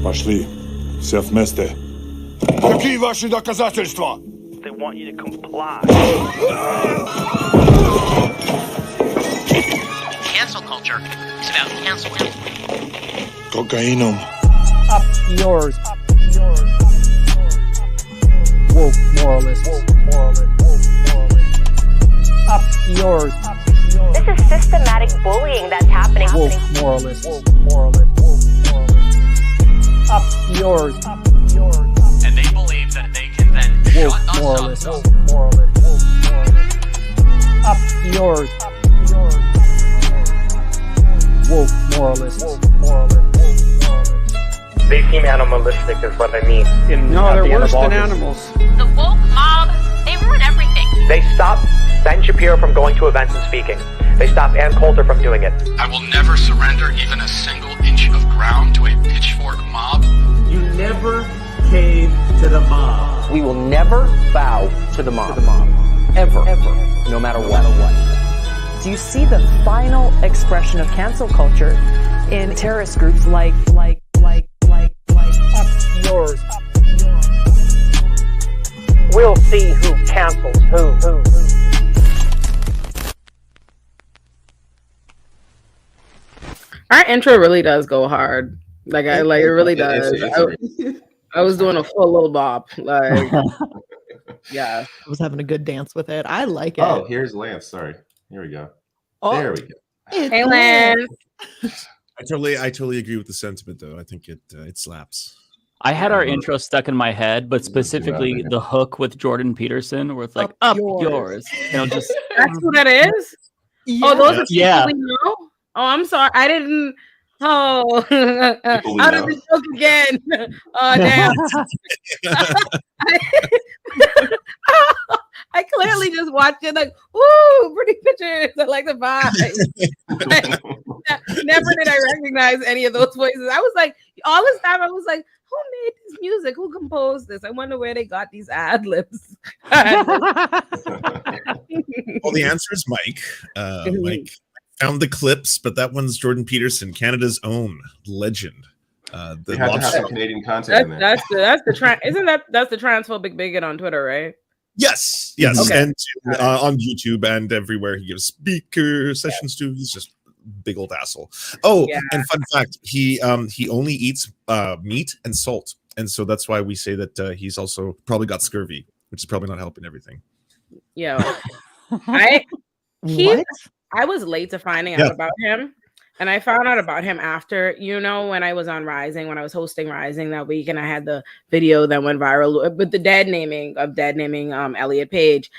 Пошли. Все вместе. Какие ваши доказательства? They want you to comply. Cancel culture is about canceling. Cocainum. Up yours. Woke moralists. Up yours. This is systematic bullying that's happening. Woke moralists. Up yours. And they believe that they can then Woke shut us moralists. up. Up yours. Woke moralists. They seem animalistic is what I mean. No, they're worse than animals. The woke mob, they ruin everything. They stop Ben Shapiro from going to events and speaking. They stop Ann Coulter from doing it. I will never surrender even a single inch of ground to a pitchfork mob. You never cave to the mob. We will never bow to the mob. Ever. No matter what. Do you see the final expression of cancel culture in terrorist groups like Up yours. We'll see who cancels who. Our intro really does go hard. It really does. I was doing a full little bop. Yeah. I was having a good dance with it. I like it. Oh, here's Lance. Sorry. Here we go. Oh, there we go. Hey, Lance. I totally agree with the sentiment, though. I think it slaps. I had our intro stuck in my head, but specifically the hook with Jordan Peterson, where it's like up yours. Just that's who that is. Yeah. Oh, those are people we know. Oh, I'm sorry, I didn't. Oh, out of the joke again. Oh, damn. I clearly just watched it like, ooh, pretty pictures. I like the vibe. Never did I recognize any of those voices. I was like, all this time, I was like, who made this music? Who composed this? I wonder where they got these ad libs. Well, the answer is Mike. Mike found the clips, but that one's Jordan Peterson, Canada's own legend. They had to have some Canadian content in there. That's the transphobic bigot on Twitter, right? Yes, okay. And on YouTube and everywhere he gives speaker sessions to. He's just big old asshole. Oh, yeah. And fun fact, he only eats meat and salt, and so that's why we say that he's also probably got scurvy, which is probably not helping everything. Yeah, I was late to finding out about him. And I found out about him after, when I was on Rising, when I was hosting Rising that week, and I had the video that went viral with the dead naming Elliot Page.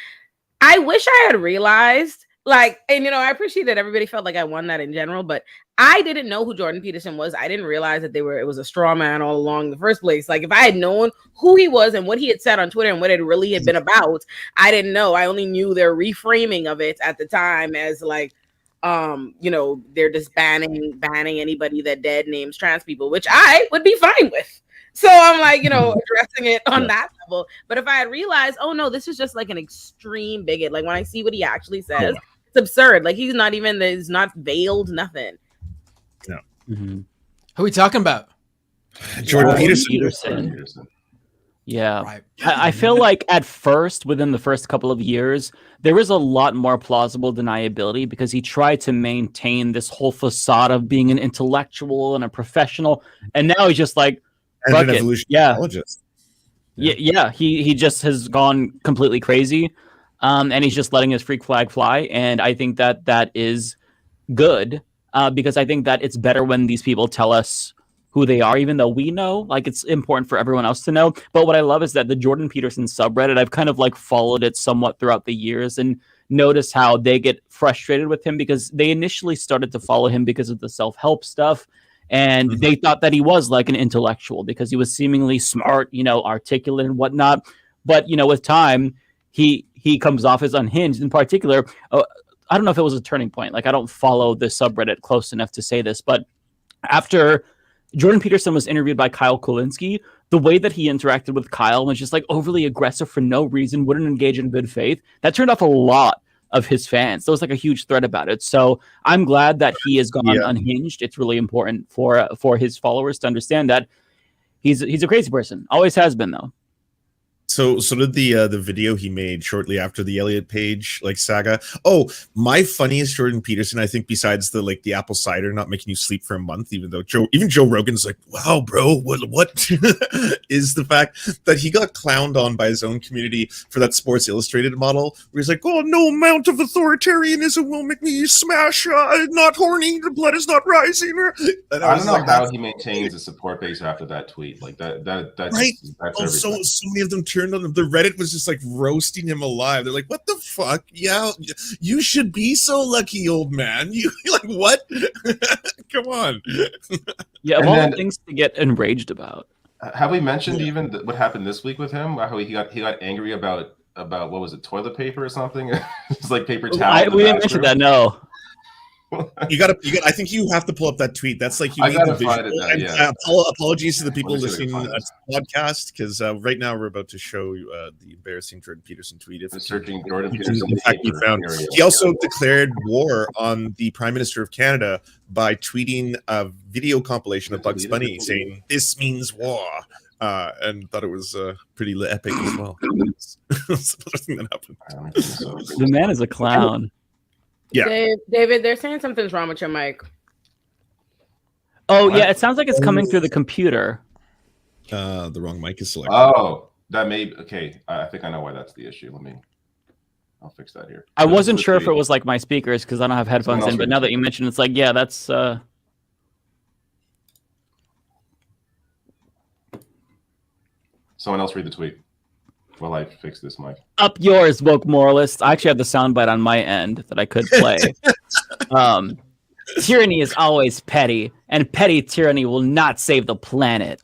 I wish I had realized, I appreciate that everybody felt like I won that in general, but I didn't know who Jordan Peterson was. I didn't realize that it was a straw man all along in the first place. Like, if I had known who he was and what he had said on Twitter and what it really had been about, I didn't know. I only knew their reframing of it at the time as they're just banning anybody that dead names trans people, which I would be fine with. So I'm addressing it on that level. But if I had realized, oh no, this is just like an extreme bigot. Like, when I see what he actually says, it's absurd. Like, he's not veiled, nothing. No. Mm-hmm. Who are we talking about? Jordan Peterson. Yeah. Right. I feel like at first, within the first couple of years, there was a lot more plausible deniability because he tried to maintain this whole facade of being an intellectual and a professional. And now he's just like, and an evolutionist. Yeah. He just has gone completely crazy. And he's just letting his freak flag fly. And I think that is good because I think that it's better when these people tell us who they are, even though we know, like, it's important for everyone else to know. But what I love is that the Jordan Peterson subreddit, I've kind of followed it somewhat throughout the years and noticed how they get frustrated with him because they initially started to follow him because of the self-help stuff. And they thought that he was like an intellectual because he was seemingly smart, articulate and whatnot. But, with time, he comes off as unhinged. In particular, I don't know if it was a turning point. I don't follow the subreddit close enough to say this, but after Jordan Peterson was interviewed by Kyle Kulinski, the way that he interacted with Kyle was just overly aggressive for no reason, wouldn't engage in good faith. That turned off a lot of his fans. There was a huge thread about it. So I'm glad that he has gone unhinged. It's really important for his followers to understand that He's a crazy person. Always has been though. So did the video he made shortly after the Elliot Page saga. Oh, my funniest Jordan Peterson, I think, besides the apple cider not making you sleep for a month, even Joe Rogan's like, wow, bro, what is the fact that he got clowned on by his own community for that Sports Illustrated model where he's like, oh, no amount of authoritarianism will make me smash, not horny, the blood is not rising. And I don't know how he maintains a support base after that tweet. Like that's right. So many of them turned on him. The Reddit was just roasting him alive. They're like, what the fuck? Yeah, you should be so lucky, old man. You what? Come on. Yeah, of all things to get enraged about. Have we mentioned even what happened this week with him? How he got angry about what was it, toilet paper or something? It's like paper towel. We didn't mention that. No. You got. I think you have to pull up that tweet. That's you need the visual. Apologies to the people listening to the podcast, because right now we're about to show the embarrassing Jordan Peterson tweet. If searching Jordan Peterson, he also declared war on the Prime Minister of Canada by tweeting a video compilation of Bugs Bunny saying "This means war." And thought it was pretty epic as well. That happened. The man is a clown. Yeah, David, they're saying something's wrong with your mic. Oh, yeah, it sounds like it's coming through the computer. The wrong mic is selected. Oh, that may okay. I think I know why that's the issue. I'll fix that here. I wasn't sure if it was my speakers because I don't have headphones in, but now that you mentioned, it's yeah, that's. Someone else read the tweet while I fix this mic. Up yours, woke moralists. I actually have the soundbite on my end that I could play. Tyranny is always petty, and petty tyranny will not save the planet.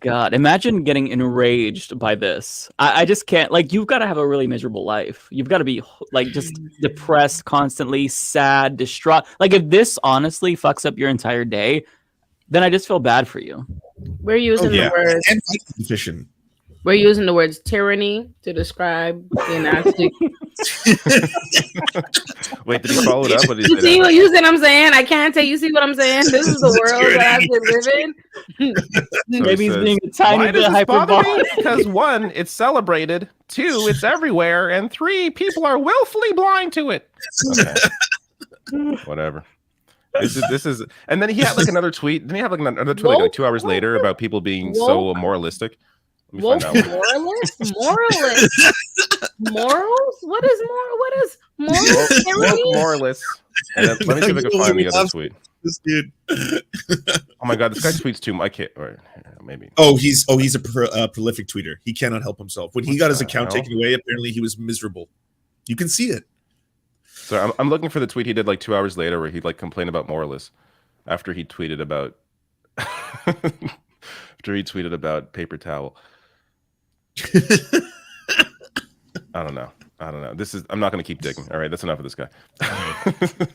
God, imagine getting enraged by this. I just can't. You've got to have a really miserable life. You've got to be just depressed constantly, sad, distraught. If this honestly fucks up your entire day, then I just feel bad for you. We're using the words. And efficient. We're using the words tyranny to describe the nasty. Wait, did he follow it up? What did he you see what I'm saying? I can't tell you. See what I'm saying? This is the world that I live in. Maybe he's being a tiny bit hyperbolic. Because 1, it's celebrated. 2, it's everywhere. And 3, people are willfully blind to it. Okay. Whatever. This is, and then he had another tweet. Didn't he have another tweet 2 hours later about people being so moralistic? Moralist? Morals? What is moral? Moralist. And then, let me see if I can find the other tweet. This dude. Oh my god, this guy tweets too much. Maybe. Oh, he's a prolific tweeter. He cannot help himself. When he got his account taken away, apparently he was miserable. You can see it. So I'm looking for the tweet he did 2 hours later where he complained about moralists after he tweeted about paper towel. I don't know. I'm not going to keep digging. All right, that's enough of this guy.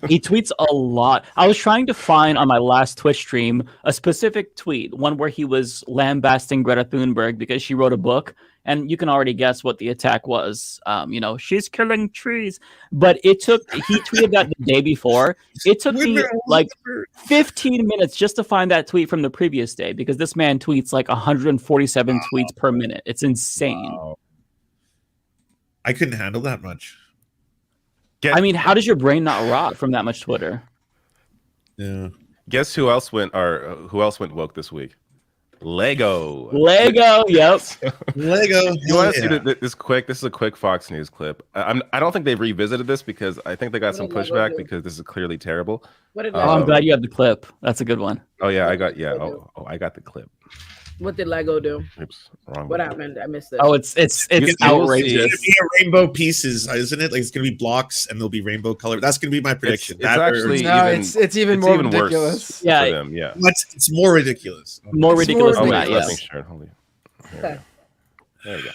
He tweets a lot. I was trying to find on my last Twitch stream a specific tweet, one where he was lambasting Greta Thunberg because she wrote a book, and you can already guess what the attack was. She's killing trees. But he tweeted that the day before. It took me 15 minutes just to find that tweet from the previous day because this man tweets 147 tweets per minute. It's insane. Wow. I couldn't handle that much. How does your brain not rot from that much Twitter? Yeah. Guess who else went woke this week? Lego. Yep. Lego. You want to see this quick? This is a quick Fox News clip. I don't think they've revisited this because I think they got some pushback because this is clearly terrible. I'm glad you have the clip. That's a good one. Oh yeah, I got the clip. What did Lego do? Oops, wrong. What happened? I missed it. Oh, it's outrageous. It's gonna be a rainbow pieces, isn't it? It's gonna be blocks and there'll be rainbow color. That's gonna be my prediction. It's even more ridiculous. Yeah, for them, yeah. It's more ridiculous. More ridiculous than that. Yes. Yes. There you go.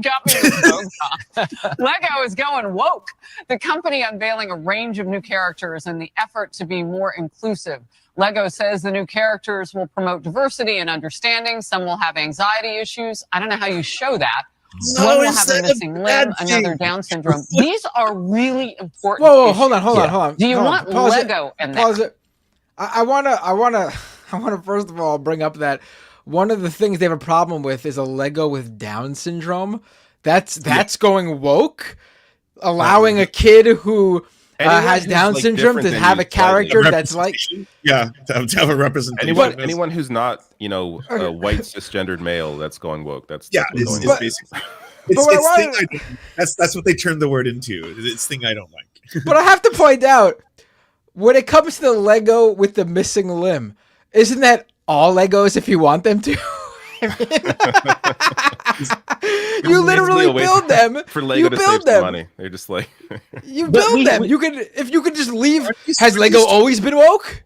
Got me with Lego is going woke. The company unveiling a range of new characters in the effort to be more inclusive. Lego says the new characters will promote diversity and understanding. Some will have anxiety issues. I don't know how you show that. One will have a missing limb, another Down syndrome. These are really important. Whoa, hold on. Do you want Lego in there? Pause it. I wanna to first of all bring up that one of the things they have a problem with is a Lego with Down syndrome. That's going woke, allowing a kid who has Down syndrome to have a character that's like to have a representation. Anyone who's not a white cisgendered male that's going woke. That's it's basically. That's what they turned the word into. It's thing I don't like. But I have to point out, when it comes to the Lego with the missing limb, isn't that all Legos if you want them to? You literally build them for Lego to save some money. They're just like you build them. You could just leave. Has Lego always been woke?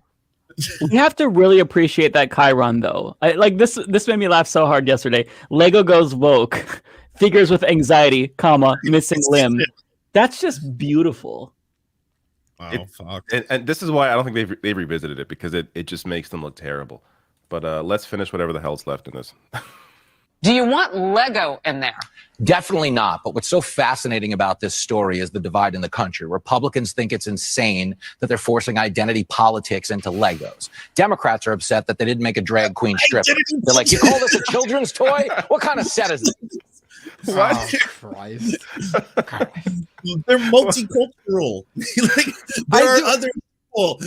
We have to really appreciate that Chiron, though. This made me laugh so hard yesterday. Lego goes woke. Figures with anxiety, missing limb. That's just beautiful. Wow, fuck. And this is why I don't think they've revisited it, because it just makes them look terrible. But let's finish whatever the hell's left in this. Do you want Lego in there? Definitely not. But what's so fascinating about this story is the divide in the country. Republicans think it's insane that they're forcing identity politics into Legos. Democrats are upset that they didn't make a drag queen stripper. They're like, you call this a children's toy? What kind of set is it? What? Oh, Christ. They're multicultural. There are other people.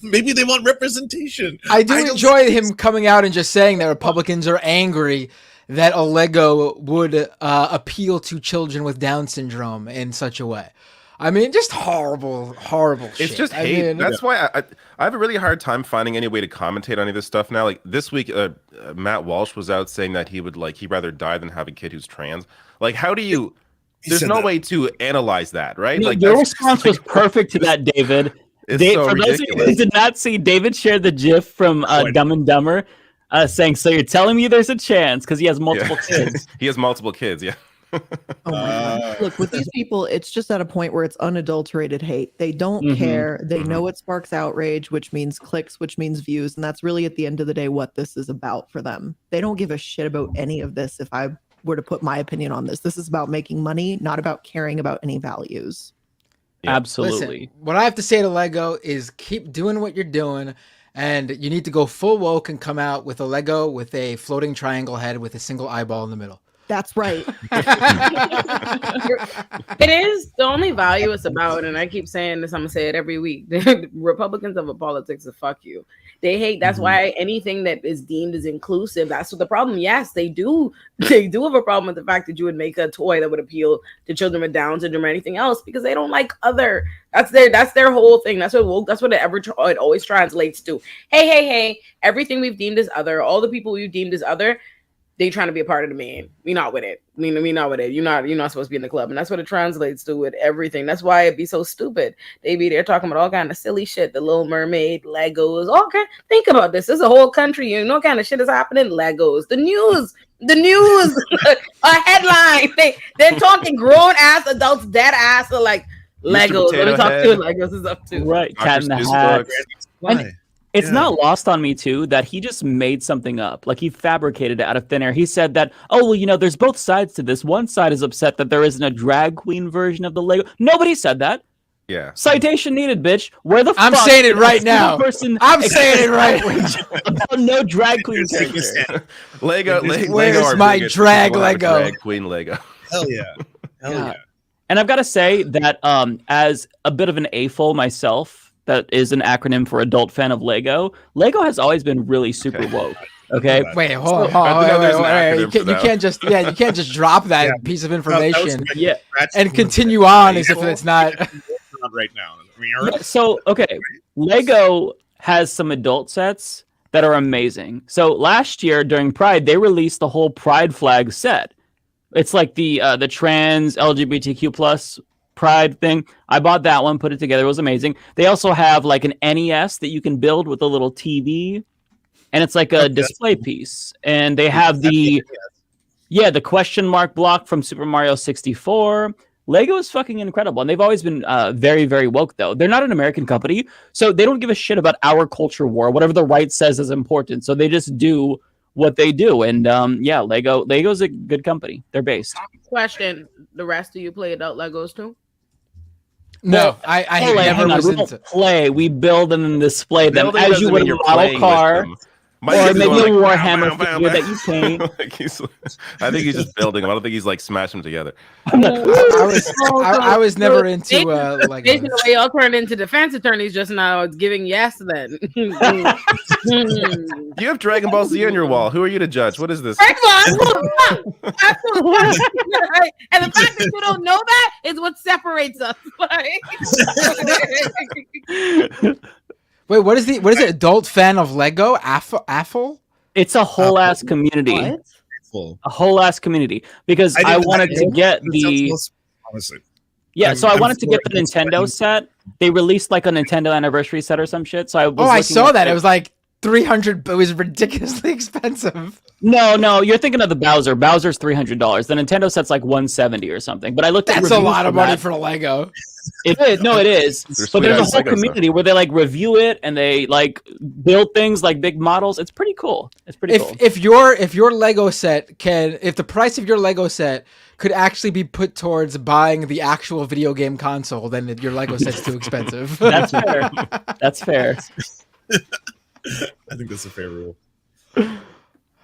Maybe they want representation. I do enjoy him coming out and just saying that Republicans are angry that a Lego would appeal to children with Down syndrome in such a way. I mean, just horrible shit. It's just hate. I mean, that's why I have a really hard time finding any way to commentate on any of this stuff now. Like this week, Matt Walsh was out saying that he'd rather die than have a kid who's trans. Like, how do you? There's no way to analyze that, right? No, like your response was perfect to that, David. So for those of you who did not see, David shared the GIF from Dumb and Dumber, saying, "So you're telling me there's a chance because he has multiple kids." He has multiple kids. Yeah. Oh my God. Look, with these people, it's just at a point where it's unadulterated hate. They don't care. They know it sparks outrage, which means clicks, which means views. And that's really at the end of the day what this is about for them. They don't give a shit about any of this. If I were to put my opinion on this, this is about making money, not about caring about any values. Yeah. Absolutely. Listen, what I have to say to Lego is keep doing what you're doing. And you need to go full woke and come out with a Lego with a floating triangle head with a single eyeball in the middle. That's right. It is the only value it's about, and I keep saying this, I'm gonna say it every week. Republicans have a politics of fuck you. They hate. That's why anything that is deemed as inclusive, that's what the problem. Yes, they do have a problem with the fact that you would make a toy that would appeal to children with Down syndrome or anything else, because they don't like other. That's their whole thing. That's what it always translates to. Hey, everything we've deemed as other, all the people we've deemed as other, they trying to be a part of the man. We not with it. We not with it. You're not supposed to be in the club. And that's what it translates to with everything. That's why it'd be so stupid. They be there talking about all kind of silly shit. The Little Mermaid, Legos, all kind. Think about this. There's a whole country. You know what kind of shit is happening? Legos. The news. A headline. They're talking grown ass adults, dead ass are like Legos. What we talk to Legos is up to. Right. Cat in the Hat. It's not lost on me, too, that he just made something up. Like, he fabricated it out of thin air. He said that, there's both sides to this. One side is upset that there isn't a drag queen version of the Lego. Nobody said that. Yeah. Citation needed, bitch. Where the fuck? I'm saying it right now. I'm saying it right about no drag queen character. Lego. Where's my drag Lego? Drag queen Lego. Hell yeah. Yeah. And I've got to say that as a bit of an AFOL myself, that is an acronym for adult fan of Lego. Lego has always been really super woke. Okay. Wait, hold on. Wait. You can't just drop that piece of information and continue on as if it's not right now. So, okay. Lego has some adult sets that are amazing. So last year during Pride, they released the whole Pride flag set. It's like the trans LGBTQ plus Pride thing. I bought that one, put it together. It was amazing. They also have like an NES that you can build with a little TV, and it's like a display piece. And they have the question mark block from Super Mario 64. Lego is fucking incredible, and they've always been very, very woke, though. They're not an American company, so they don't give a shit about our culture war, whatever the right says is important. So they just do what they do. And Lego's a good company. They're based. Question: the rest of you play adult Legos too? No, I never was we don't play. We build them and display them Building as you doesn't would mean a you're model playing with car. them. My Or kid's maybe a going like, Warhammer bam, bam, figure bam. that you paint. I think he's just building them. I don't think he's like smashing them together. I was never into like basically the way y'all turned into defense attorneys just now. It's giving yes then. You have Dragon Ball Z on your wall. Who are you to judge? What is this? And the fact that you don't know that is what separates us. Wait, what is it? Adult fan of Lego? Affle? It's a whole ass community. What? A whole ass community because I wanted to get the. Honestly. Yeah, so I wanted to get the Nintendo set. They released like a Nintendo anniversary set or some shit. So I was I saw that. It It was like 300. It was ridiculously expensive. No, you're thinking of the Bowser. Bowser's $300. The Nintendo set's like $170 or something. But I looked at That's a reviews lot of for money that. for a Lego. It is. No, it is. But there's a whole Lego community where they like review it and they like build things like big models. It's pretty cool. It's pretty cool. If your Lego set if the price of your Lego set could actually be put towards buying the actual video game console, then your Lego set's too expensive. That's fair. That's fair. I think that's a fair rule.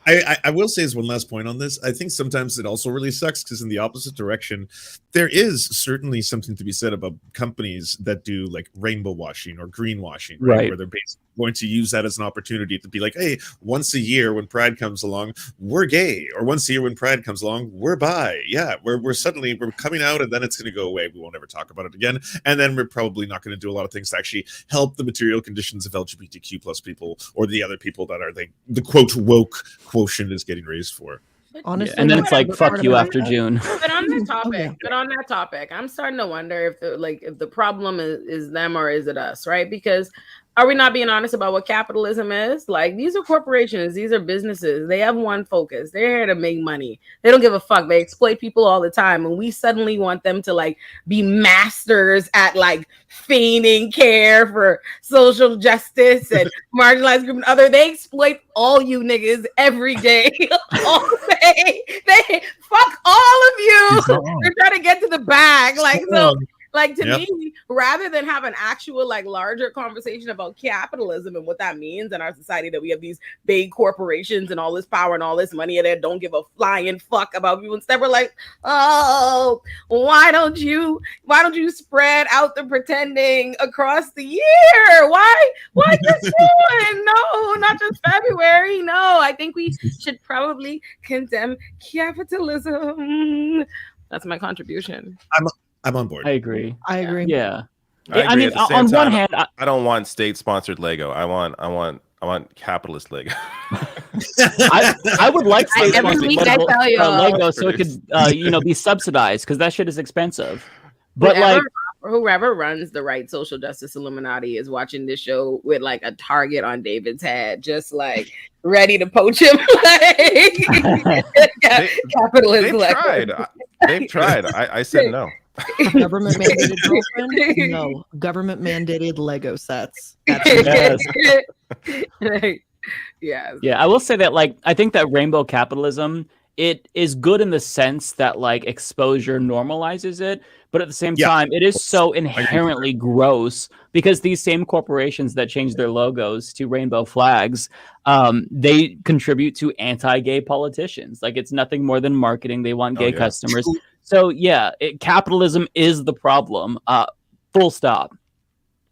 I will say as one last point on this, I think sometimes it also really sucks because in the opposite direction, there is certainly something to be said about companies that do like rainbow washing or green washing, right? Where they're basically going to use that as an opportunity to be like, hey, once a year when Pride comes along, we're gay, or once a year when Pride comes along, we're bi. Yeah, we're suddenly coming out, and then it's going to go away. We won't ever talk about it again, and then we're probably not going to do a lot of things to actually help the material conditions of LGBTQ plus people or the other people that are the quote woke quotient is getting raised for. Honestly, and then it's like fuck you after June. But on that topic, I'm starting to wonder if the problem is them or is it us, right? Because are we not being honest about what capitalism is? Like, these are corporations, these are businesses. They have one focus. They're here to make money. They don't give a fuck. They exploit people all the time. And we suddenly want them to like be masters at like feigning care for social justice and marginalized group and other. They exploit all you niggas every day. All day. They fuck all of you. They're trying to get to the bag. Like, so like to me, rather than have an actual like larger conversation about capitalism and what that means in our society, that we have these big corporations and all this power and all this money and they don't give a flying fuck about people. Instead, we're like, oh, why don't you spread out the pretending across the year? Why just June? No, not just February. No, I think we should probably condemn capitalism. That's my contribution. I'm on board. I agree. Yeah. I mean, at the same on one time, hand, I don't want state-sponsored Lego. I want capitalist Lego. I would like every week I tell you, Lego so it could be subsidized because that shit is expensive. But whoever runs the right social justice Illuminati is watching this show with like a target on David's head, just like ready to poach him. They've tried. I said no. Government mandated girlfriend? No. Government mandated Lego sets. Yeah, I will say that like I think that rainbow capitalism, it is good in the sense that like exposure normalizes it, but at the same time it is so inherently gross because these same corporations that change their logos to rainbow flags, they contribute to anti-gay politicians. Like, it's nothing more than marketing. They want gay customers. So capitalism is the problem. Full stop.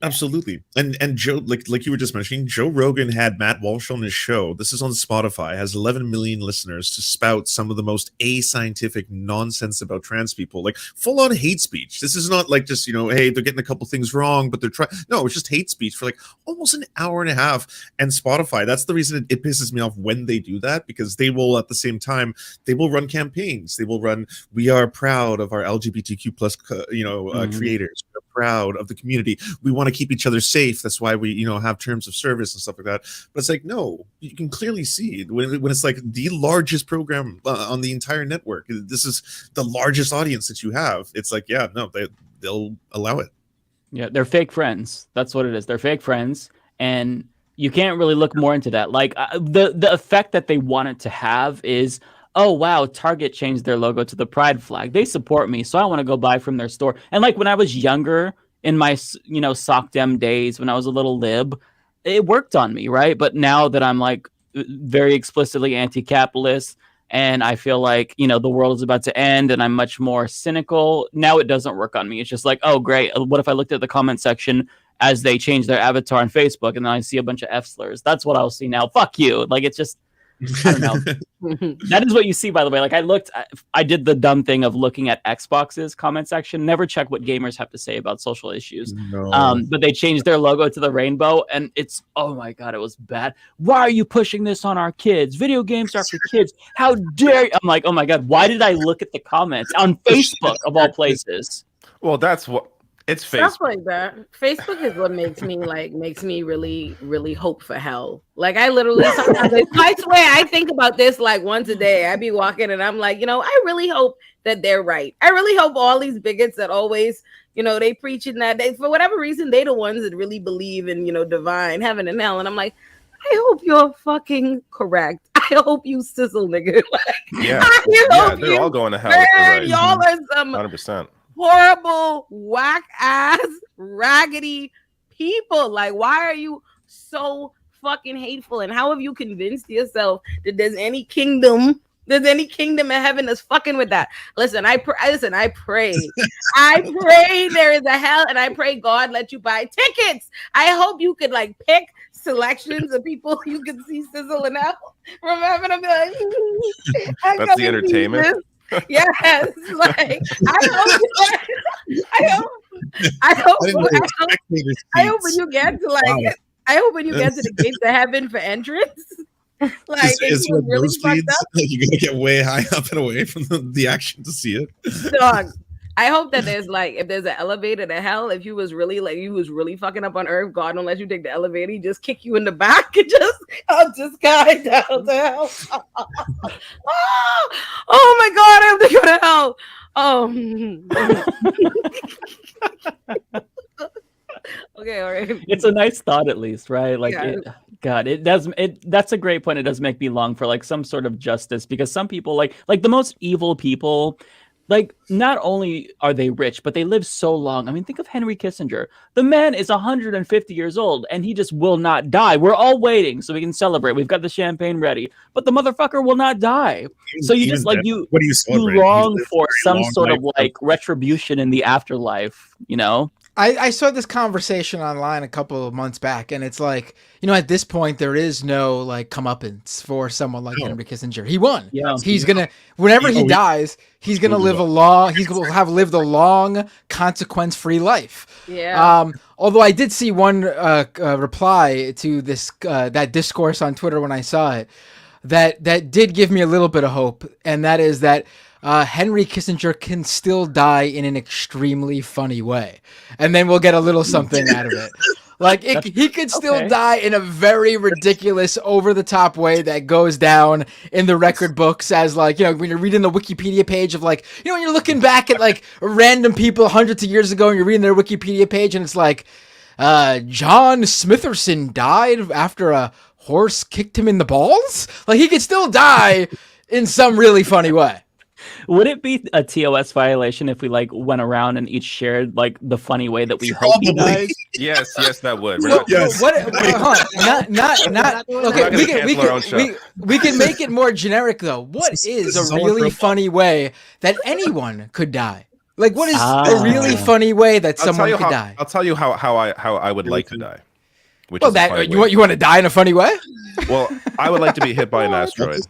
Absolutely. And Joe, like you were just mentioning, Joe Rogan had Matt Walsh on his show. This is on Spotify, has 11 million listeners, to spout some of the most ascientific nonsense about trans people, like full on hate speech. This is not like just, hey, they're getting a couple things wrong, but they're trying. No, it's just hate speech for like almost an hour and a half. And Spotify, that's the reason it pisses me off when they do that, because they will at the same time, they will run campaigns. They will run, we are proud of our LGBTQ plus, creators. We're proud of the community. We want to keep each other safe. That's why we, have terms of service and stuff like that. But it's like, no, you can clearly see when it's like the largest program on the entire network. This is the largest audience that you have. It's like, they'll allow it. Yeah, they're fake friends. That's what it is. They're fake friends, and you can't really look more into that. Like the effect that they want it to have is, oh wow, Target changed their logo to the pride flag. They support me, so I want to go buy from their store. And like when I was younger, in my, sock dem days when I was a little lib, it worked on me, right? But now that I'm like very explicitly anti-capitalist, and I feel like, the world is about to end and I'm much more cynical, now it doesn't work on me. It's just like, oh, great. What if I looked at the comment section as they change their avatar on Facebook and then I see a bunch of F slurs? That's what I'll see now. Fuck you. Like, it's just, I don't know. That is what you see, by the way. Like, I did the dumb thing of looking at Xbox's comment section. Never check what gamers have to say about social issues. No. But they changed their logo to the rainbow, and it's, oh my God, it was bad. Why are you pushing this on our kids? Video games are for kids. How dare you? I'm like, oh my God, why did I look at the comments on Facebook of all places? Well, that's what. It's Stuff Facebook. like that. Facebook is what makes me really, really hope for hell. Like, I literally sometimes I swear I think about this like once a day. I be walking and I'm like, I really hope that they're right. I really hope all these bigots that always, they preaching that they, for whatever reason, they the ones that really believe in, divine heaven and hell. And I'm like, I hope you're fucking correct. I hope you sizzle, nigga. Like, Yeah, they're all going to hell. If they're right. Y'all are some 100%. horrible, whack ass, raggedy people. Like, why are you so fucking hateful? And how have you convinced yourself that there's any kingdom in heaven that's fucking with that? Listen, I pray. I pray there is a hell, and I pray God let you buy tickets. I hope you could like pick selections of people you can see sizzling out from heaven. I'm like, that's the entertainment. Yes, like I hope when you get to like, I hope when you get to the gates of heaven for entrance, like is it really fucked up. You gotta get way high up and away from the action to see it. Dog. I hope that there's like, if there's an elevator to hell, if you was really fucking up on earth, God don't let you take the elevator, he just kick you in the back and just guide down to hell. Oh my God, I have to go to hell. Okay, all right. It's a nice thought, at least, right? Like, yeah. it does. That's a great point. It does make me long for like some sort of justice, because some people, like the most evil people, like, not only are they rich, but they live so long. I mean, think of Henry Kissinger. The man is 150 years old, and he just will not die. We're all waiting so we can celebrate. We've got the champagne ready, but the motherfucker will not die. So you just like you long for some sort of like retribution in the afterlife, I saw this conversation online a couple of months back, and it's like, at this point, there is no like comeuppance for someone like Henry Kissinger. He won. Yeah. He's gonna, whenever he dies, he's gonna live he's gonna have lived a long, consequence-free life. Yeah. Although I did see one reply to this that discourse on Twitter when I saw it, that did give me a little bit of hope, and that is that Henry Kissinger can still die in an extremely funny way, and then we'll get a little something out of it. Like, he could still die in a very ridiculous, over-the-top way that goes down in the record books as, like, when you're reading the Wikipedia page of, like, when you're looking back at, like, random people hundreds of years ago and you're reading their Wikipedia page and it's like, John Smitherson died after a horse kicked him in the balls? Like, he could still die in some really funny way. Would it be a TOS violation if we like went around and each shared like the funny way that we hope he dies? Yes, that would. Yes. Okay, we can make it more generic though. What is a really funny way that anyone could die? Like, what is a really funny way that someone could die? I'll tell you how I would like to die. You want to die in a funny way? Well, I would like to be hit by an asteroid.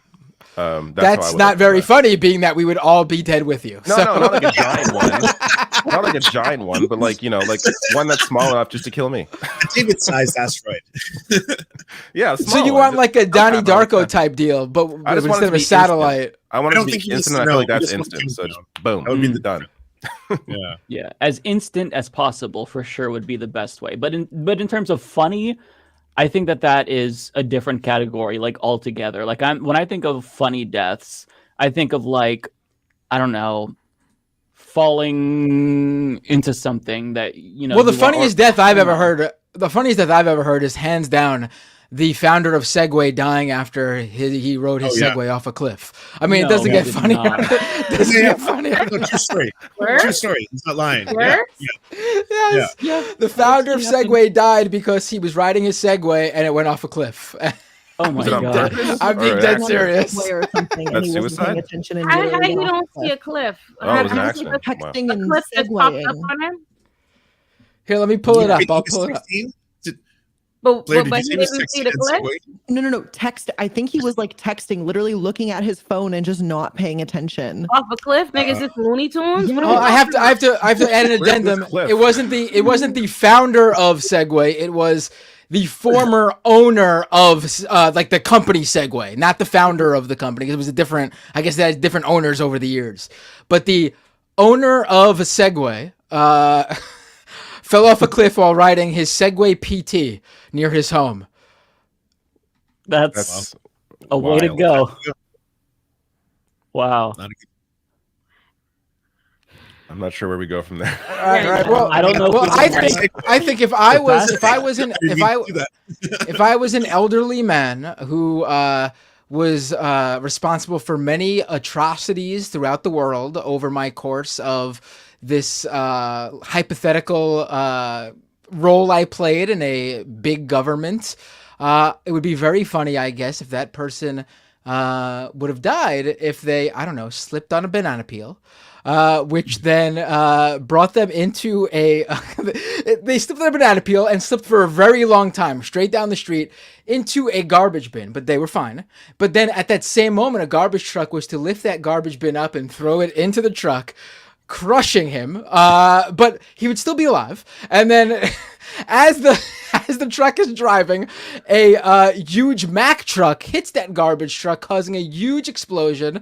That's not very funny, being that we would all be dead with you. No, not like a giant one. Not like a giant one, but like like one that's small enough just to kill me. A David-sized asteroid. Yeah. So you want like a Donnie Darko type deal, but instead of a satellite. I want it to be instant. I feel like that's instant. So just boom, that would be done. Yeah, as instant as possible for sure would be the best way. But in terms of funny, I think that is a different category, like altogether. Like when I think of funny deaths, I think of like, I don't know, falling into something that Well, the funniest death I've ever heard is hands down the founder of Segway dying after he rode his Segway off a cliff. I mean, it doesn't get funnier. Doesn't get funnier. True story. True story. He's not lying. Yes. The founder of Segway died because he was riding his Segway and it went off a cliff. Oh my god! I'm being dead serious. That's suicide. How you don't see a cliff? Oh, it was an accident. Texting and Cliff just popped segwaying. up on him. Here, let me pull it up. I'll pull it up. But he didn't see the cliff. No. Text. I think he was like texting, literally looking at his phone and just not paying attention. Off a cliff, nigga. Is this Looney Tunes? What are we I have talking to add an addendum. It wasn't the founder of Segway. It was the former owner of like the company Segway, not the founder of the company. It was a different. I guess they had different owners over the years. But the owner of Segway fell off a cliff while riding his Segway PT near his home. That's a way to go. Wow. I'm not sure where we go from there. All right. Well, I don't know. Well, I think if I was an elderly man who was responsible for many atrocities throughout the world over my course of this hypothetical role I played in a big government, it would be very funny, I guess, if that person would have died if they, I don't know, slipped on a banana peel. Which then brought them into a... they slipped on a banana peel and slipped for a very long time, straight down the street, into a garbage bin, but they were fine. But then at that same moment, a garbage truck was to lift that garbage bin up and throw it into the truck, crushing him, but he would still be alive. And then as the truck is driving, a huge Mack truck hits that garbage truck, causing a huge explosion.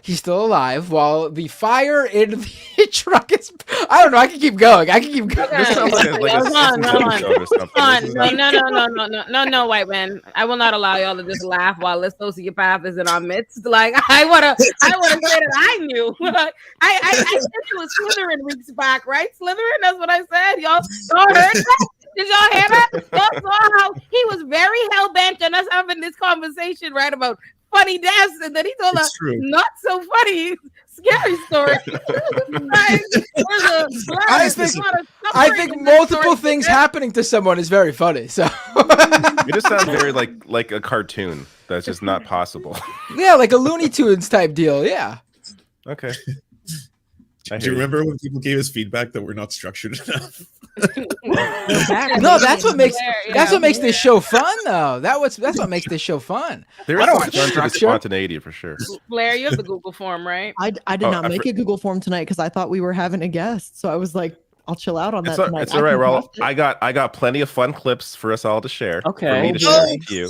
He's still alive, while the fire in the truck is... I don't know, I can keep going. No, white man. I will not allow y'all to just laugh while this sociopath is in our midst. Like, I wanna say that I knew. I said it was Slytherin weeks back, right? Slytherin, that's what I said. Y'all heard that? Did y'all hear that? Y'all saw how he was very hell-bent on us having this conversation, right, about funny deaths, and then he told us not so funny, scary story. I think multiple things happening to someone is very funny. So it just sounds very like a cartoon. That's just not possible. Yeah, like a Looney Tunes type deal. Yeah. Okay. Do you remember when people gave us feedback that we're not structured enough? No, that's what makes this show fun, though. That's what makes this show fun. There is spontaneity for sure. Blair, you have the Google form, right? I did not make a Google form tonight because I thought we were having a guest, so I was like, I'll chill out on that tonight. It's all right, Raul. I got plenty of fun clips for us all to share. Okay. For me to share with you.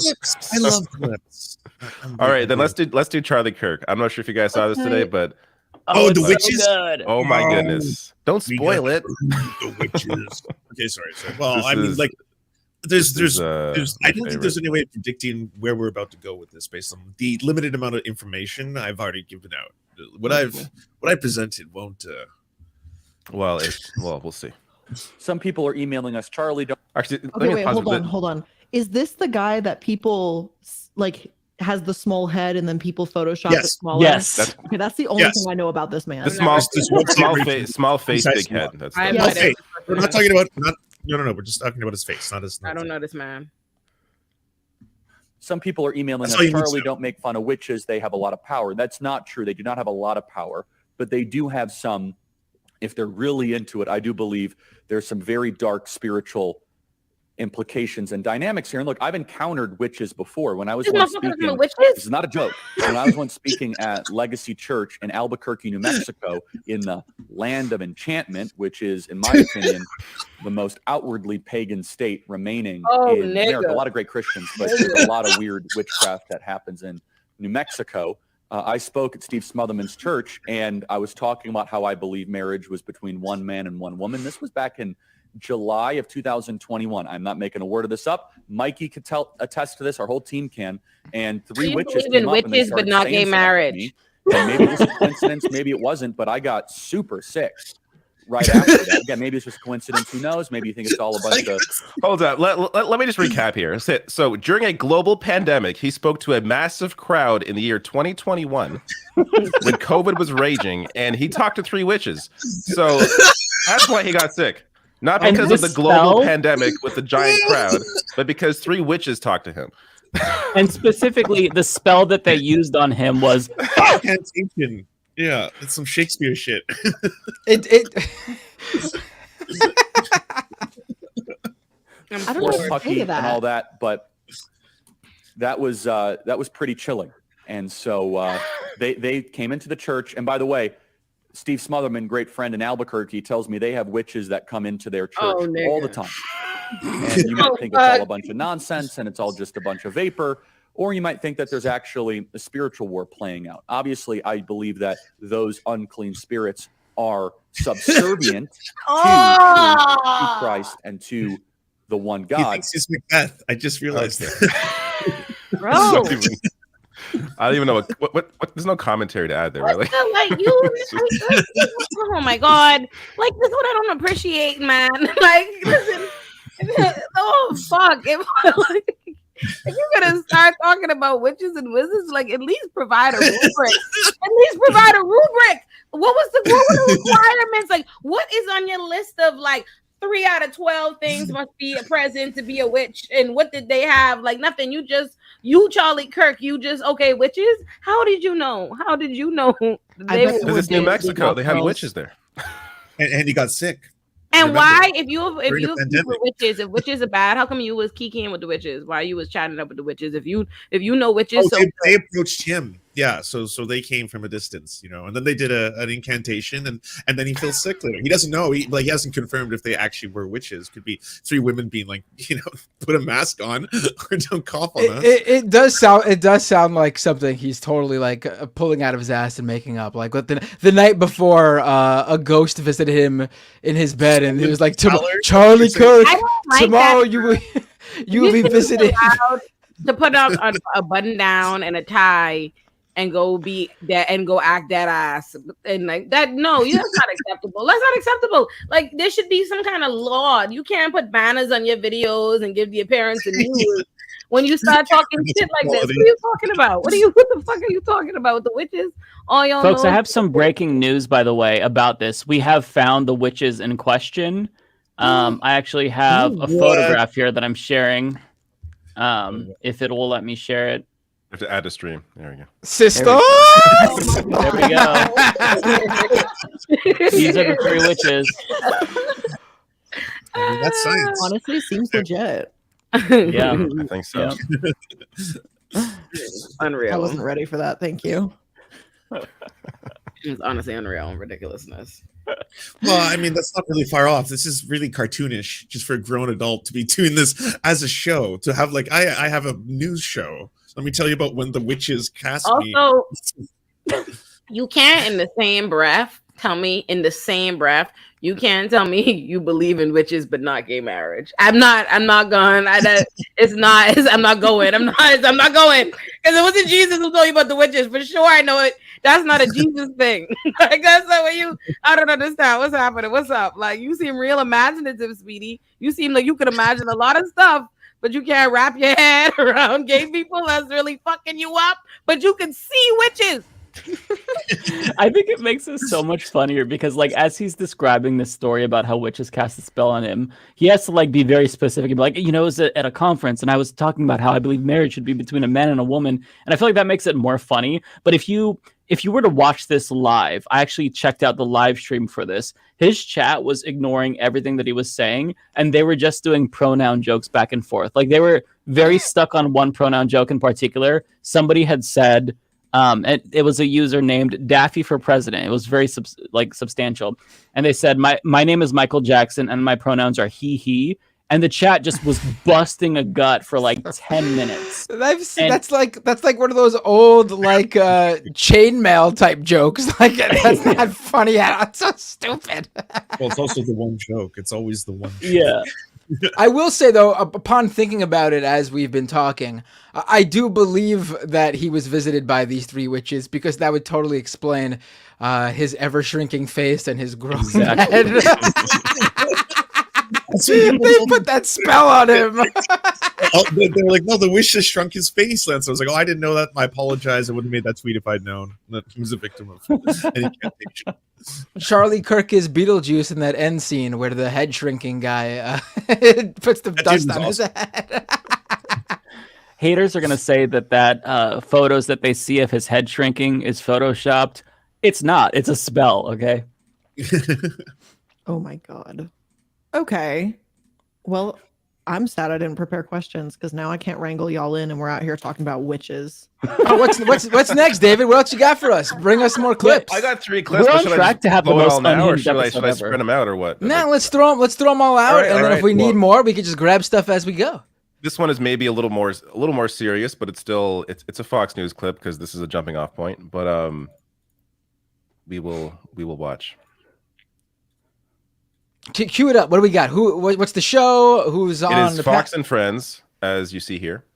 I love clips. All right, then let's do Charlie Kirk. I'm not sure if you guys saw this today, but the witches! So oh my goodness! Don't spoil it. The witches. Okay, sorry. Well, I mean, like, there's I don't think there's any way of predicting where we're about to go with this based on the limited amount of information I've already given out. What I presented won't. Well, we'll see. Some people are emailing us. Charlie, don't. Actually, okay, wait, hold on. Is this the guy that people like? Has the small head and then people Photoshop it smaller? Yes. That's the only thing I know about this man. The small face, big head. That's we're not talking about. No. We're just talking about his face, not his. I don't know this man. Some people are emailing us. Charlie, don't make fun of witches. They have a lot of power. That's not true. They do not have a lot of power, but they do have some. If they're really into it, I do believe there's some very dark spiritual implications and dynamics here. And look, I've encountered witches before. When I was once speaking, this is not a joke. When I was once speaking at Legacy Church in Albuquerque, New Mexico, in the land of enchantment, which is, in my opinion, the most outwardly pagan state remaining in America. A lot of great Christians, but there's a lot of weird witchcraft that happens in New Mexico. I spoke at Steve Smotherman's church, and I was talking about how I believe marriage was between one man and one woman. This was back in July of 2021. I'm not making a word of this up. Mikey could attest to this. Our whole team can. And three witches came up and they started but not gay marriage. And maybe it was a coincidence, maybe it wasn't, but I got super sick right after that. Again, maybe it's just coincidence. Who knows? Maybe you think it's all a bunch of... Hold on. Let me just recap here. So during a global pandemic, he spoke to a massive crowd in the year 2021 when COVID was raging, and he talked to 3 witches. So that's why he got sick. Not because of the global pandemic with the giant crowd, but because 3 witches talked to him. And specifically, the spell that they used on him was... Incantation. Yeah, it's some Shakespeare shit. I don't know what to say to and that. all that, but that was pretty chilling. And so they came into the church. And by the way, Steve Smotherman, great friend in Albuquerque, tells me they have witches that come into their church all the time. And you might think it's all a bunch of nonsense and it's all just a bunch of vapor. Or you might think that there's actually a spiritual war playing out. Obviously, I believe that those unclean spirits are subservient to Christ and to the one God. He thinks he's Macbeth. I just realized that. Bro. I don't even know what. There's no commentary to add there, really. Like you, oh my God! Like this is what I don't appreciate, man. Like, listen, oh fuck! If you're gonna start talking about witches and wizards, like at least provide a rubric. At least provide a rubric. What were the requirements? Like, what is on your list of like 3 out of 12 things must be present to be a witch? And what did they have? Like nothing. You Charlie Kirk. You just okay witches. How did you know? How did you know? Because it's New Mexico. They have witches there. And he got sick. And why, if you were witches, if witches are bad, how come you was kikiing with the witches? Why you was chatting up with the witches? If you know witches, they approached him. Yeah, so they came from a distance, and then they did an incantation, and then he feels sick later. He doesn't know. He hasn't confirmed if they actually were witches. Could be 3 women being like, put a mask on or don't cough on us. It does sound like something he's totally like pulling out of his ass and making up. Like the night before, a ghost visited him in his bed, and he was like, "Charlie Kirk, tomorrow you will be visited." To put on a button down and a tie and go be that and go act that ass and like that. No, that's not acceptable. That's not acceptable. Like there should be some kind of law. You can't put banners on your videos and give the appearance of news when you start talking shit like this. What are you talking about? What the fuck are you talking about with the witches? All y'all folks, know. I have some breaking news, by the way, about this. We have found the witches in question. I actually have a photograph here that I'm sharing. If it will let me share it. I have to add a stream. There we go. Sister! There we go. These are the 3 witches. That's science. Honestly, seems legit. Yeah. I think so. Yeah. Unreal. I wasn't ready for that. Thank you. It's honestly unreal and ridiculousness. Well, I mean, that's not really far off. This is really cartoonish just for a grown adult to be doing this as a show, to have like, I have a news show. Let me tell you about when the witches cast me. Also, you can't in the same breath tell me you can't tell me you believe in witches but not gay marriage. I'm not going. I'm not going. Because it wasn't Jesus who told you about the witches. For sure, I know it. That's not a Jesus thing. Like that's not what I don't understand. What's happening? What's up? Like you seem real imaginative, Speedy. You seem like you could imagine a lot of stuff, but you can't wrap your head around gay people. That's really fucking you up. But you can see witches. I think it makes it so much funnier because, like, as he's describing this story about how witches cast a spell on him, he has to like be very specific and be like, it was at a conference, and I was talking about how I believe marriage should be between a man and a woman, and I feel like that makes it more funny. But if you were to watch this live, I actually checked out the live stream for this. His chat was ignoring everything that he was saying, and they were just doing pronoun jokes back and forth. Like they were very stuck on one pronoun joke in particular. Somebody had said. It was a user named Daffy for President. It was very substantial. And they said, my name is Michael Jackson and my pronouns are he. And the chat just was busting a gut for like 10 minits. That's like one of those old like chainmail type jokes. Like that's not funny at all. It's so stupid. Well, it's also the one joke. It's always the one joke. Yeah. I will say though, upon thinking about it as we've been talking, I do believe that he was visited by these three witches, because that would totally explain his ever shrinking face and his growing head. They put that spell on him. They're like, no, the wish has shrunk his face. And so I was like, oh, I didn't know that. I apologize. I wouldn't have made that tweet if I'd known that he was a victim of any campaign. Charlie Kirk is Beetlejuice in that end scene where the head shrinking guy puts the dust on his head. Haters are going to say that photos that they see of his head shrinking is photoshopped. It's not. It's a spell, okay? Oh my God. Okay. Well, I'm sad I didn't prepare questions, because now I can't wrangle y'all in and we're out here talking about witches. Oh, what's next, David? What else you got for us? Bring us more clips. I got 3 clips. We're on track to have the most now, or unhinged should I episode ever. spread them out, or what? No, let's throw them all out, and then if we need more, we can just grab stuff as we go. This one is maybe a little more serious, but it's still it's a Fox News clip, because this is a jumping off point. But we will watch. Cue it up. What do we got? What's the show? Who's on? It is Fox and Friends, as you see here,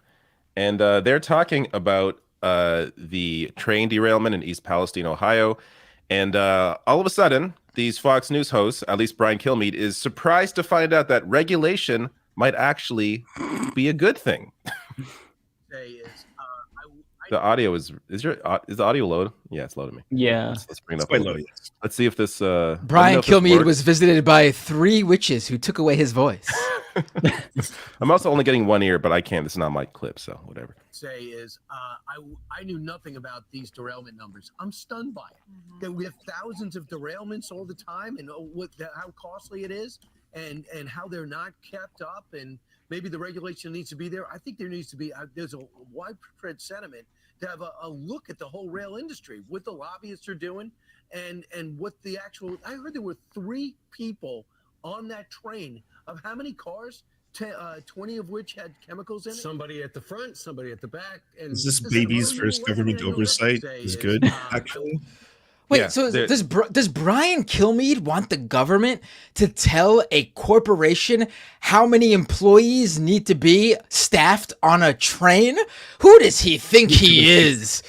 and they're talking about the train derailment in East Palestine, Ohio, and all of a sudden, these Fox News hosts, at least Brian Kilmeade, is surprised to find out that regulation might actually be a good thing. The audio is the audio load? Yeah, it's loading me. Yeah, let's bring it up. Let's see if this. Brian Kilmeade was visited by 3 witches who took away his voice. I'm also only getting one ear, but I can't. This is not my clip, so whatever. Say is I knew nothing about these derailment numbers. I'm stunned by it. That we have thousands of derailments all the time, and how costly it is, and how they're not kept up, and maybe the regulation needs to be there. I think there needs to be there's a widespread sentiment to have a look at the whole rail industry, what the lobbyists are doing, and what the actual. I heard there were 3 people on that train. Of how many cars? 20 of which had chemicals in it. Somebody at the front, somebody at the back. And is this baby's first government oversight? Is good, actually. Wait, Yeah, so does Brian Kilmeade want the government to tell a corporation how many employees need to be staffed on a train? Who does he think he is?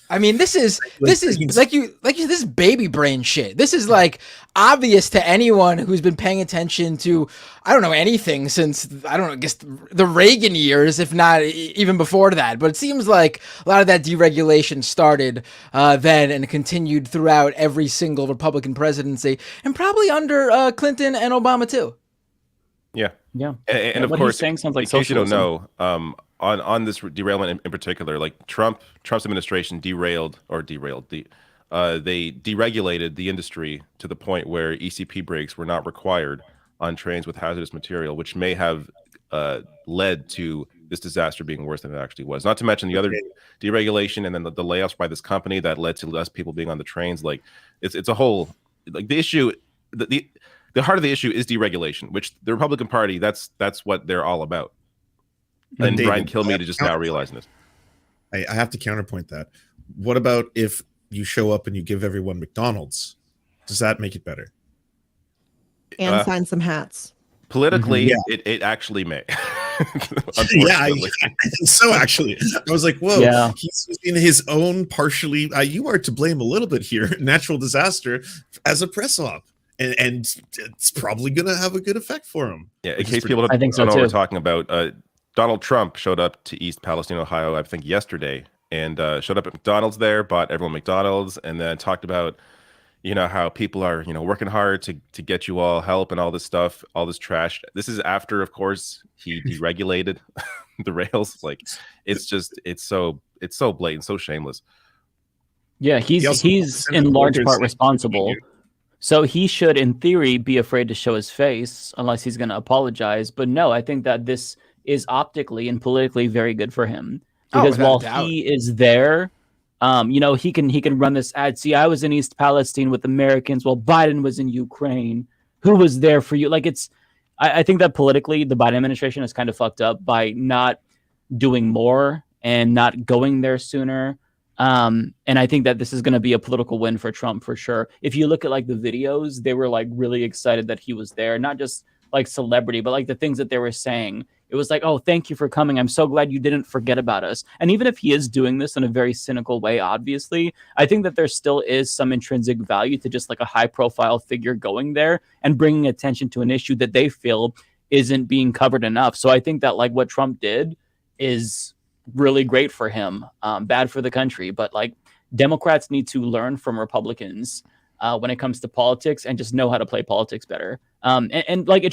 I mean, this is this is baby brain shit. This is like obvious to anyone who's been paying attention to, I don't know, anything since, I don't know, I guess the Reagan years, if not even before that. But it seems like a lot of that deregulation started then and continued throughout every single Republican presidency, and probably under Clinton and Obama too. Yeah, yeah, and of what course, he's saying sounds like in case you don't socialism. know, on this derailment in particular, like Trump's administration they deregulated the industry to the point where ECP brakes were not required on trains with hazardous material, which may have led to this disaster being worse than it actually was. Not to mention the other deregulation and then the layoffs by this company that led to less people being on the trains. Like it's a whole, like, the issue, the heart of the issue is deregulation, which the Republican Party, that's what they're all about. And David, Brian Kilmeade is just now realizing this. I have to counterpoint that. What about if you show up and you give everyone McDonald's? Does that make it better? And sign some hats. Politically, it actually may. Yeah, I think so. Actually, I was like, "Whoa!" Yeah. He's using his own partially. You are to blame a little bit here. Natural disaster as a press op, and it's probably going to have a good effect for him. Yeah, in case people don't know what we're talking about, Donald Trump showed up to East Palestine, Ohio, I think yesterday, and showed up at McDonald's there, bought everyone McDonald's, and then talked about, how people are, working hard to get you all help and all this stuff, all this trash. This is after, of course, he deregulated the rails. Like, it's so blatant, so shameless. Yeah, he's in large part responsible. So he should, in theory, be afraid to show his face unless he's going to apologize. But no, I think that this is optically and politically very good for him, because while he is there, he can run this ad. See, I was in East Palestine with Americans while Biden was in Ukraine. Who was there for you? Like, I think that politically the Biden administration is kind of fucked up by not doing more and not going there sooner. And I think that this is going to be a political win for Trump for sure. If you look at like the videos, they were like really excited that he was there, not just like celebrity, but like the things that they were saying, it was like, oh, thank you for coming. I'm so glad you didn't forget about us. And even if he is doing this in a very cynical way, obviously, I think that there still is some intrinsic value to just like a high profile figure going there and bringing attention to an issue that they feel isn't being covered enough. So I think that like what Trump did is really great for him, bad for the country. But like Democrats need to learn from Republicans when it comes to politics and just know how to play politics better. And like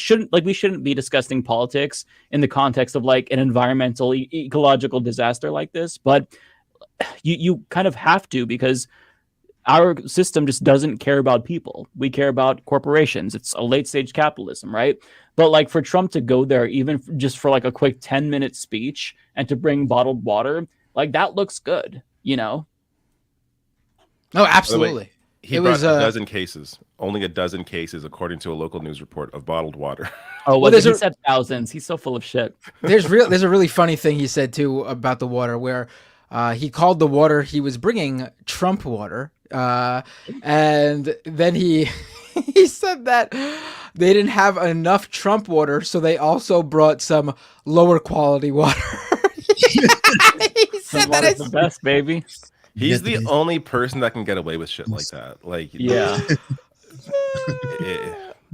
we shouldn't be discussing politics in the context of like an environmental ecological disaster like this, but you kind of have to, because our system just doesn't care about people. We care about corporations. It's a late stage capitalism, right? But like for Trump to go there, even just for like a quick 10-minute speech and to bring bottled water, like that looks good, you know? Oh, absolutely. He brought a dozen cases, only a dozen cases, according to a local news report, of bottled water. Oh, well, he said thousands. He's so full of shit. There's a really funny thing he said too about the water, where he called the water he was bringing Trump water, and then he said that they didn't have enough Trump water, so they also brought some lower quality water. He said that is the best, baby. He's the only person that can get away with shit like that. Like, yeah.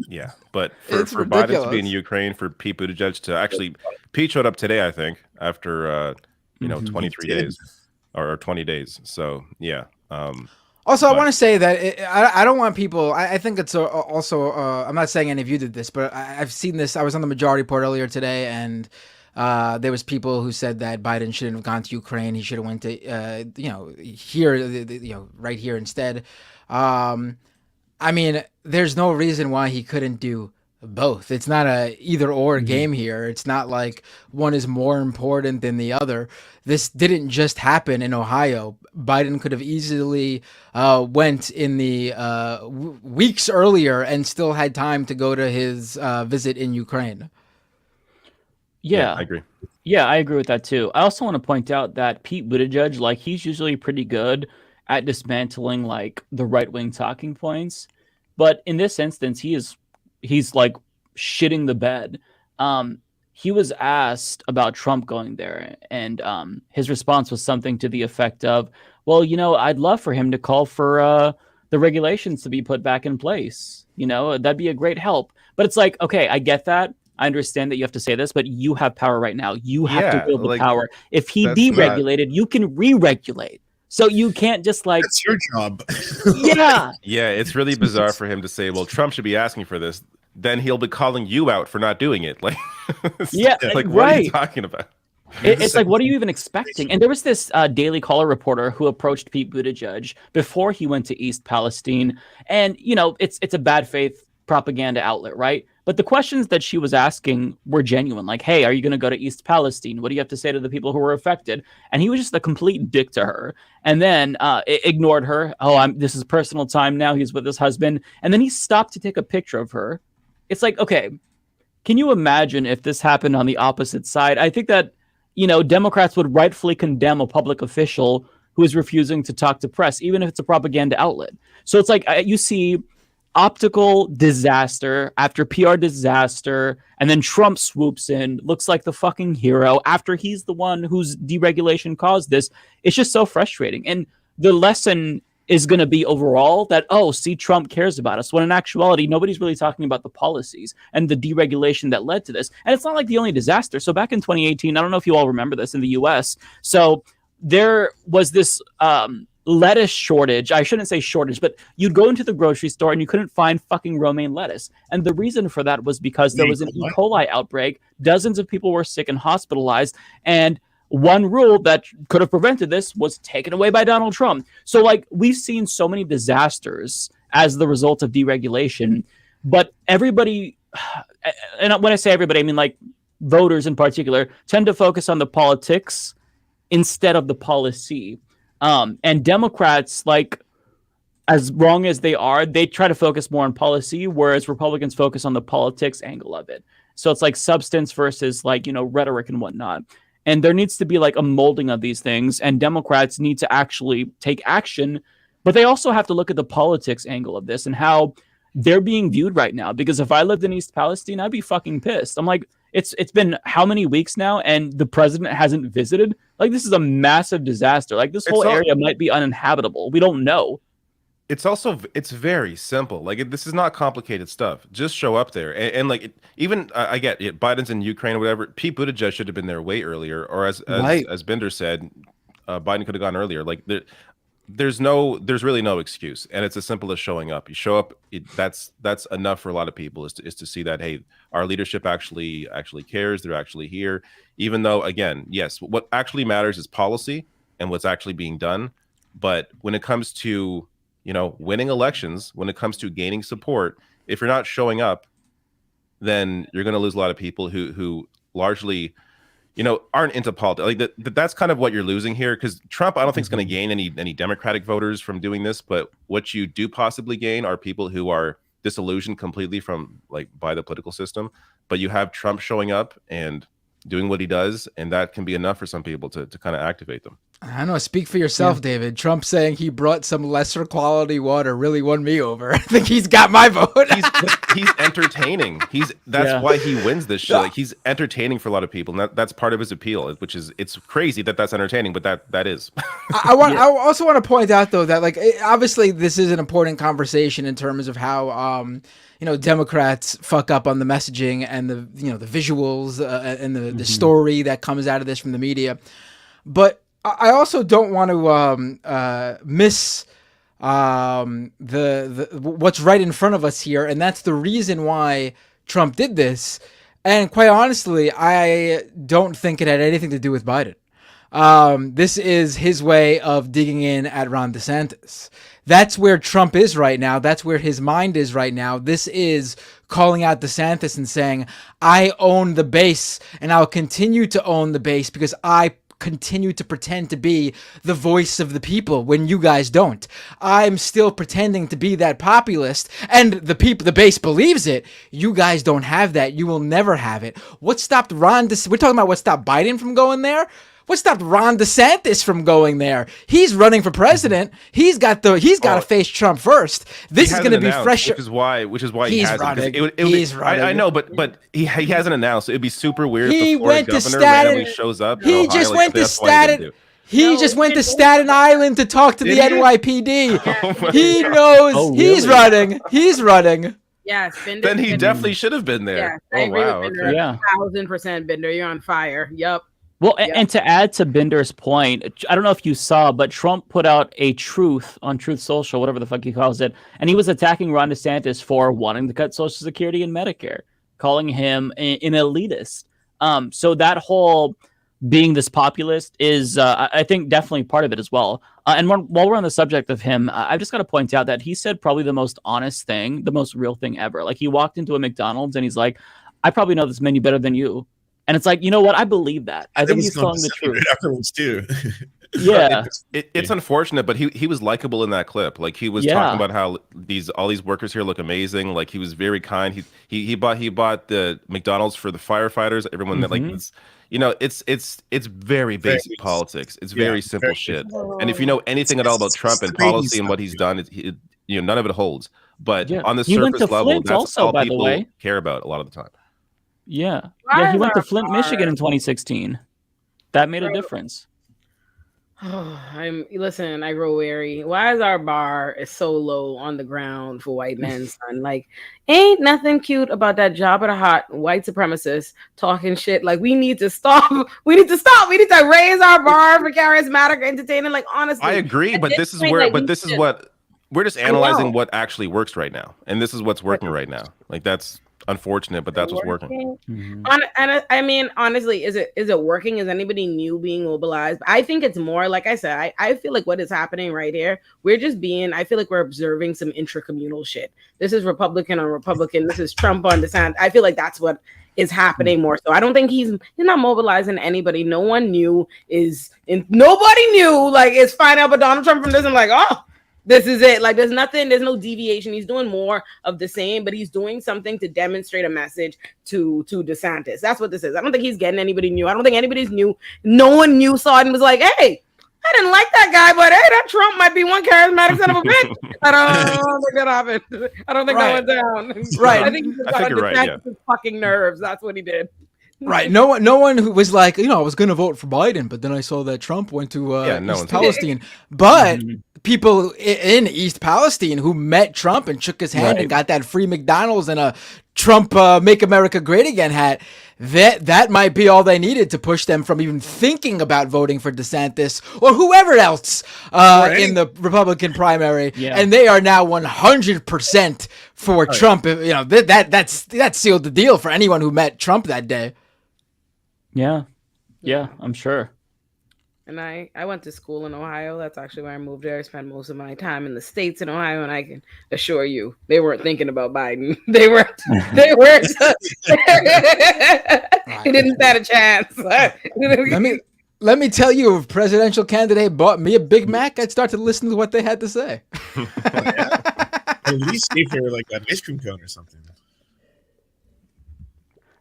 Yeah. But for Biden to be in Ukraine, for Pete Buttigieg to actually, Pete showed up today, I think, after 23 days or 20 days. So yeah. Also, I want to say that I don't want people. I think it's also. I'm not saying any of you did this, but I've seen this. I was on the Majority Report earlier today, and there was people who said that Biden shouldn't have gone to Ukraine. He should have went to here, right here instead. I mean, there's no reason why he couldn't do both. It's not a either or game here. It's not like one is more important than the other. This didn't just happen in Ohio. Biden could have easily went in the weeks earlier and still had time to go to his visit in Ukraine. Yeah, I agree. Yeah, I agree with that too. I also want to point out that Pete Buttigieg, like, he's usually pretty good at dismantling like the right-wing talking points, but in this instance, he's like shitting the bed. He was asked about Trump going there, and his response was something to the effect of, well, I'd love for him to call for the regulations to be put back in place. That'd be a great help. But it's like, okay, I get that. I understand that you have to say this, but you have power right now. You have to wield the power. If he deregulated, you can re-regulate. So you can't just like... That's your job. Yeah. Yeah, it's really bizarre for him to say, well, Trump should be asking for this. Then he'll be calling you out for not doing it. Like, yeah, like right. What are you talking about? It's like, what are you even expecting? And there was this Daily Caller reporter who approached Pete Buttigieg before he went to East Palestine. And, it's a bad faith propaganda outlet, right? But the questions that she was asking were genuine. Like, hey, are you going to go to East Palestine? What do you have to say to the people who were affected? And he was just a complete dick to her. And then ignored her. Oh, this is personal time now. He's with his husband. And then he stopped to take a picture of her. It's like, okay, can you imagine if this happened on the opposite side? I think that, Democrats would rightfully condemn a public official who is refusing to talk to press, even if it's a propaganda outlet. So it's like you see optical disaster after PR disaster, and then Trump swoops in, looks like the fucking hero after he's the one whose deregulation caused this. It's just so frustrating. And the lesson is going to be overall that, oh, see, Trump cares about us, when in actuality, nobody's really talking about the policies and the deregulation that led to this. And it's not like the only disaster. So back in 2018, I don't know if you all remember this in the US. So there was this lettuce shortage. I shouldn't say shortage, but you'd go into the grocery store and you couldn't find fucking romaine lettuce. And the reason for that was because there was an E. coli outbreak. Dozens of people were sick and hospitalized. And one rule that could have prevented this was taken away by Donald Trump. So, like, we've seen so many disasters as the result of deregulation, but everybody, and when I say everybody, I mean like voters in particular, tend to focus on the politics instead of the policy. And Democrats, like, as wrong as they are, they try to focus more on policy, whereas Republicans focus on the politics angle of it. So it's like substance versus like, rhetoric and whatnot. And there needs to be like a molding of these things, and Democrats need to actually take action, but they also have to look at the politics angle of this and how they're being viewed right now. Because if I lived in East Palestine, I'd be fucking pissed. I'm like, it's been how many weeks now, and the president hasn't visited? Like, this is a massive disaster. Like, this whole area might be uninhabitable. We don't know. It's very simple. Like, this is not complicated stuff. Just show up there, and like, I get it. Biden's in Ukraine or whatever. Pete Buttigieg should have been there way earlier, or as Bender said, Biden could have gone earlier. Like, there's really no excuse, and it's as simple as showing up. You show up. That's enough for a lot of people is to see that, hey, our leadership actually cares. They're actually here, even though, again, yes, what actually matters is policy and what's actually being done. But when it comes to winning elections, when it comes to gaining support, if you're not showing up, then you're going to lose a lot of people who largely, aren't into politics. Like that's kind of what you're losing here, because Trump, I don't think is going to gain any Democratic voters from doing this. But what you do possibly gain are people who are disillusioned completely by the political system. But you have Trump showing up and doing what he does, and that can be enough for some people to kind of activate them. I know. Speak for yourself, David. Trump saying he brought some lesser quality water really won me over. I think he's got my vote. he's entertaining. That's why he wins this shit. Like, he's entertaining for a lot of people, and that's part of his appeal. Which is, it's crazy that's entertaining, but that is. I also want to point out though that obviously this is an important conversation in terms of how Democrats fuck up on the messaging and the visuals and the story that comes out of this from the media, but I also don't want to miss the what's right in front of us here, and that's the reason why Trump did this. And quite honestly, I don't think it had anything to do with Biden. This is his way of digging in at Ron DeSantis. That's where Trump is right now. That's where his mind is right now. This is calling out DeSantis and saying, I own the base, and I'll continue to own the base because I continue to pretend to be the voice of the people when you guys don't. I'm still pretending to be that populist, and the base believes it. You guys don't have that. You will never have it. What stopped we're talking about what stopped Biden from going there? What stopped Ron DeSantis from going there? He's running for president. He's got to face Trump first. This is going to be fresher. Which is why he he's hasn't. He's running. I know, but he hasn't announced. It'd be super weird he if the Florida went to governor Staten, randomly shows up. He just went to Staten. He just went to Staten Island to talk to the NYPD. He knows he's running. He's running. Yes, Bender. Then he definitely should have been there. Yes, I agree wow. with Bender. Yeah. 1000% Bender. You're on fire. Yup. Well, and to add to Bender's point, I don't know if you saw, but Trump put out a truth on Truth Social, whatever the fuck he calls it, and he was attacking Ron DeSantis for wanting to cut Social Security and Medicare, calling him an elitist. So that whole being this populist is, I think, definitely part of it as well. And while we're on the subject of him, I've just got to point out that he said probably the most honest thing, the most real thing ever. Like, he walked into a McDonald's and he's like, I probably know this menu better than you. And it's like, you know what? I believe that. I think he's telling the truth. Afterwards too. Yeah, it's unfortunate, but he was likable in that clip. Like, he was talking about how all these workers here look amazing. Like, he was very kind. He bought the McDonald's for the firefighters. Everyone that it's very basic politics. It's very simple shit. And if you know anything at all about Trump and policy and what he's done, none of it holds. But on the surface level, that's also, all by people the way. care about a lot of the time. Yeah, he went to Flint, Michigan in 2016. That made a difference. I grow weary. Why is our bar so low on the ground for white men, son? Like, ain't nothing cute about that Jabba the Hutt white supremacist talking shit. Like, we need to stop. We need to raise our bar for charismatic entertaining. Like, honestly, I agree, but this is what we're just analyzing what actually works right now, and this is what's working right now. Like, that's unfortunate, but that's what's working. And I mean, honestly, is it working? Is anybody new being mobilized? I think it's more, like I said, I feel like what is happening right here, I feel like we're observing some intracommunal shit. This is Republican on Republican. This is Trump on DeSantis. I feel like that's what is happening more. So I don't think he's not mobilizing anybody. No one knew nobody knew, like, it's fine out, but Donald Trump from this and like, oh, this is it. Like, there's no deviation. He's doing more of the same, but he's doing something to demonstrate a message to DeSantis. That's what this is. I don't think he's getting anybody new. I don't think anybody's new. No one new saw it and was like, hey, I didn't like that guy, but hey, that Trump might be one charismatic son of a bitch. I don't think that happened. I don't think that went down. Right. I think he just got on his fucking nerves. That's what he did. Right. No one who was like, I was going to vote for Biden, but then I saw that Trump went to East Palestine. But people in East Palestine who met Trump and shook his hand and got that free McDonald's and a Trump Make America Great Again hat, that might be all they needed to push them from even thinking about voting for DeSantis or whoever else in the Republican primary. Yeah. And they are now 100% for Trump. That sealed the deal for anyone who met Trump that day. Yeah, I'm sure. And I went to school in Ohio. That's actually where I moved there. I spent most of my time in the States in Ohio, and I can assure you, they weren't thinking about Biden. They weren't. He didn't stand a chance. Let me tell you, if a presidential candidate bought me a Big Mac, I'd start to listen to what they had to say. At least if they were like an ice cream cone or something.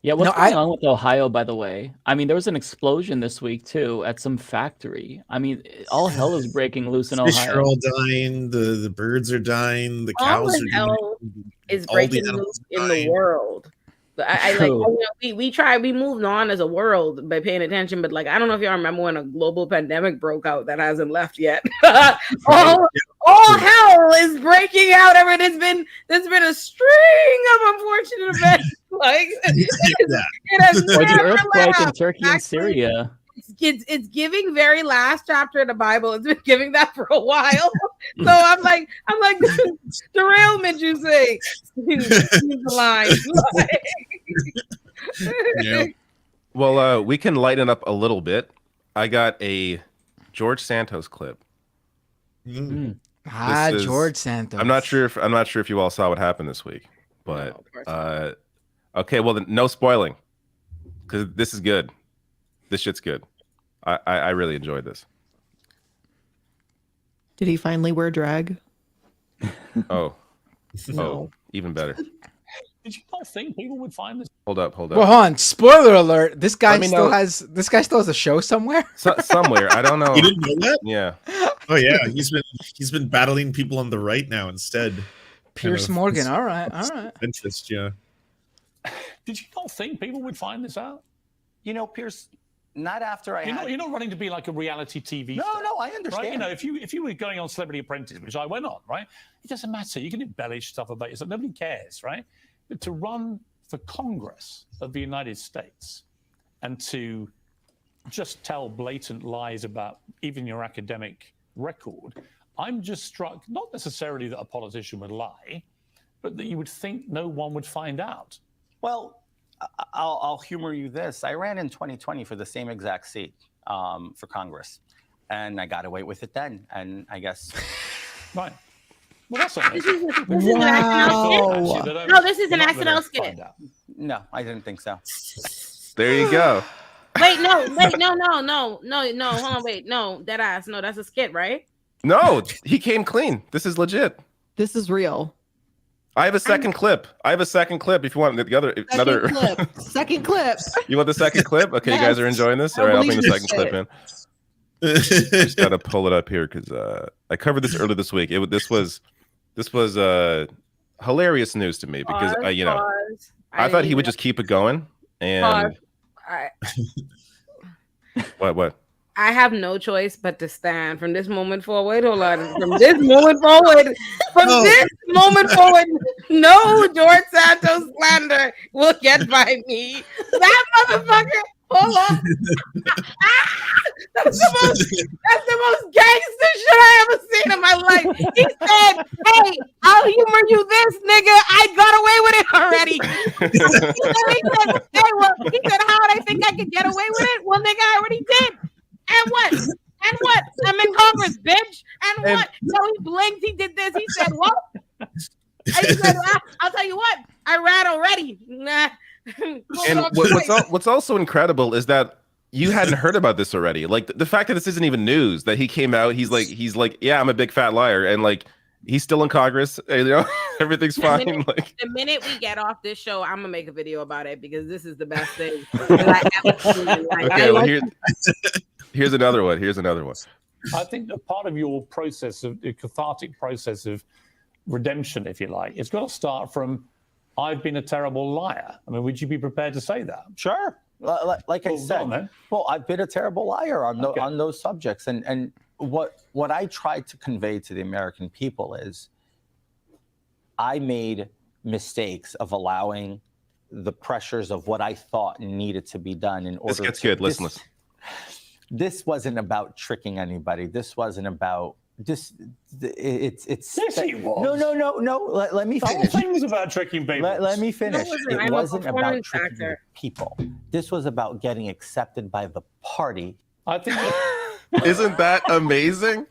Yeah, what's going on with Ohio, by the way? I mean, there was an explosion this week, too, at some factory. I mean, all hell is breaking loose in Ohio. Fish are all dying. The birds are dying. The cows are dying. Is breaking loose in the world. We moved on as a world by paying attention, but like, I don't know if y'all remember when a global pandemic broke out that hasn't left yet. all hell is breaking out. There's been a string of unfortunate events. Like it has the earthquake in Turkey and Syria. It's giving very last chapter of the Bible. It's been giving that for a while. So I'm like derailment. You say the line. Yeah. Well, we can lighten up a little bit. I got a George Santos clip. George Santos. I'm not sure if you all saw what happened this week, but okay. Well, then, no spoiling, because this is good. This shit's good. I really enjoyed this. Did he finally wear drag? Oh, No. Even better. Did you not think people would find this? Hold up. Well, hold on. Spoiler alert. This guy still has a show somewhere? Somewhere. I don't know. You didn't know that? Yeah. Oh yeah. He's been battling people on the right now instead. Pierce Morgan. All right. Interest, yeah. Did you not think people would find this out? Pierce, not after You're not running to be like a reality TV star. No, I understand. Right? If you were going on Celebrity Apprentice, which I went on, right? It doesn't matter. You can embellish stuff about yourself. Nobody cares, right? But to run for Congress of the United States and to just tell blatant lies about even your academic record, I'm just struck, not necessarily that a politician would lie, but that you would think no one would find out. Well, I'll humor you this. I ran in 2020 for the same exact seat for Congress, and I got away with it then. And I guess, right. Well, that's this is an accidental skit. No, this is an accidental skit. No, I didn't think so. There you go. No. Hold on, wait. No, dead ass. No, that's a skit, right? No, he came clean. This is legit. This is real. I have a second clip. If you want the other Second clip. You want the second clip? Okay, Yes. You guys are enjoying this? All right, I'll bring the second clip in. Just gotta pull it up here because I covered this earlier this week. This was hilarious news to me because I thought he would just keep it going and what? I have no choice but to stand from this moment forward. Hold on. From this moment forward, no George Santos slander will get by me. That motherfucker. Hold on. That's the most gangster shit I ever seen in my life. He said, "Hey, I'll humor you this, nigga. I got away with it already." He said, "How would I think I could get away with it? Well, nigga, I already did. And what? I'm in Congress, bitch. And what? So he blinked. He did this. He said, what? He said, I'll tell you what. I ran already. Nah. And what's also incredible is that you hadn't heard about this already. Like the fact that this isn't even news, that he came out, he's like, yeah, I'm a big fat liar. And like, he's still in Congress. And, everything's fine. The minute we get off this show, I'm gonna make a video about it because this is the best thing that I ever seen in life. Okay, well, here's another one. I think that part of your process of the cathartic process of redemption, if you like, it's got to start from I've been a terrible liar. I mean, would you be prepared to say that? Sure. Like I said, well, I've been a terrible liar on those subjects, and what I tried to convey to the American people is I made mistakes of allowing the pressures of what I thought needed to be done in order. This gets good. Listen. This wasn't about tricking anybody. This wasn't about this. It's. Yes, it was. No. Let me finish. The whole thing was about tricking people. Let me finish. It wasn't about tricking actor. people. This was about getting accepted by the party. I think. Isn't that amazing?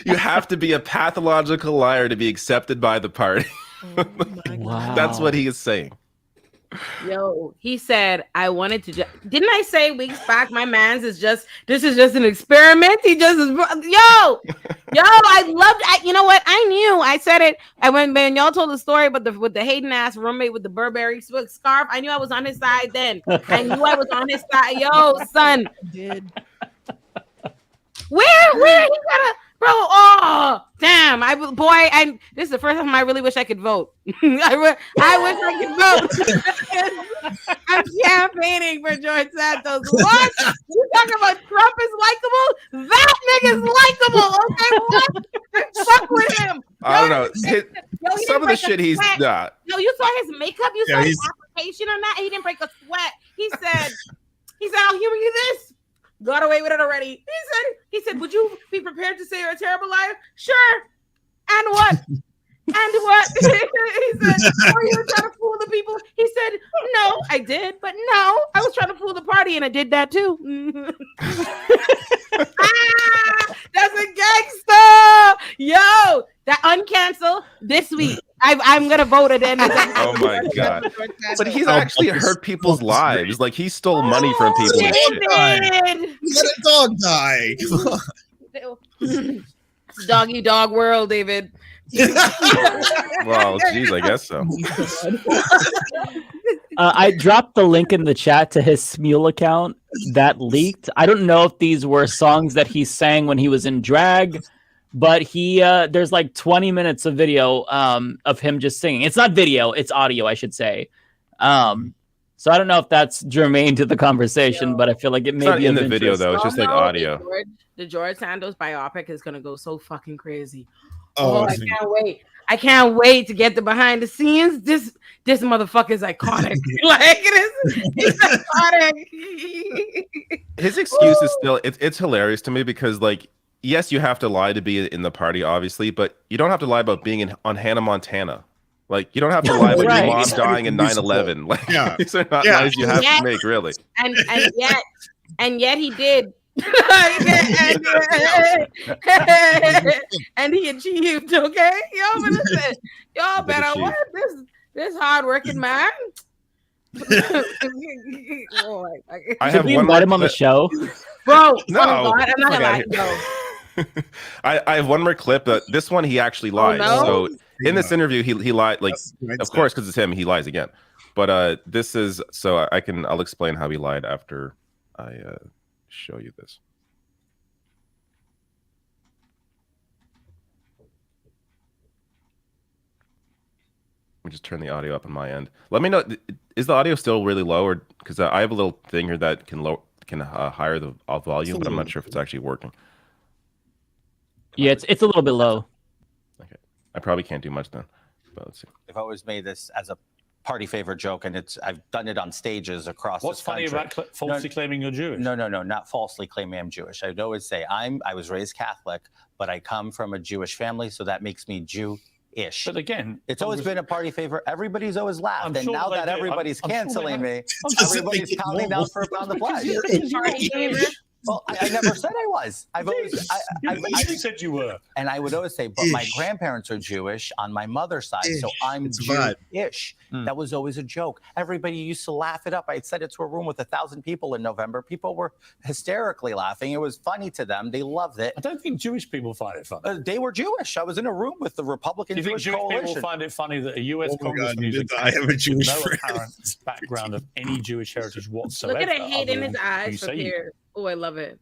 You have to be a pathological liar to be accepted by the party. Wow. That's what he is saying. Yo, he said, I wanted to didn't I say weeks back my man's is just this is just an experiment? He just is I loved you know what? I knew I said it. And when y'all told the story about with the Hayden ass roommate with the Burberry scarf, I knew I was on his side then. I knew I was on his side. Yo, son. Did. Where he got a bro? Oh, damn! This is the first time I really wish I could vote. I wish I could vote. I'm campaigning for George Santos. What? You talking about Trump is likable? That nigga's likable. Okay, what? Fuck with him. I don't know. Some of the shit he's not. No, you saw his makeup. You saw his application on that. He didn't break a sweat. He said, "I'll humor you this." Got away with it already. He said, would you be prepared to say you're a terrible liar? Sure. And what? He said, were you trying to fool the people? He said, no, I did, but no, I was trying to fool the party and I did that too. That's a gangster. Yo, that uncancel this week. I'm gonna vote at the end of the Oh my god! But he's actually hurt people's lives. Like he stole money from people. Let a dog die. Doggy dog world, David. Well, geez, I guess so. I dropped the link in the chat to his Smule account that leaked. I don't know if these were songs that he sang when he was in drag. But there's like 20 minutes of video of him just singing. It's not video, it's audio, I should say. So I don't know if that's germane to the conversation, but I feel like it may be in the video though. It's just like audio. The George Santos biopic is gonna go so fucking crazy. Oh, I can't wait. I can't wait to get the behind the scenes. This motherfucker is iconic. Like it's iconic. His excuse is still it's hilarious to me because like. Yes, you have to lie to be in the party, obviously, but you don't have to lie about being on Hannah Montana. Like, you don't have to lie about your mom dying in 9/11. Like, these are not lies you have to make, really. And yet he did. and he achieved. Okay, y'all better what this hardworking man. Did we invite him on the show, bro? No, God, I'm not gonna lie. No. I have one more clip. This one he actually lies. No? So in this interview, he lied. Like, of course, because it's him, he lies again. But this is so I'll explain how he lied after I show you this. Let me just turn the audio up on my end. Let me know. Is the audio still really low, or because I have a little thing here that can higher the volume, but I'm not sure if it's actually working. Yeah, it's a little bit low. Okay, I probably can't do much then. But let's see. I've always made this as a party favor joke, and I've done it on stages across. What's this country. funny about falsely claiming you're Jewish? No, not falsely claiming I'm Jewish. I'd always say I was raised Catholic, but I come from a Jewish family, so that makes me Jew-ish. But again, it's always been a party favor. Everybody's always laughed, and sure now that everybody's canceling me, everybody's pounding down for a pound of flesh. Well, I never said I was. You said you were. And I would always say, but my grandparents are Jewish on my mother's side, so I'm Jewish. That was always a joke. Everybody used to laugh it up. I said it to a room with 1,000 people in November. People were hysterically laughing. It was funny to them. They loved it. I don't think Jewish people find it funny. They were Jewish. I was in a room with the Republican Jewish Coalition. People find it funny that a U.S. congressman who's I have a Jewish no friend. apparent background of any Jewish heritage whatsoever? Look at the hate in his eyes for Pierre. Oh, I love it.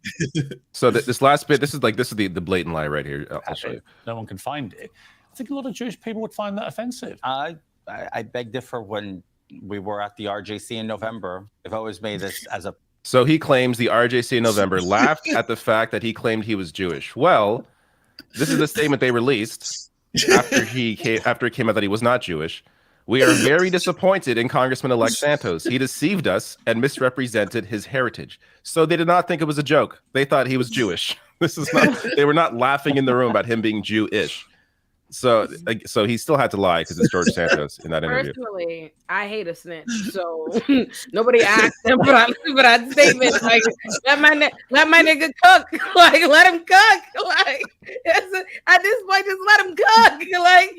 So this last bit, this is the blatant lie right here. I'll show you. No one can find it. I think a lot of Jewish people would find that offensive. I beg differ. When we were at the RJC in November, I've always made this as a. So he claims the RJC in November laughed at the fact that he claimed he was Jewish. Well, this is the statement they released after it came out that he was not Jewish. We are very disappointed in Congressman-elect Santos. He deceived us and misrepresented his heritage. So they did not think it was a joke. They thought he was Jewish. They were not laughing in the room about him being Jewish. So he still had to lie because it's George Santos in that interview. Personally, I hate a snitch, so nobody asked him for that statement. Like, let my nigga cook. Like, let him cook. Like, at this point, just let him cook. Like,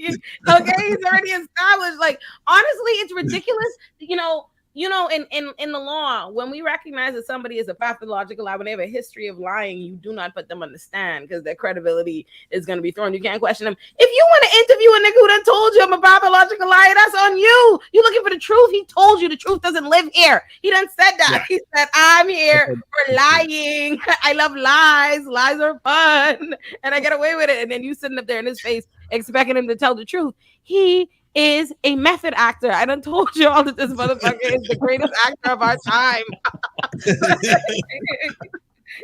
okay, he's already established. Like, honestly, it's ridiculous. In the law, when we recognize that somebody is a pathological lie, when they have a history of lying, you do not put them on the stand because their credibility is going to be thrown. You can't question them. If you want to interview a nigga who done told you I'm a pathological liar, that's on you. You're looking for the truth. He told you the truth doesn't live here. He done said that. Yeah. He said, I'm here for lying. I love lies. Lies are fun. And I get away with it. And then you sitting up there in his face expecting him to tell the truth. He is a method actor. I done told you all that this motherfucker is the greatest actor of our time.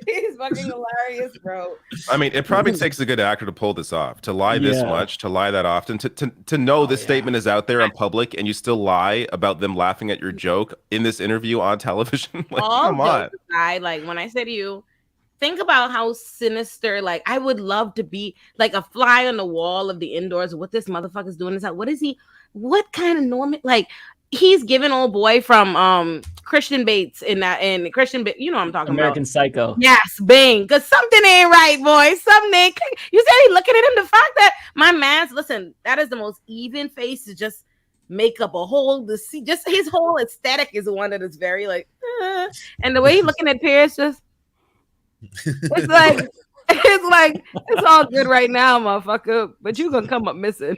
He's fucking hilarious, bro. I mean, it probably takes a good actor to pull this off, to lie this much, to lie that often, to know this statement is out there in public and you still lie about them laughing at your joke in this interview on television. Like, come on. Like, when I say to you, think about how sinister, like, I would love to be like a fly on the wall of the indoors. What this motherfucker's doing is that, what kind of Norman, like, he's giving old boy from Christian Bates you know what I'm talking American about. Psycho. Yes, Bing, because something ain't right, boy. Something. You say looking at him, the fact that my man's, listen, that is the most even face to just make up a whole, just his whole aesthetic is one that is very like, and the way he's looking at Pierce, just, it's like it's all good right now, motherfucker, but you gonna come up missing.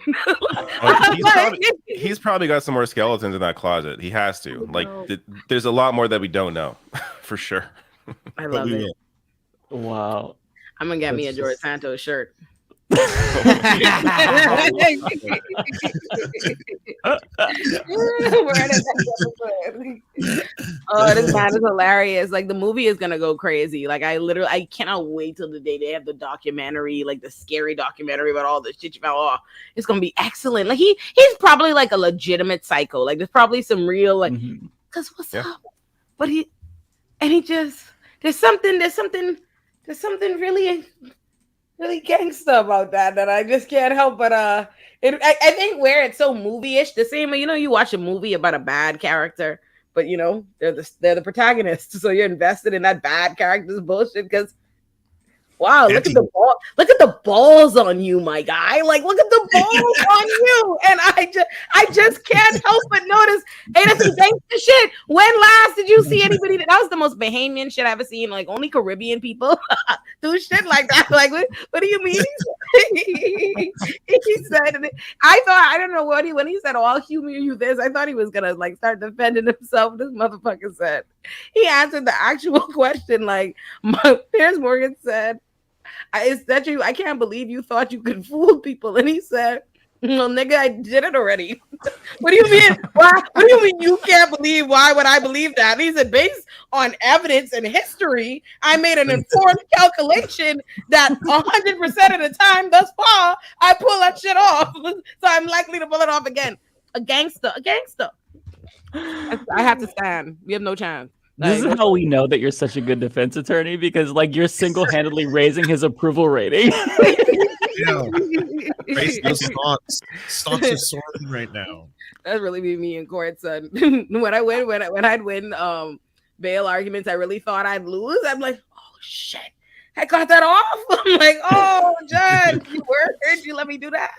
He's probably got some more skeletons in that closet. He has to. Like, there's a lot more that we don't know, for sure. I love it. Wow. I'm gonna get me a George Santos shirt. Oh, this man is hilarious. Like, the movie is gonna go crazy. Like, I cannot wait till the day they have the documentary, like the scary documentary about all the shit you found. Oh, it's gonna be excellent. Like, he's probably like a legitimate psycho. Like, there's probably some real, like, because what's up? But there's something really gangsta about that I just can't help but I think where it's so movie-ish, the same way, you watch a movie about a bad character, but they're the protagonists, so you're invested in that bad character's bullshit because wow, look at the balls on you, my guy. Like, look at the balls on you. And I just can't help but notice, ain't that some gangster shit? When last did you see anybody that was the most Bahamian shit I've ever seen? Like, only Caribbean people do shit like that. Like, what do you mean? He said, I don't know when he said, oh, I'll humor you this, I thought he was gonna like start defending himself. This motherfucker said, he answered the actual question. Like, Piers Morgan said, is that you? I can't believe you thought you could fool people. And he said, well, nigga, I did it already. What do you mean? Why? What do you mean you can't believe? Why would I believe that? And he said, based on evidence and history, I made an informed calculation that 100% of the time thus far, I pull that shit off. So I'm likely to pull it off again. A gangster. I have to stand. We have no chance. This is how we know that you're such a good defense attorney, because like you're single-handedly raising his approval rating. Stocks are soaring right now. That's really be me in court, son. when I'd win bail arguments, I really thought I'd lose. I'm like, oh shit, I got that off. I'm like, oh, Judge, you word, you let me do that.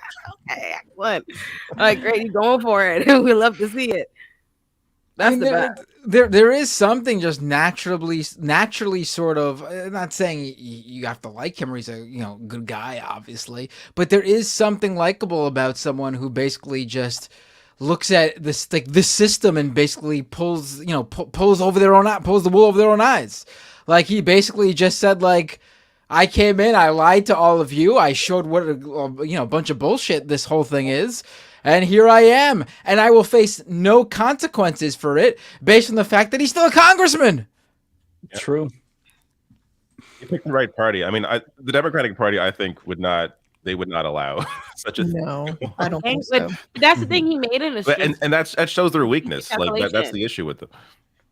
Okay, excellent. Like, great, you going for it? We love to see it. That's the best. There is something just naturally sort of, I'm not saying you have to like him or he's a good guy, obviously, but there is something likable about someone who basically just looks at this, like this system, and basically pulls the wool over their own eyes. Like, he basically just said, like, I came in, I lied to all of you, I showed what a bunch of bullshit this whole thing is, and here I am, and I will face no consequences for it based on the fact that he's still a congressman. True. You picked the right party. I mean, the Democratic Party, I think, would not allow such a no. I don't think so. But that's the thing, he made it. And that shows their weakness. Like that's the issue with them.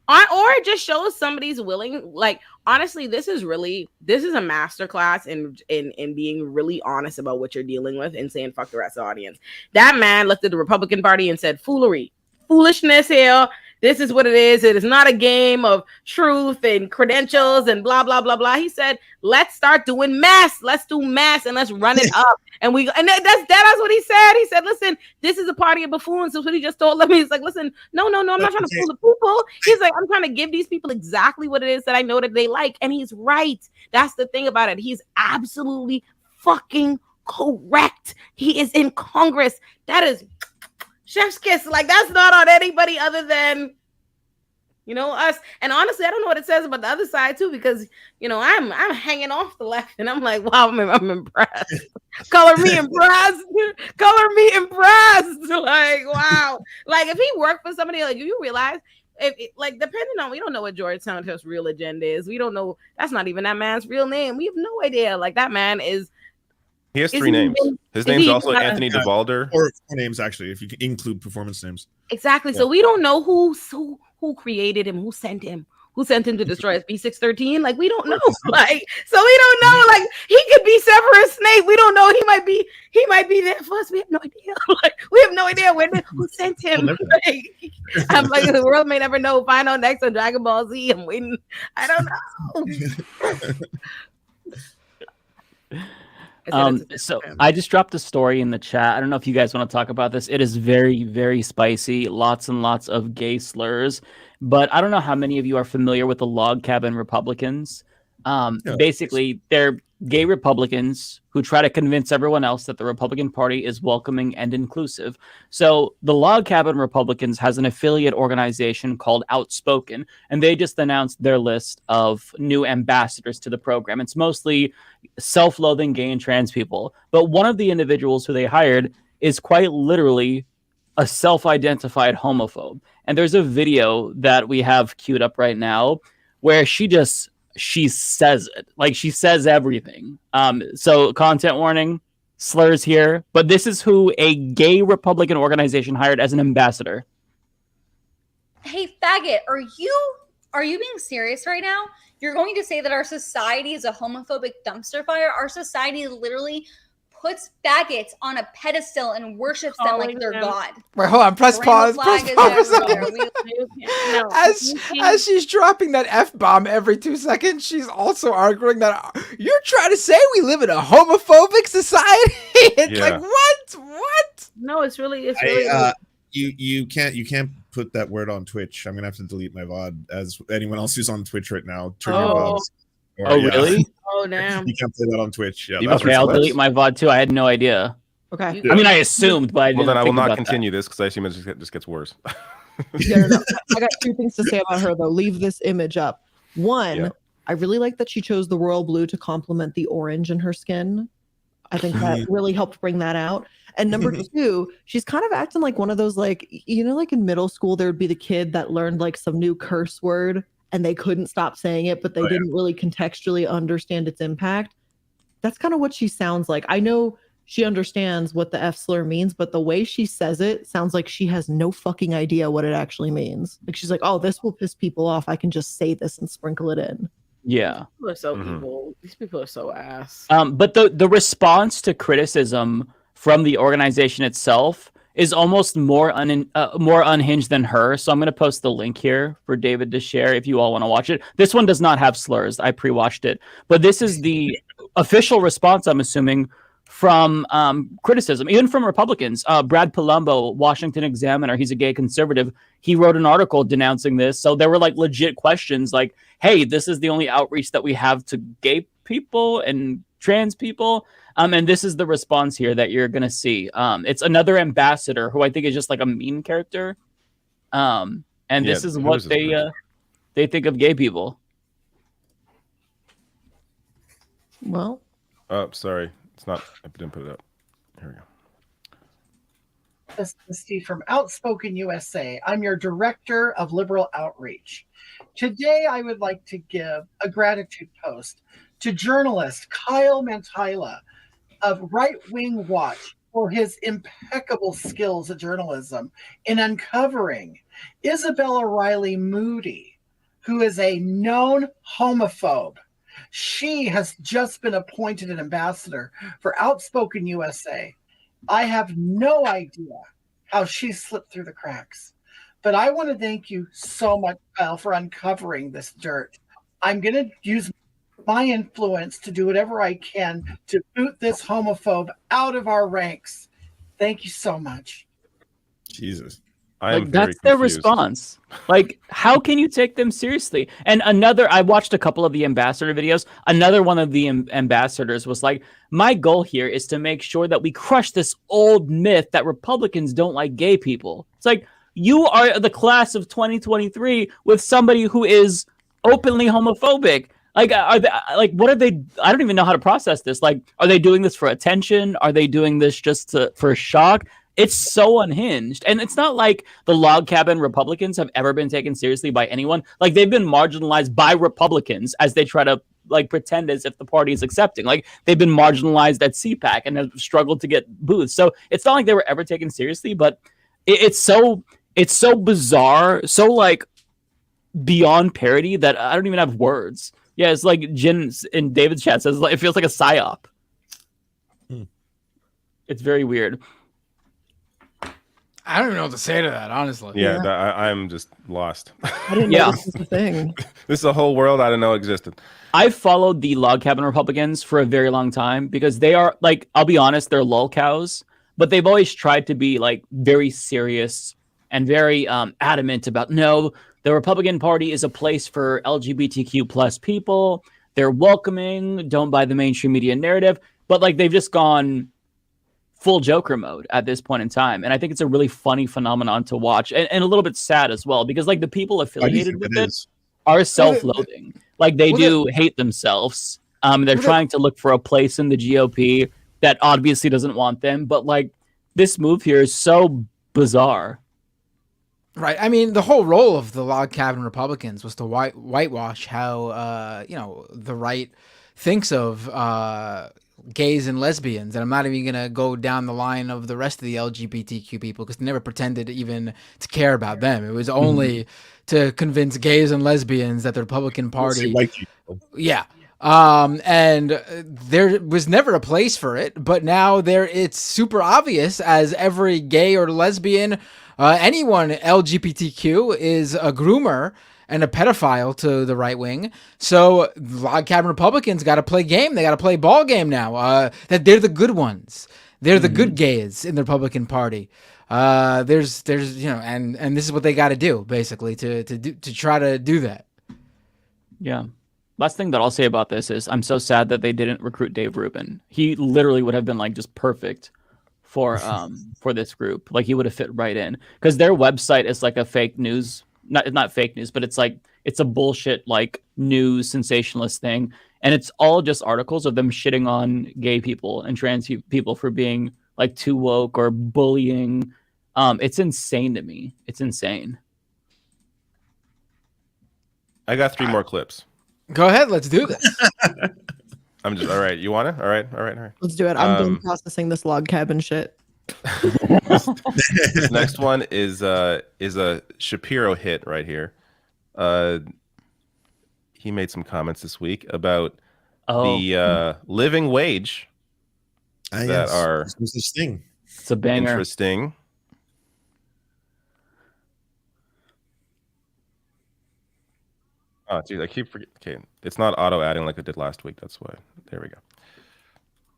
Or it just shows somebody's willing. Like, honestly, this is a masterclass in being really honest about what you're dealing with and saying fuck the rest of the audience. That man looked at the Republican Party and said, foolishness here. This is what it is. It is not a game of truth and credentials and blah, blah, blah, blah. He said, let's start doing mass. Let's do mass and let's run it up. And that's what he said. He said, listen, this is a party of buffoons. That's what he just told them. He's like, listen, no, I'm not trying to fool the people. He's like, I'm trying to give these people exactly what it is that I know that they like. And he's right. That's the thing about it. He's absolutely fucking correct. He is in Congress. That is chef's kiss. Like, that's not on anybody other than, us. And honestly, I don't know what it says about the other side too, because I'm hanging off the left, and I'm like, wow, I'm impressed. Color me impressed. Color me impressed. Like, wow. Like, if he worked for somebody, like, you realize, depending on, we don't know what George Santos' real agenda is. We don't know. That's not even that man's real name. We have no idea. Like, that man is. He has 3 names. His name's also Anthony DeValder. Or 4 names, actually, if you include performance names. Exactly. Yeah. So we don't know who created him, who sent him to destroy SB613. Like, we don't know. Like, so we don't know. Like, he could be Severus Snape. We don't know. He might be there for us. We have no idea. Like, we have no idea who sent him. Like, I'm like, the world may never know. Find out next on Dragon Ball Z. I'm waiting. I don't know. So I just dropped a story in the chat. I don't know if you guys want to talk about this. It is very, very spicy. Lots and lots of gay slurs. But I don't know how many of you are familiar with the Log Cabin Republicans. Basically, they're gay Republicans who try to convince everyone else that the Republican Party is welcoming and inclusive. So the Log Cabin Republicans has an affiliate organization called Outspoken, and they just announced their list of new ambassadors to the program. It's mostly self-loathing gay and trans people. But one of the individuals who they hired is quite literally a self-identified homophobe. And there's a video that we have queued up right now where she says it. Like, she says everything. So content warning, slurs here. But this is who a gay Republican organization hired as an ambassador. Hey, faggot, are you being serious right now? You're going to say that our society is a homophobic dumpster fire? Our society literally puts faggots on a pedestal and worships them like they're God. Wait, hold on. Press pause. As she's dropping that F-bomb every 2 seconds, she's also arguing that you're trying to say we live in a homophobic society. It's like, what? No, it's really. You can't put that word on Twitch. I'm gonna have to delete my VOD. As anyone else who's on Twitch right now, turn your VODs. Really? Oh, damn. You can't play that on Twitch. Yeah. Okay, I'll delete my VOD too. I had no idea. Okay. I mean, I assumed, but I didn't. Well, then I will not think continue this because I assume it just gets worse. No. I got 2 things to say about her, though. Leave this image up. One, I really like that she chose the royal blue to complement the orange in her skin. I think that really helped bring that out. And number 2, she's kind of acting like one of those, like, like in middle school, there would be the kid that learned like some new curse word and they couldn't stop saying it, but they didn't really contextually understand its impact. That's kind of what she sounds like. I know she understands what the F slur means, but the way she says it sounds like she has no fucking idea what it actually means. Like, she's like, oh, this will piss people off. I can just say this and sprinkle it in. Yeah. People are so evil. These people are so ass. But the response to criticism from the organization itself is almost more unhinged than her. So I'm going to post the link here for David to share if you all want to watch it. This one does not have slurs. I pre-watched it. But this is the official response, I'm assuming, from criticism, even from Republicans. Brad Palumbo, Washington Examiner, he's a gay conservative. He wrote an article denouncing this. So there were like legit questions like, hey, this is the only outreach that we have to gay people and trans people. And this is the response here that you're going to see. It's another ambassador who I think is just like a meme character. And this is what they think of gay people. Well. Oh, sorry. It's not. I didn't put it up. Here we go. This is Steve from Outspoken USA. I'm your Director of Liberal Outreach. Today, I would like to give a gratitude post to journalist Kyle Mantila of Right Wing Watch for his impeccable skills at journalism in uncovering Isabella Riley Moody, who is a known homophobe. She has just been appointed an ambassador for Outspoken USA. I have no idea how she slipped through the cracks, but I want to thank you so much, Kyle, for uncovering this dirt. I'm going to use my influence to do whatever I can to boot this homophobe out of our ranks. Thank you so much. Jesus. Like, that's their response. Like, how can you take them seriously? And I watched a couple of the ambassador videos. Another one of the ambassadors was like, my goal here is to make sure that we crush this old myth that Republicans don't like gay people. It's like, you are the class of 2023 with somebody who is openly homophobic. Like, what are they? I don't even know how to process this. Like, are they doing this for attention? Are they doing this just for shock? It's so unhinged. And it's not like the log cabin Republicans have ever been taken seriously by anyone. Like, they've been marginalized by Republicans as they try to like pretend as if the party is accepting. Like, they've been marginalized at CPAC and have struggled to get booths. So it's not like they were ever taken seriously, but it's so bizarre, so like beyond parody that I don't even have words. Yeah, it's like Jin in David's chat says, it feels like a psyop. It's very weird. I don't even know what to say to that, honestly. Yeah, I'm just lost. I didn't know this was a thing. This is a whole world I didn't know existed. I've followed the log cabin Republicans for a very long time because they are, like, I'll be honest, they're lol cows, but they've always tried to be like very serious and very adamant about, no, the Republican Party is a place for LGBTQ plus people. They're welcoming, don't buy the mainstream media narrative. But like, they've just gone full Joker mode at this point in time. And I think it's a really funny phenomenon to watch and a little bit sad as well, because like the people affiliated with it are self-loathing. Like they do hate themselves. They're trying to look for a place in the GOP that obviously doesn't want them. But like this move here is so bizarre. Right. I mean, the whole role of the log cabin Republicans was to whitewash how, the right thinks of gays and lesbians. And I'm not even going to go down the line of the rest of the LGBTQ people because they never pretended even to care about them. It was only to convince gays and lesbians that the Republican Party... Yeah. And there was never a place for it, but now it's super obvious as every gay or lesbian, anyone LGBTQ is a groomer and a pedophile to the right wing. So log cabin Republicans got to play game. They got to play ball game now. That they're the good ones. They're the good gays in the Republican Party. There's and this is what they got to do basically to try to do that. Yeah. Last thing that I'll say about this is I'm so sad that they didn't recruit Dave Rubin. He literally would have been like just perfect for this group. Like he would have fit right in because their website is like a fake news, not fake news, but it's a bullshit like news sensationalist thing. And it's all just articles of them shitting on gay people and trans people for being like too woke or bullying. It's insane to me. It's insane. I got 3 more clips. Go ahead. Let's do this. I'm just all right. You want to? All right. Let's do it. I'm done processing this log cabin shit. Next one is a Shapiro hit right here. He made some comments this week about the living wage that are this thing. It's a banger. Interesting. Oh, dude, I keep forgetting. Okay, it's not auto-adding like it did last week. That's why. There we go.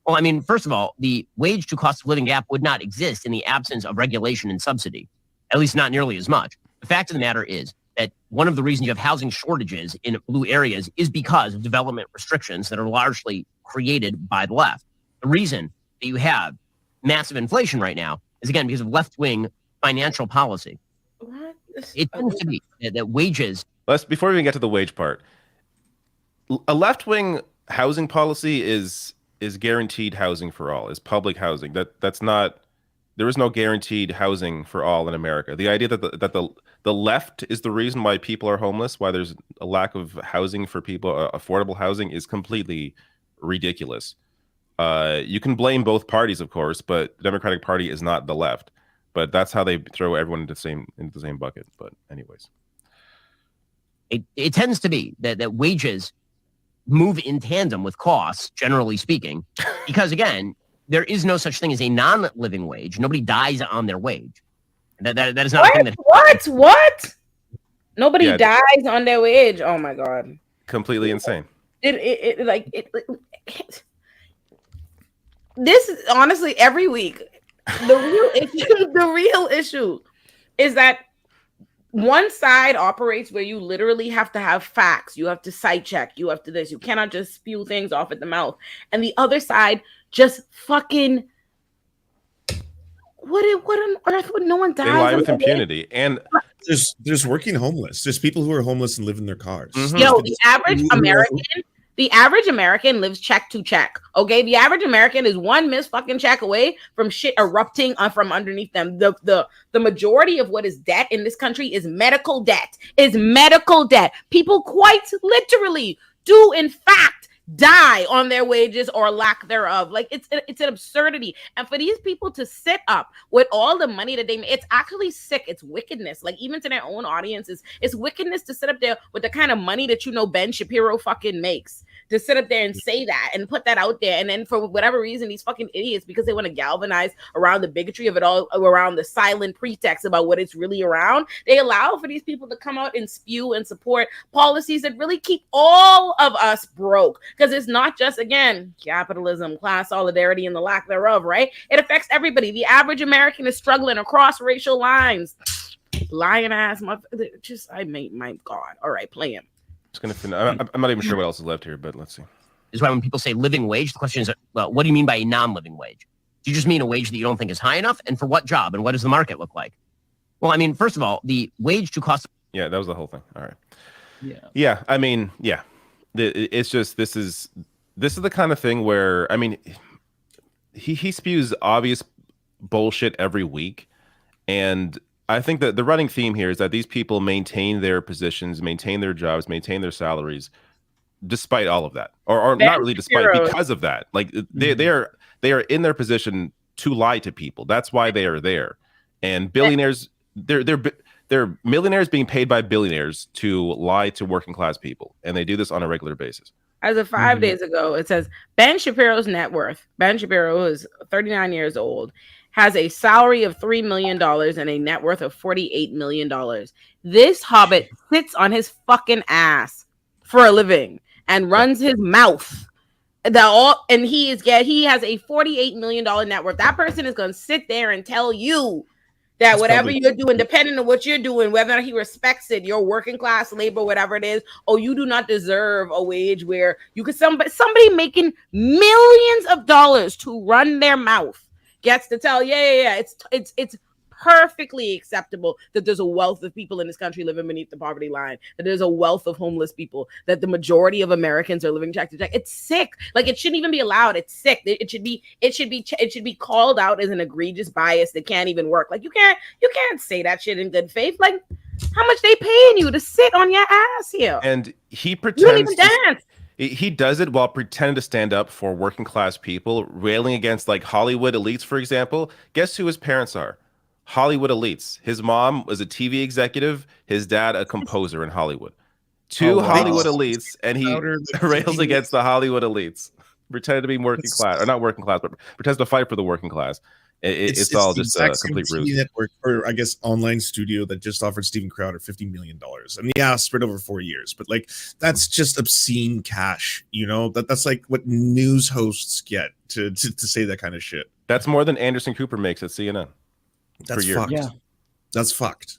Well, I mean, first of all, the wage to cost of living gap would not exist in the absence of regulation and subsidy, at least not nearly as much. The fact of the matter is that one of the reasons you have housing shortages in blue areas is because of development restrictions that are largely created by the left. The reason that you have massive inflation right now is, again, because of left-wing financial policy. What? It tends to be that wages... Before we even get to the wage part, a left-wing housing policy is guaranteed housing for all, is public housing. That's not. There is no guaranteed housing for all in America. The idea that the left is the reason why people are homeless, why there's a lack of housing for people, affordable housing, is completely ridiculous. You can blame both parties, of course, but the Democratic Party is not the left. But that's how they throw everyone into the same bucket. But anyways, it tends to be that wages move in tandem with costs, generally speaking, because again, there is no such thing as a non-living wage. Nobody dies on their wage. That is not a thing that. What? Nobody dies on their wage. Oh my god! Completely insane. This is honestly every week. The real issue is that one side operates where you literally have to have facts. You have to site check. You have to this. You cannot just spew things off at the mouth. And the other side just fucking what on earth would no one die? They lie with impunity. And there's working homeless. There's people who are homeless and live in their cars. Yo, the average American lives check to check. Okay, the average American is one missed fucking check away from shit erupting from underneath them. The majority of what is debt in this country is medical debt. People quite literally do in fact die on their wages or lack thereof. Like it's an absurdity. And for these people to sit up with all the money that they make, it's actually sick. It's wickedness. Like even to their own audiences, it's wickedness to sit up there with the kind of money that Ben Shapiro fucking makes. To sit up there and say that and put that out there. And then for whatever reason, these fucking idiots, because they want to galvanize around the bigotry of it all, around the silent pretext about what it's really around, they allow for these people to come out and spew and support policies that really keep all of us broke. Because it's not just, again, capitalism, class solidarity, and the lack thereof, right? It affects everybody. The average American is struggling across racial lines. Lying ass, my God. All right, play him. Just gonna finish. I'm not even sure what else is left here, but let's see. Is why when people say living wage, the question is, well, what do you mean by a non-living wage? Do you just mean a wage that you don't think is high enough? And for what job? And what does the market look like? Well, I mean, first of all, the wage to cost. Yeah, that was the whole thing. All right. Yeah. I mean, yeah. It's just this is the kind of thing where I mean, he spews obvious bullshit every week, and I think that the running theme here is that these people maintain their positions, maintain their jobs, maintain their salaries, despite all of that, or not really despite, because of that. Like they are in their position to lie to people. That's why they are there. And billionaires, they're millionaires being paid by billionaires to lie to working class people, and they do this on a regular basis. As of 5 days ago, it says Ben Shapiro's net worth. Ben Shapiro is 39 years old. Has a salary of $3 million and a net worth of $48 million. This hobbit sits on his fucking ass for a living and runs his mouth. And he has a $48 million net worth. That person is going to sit there and tell you that whatever you're doing, depending on what you're doing, whether or not he respects it, your working class labor, whatever it is, or you do not deserve a wage where you could somebody making millions of dollars to run their mouth gets to tell, it's perfectly acceptable that there's a wealth of people in this country living beneath the poverty line, that there's a wealth of homeless people, that the majority of Americans are living check to check. It's sick. Like it shouldn't even be allowed. It's sick. It should be called out as an egregious bias that can't even work. Like you can't say that shit in good faith. Like how much they paying you to sit on your ass here? And he pretends you don't even dance. He does it while pretending to stand up for working class people, railing against like Hollywood elites, for example. Guess who his parents are? Hollywood elites. His mom was a TV executive, his dad a composer in Hollywood. Two Hollywood elites, and he rails against the Hollywood elites. Pretended to be working class, or not working class, but pretends to fight for the working class. It's all just a complete ruse. Network, or I guess online studio that just offered Steven Crowder $50 million. I mean, yeah, spread over 4 years, but like that's just obscene cash. You know, that's like what news hosts get to say that kind of shit. That's more than Anderson Cooper makes at CNN. That's fucked. Yeah. That's fucked.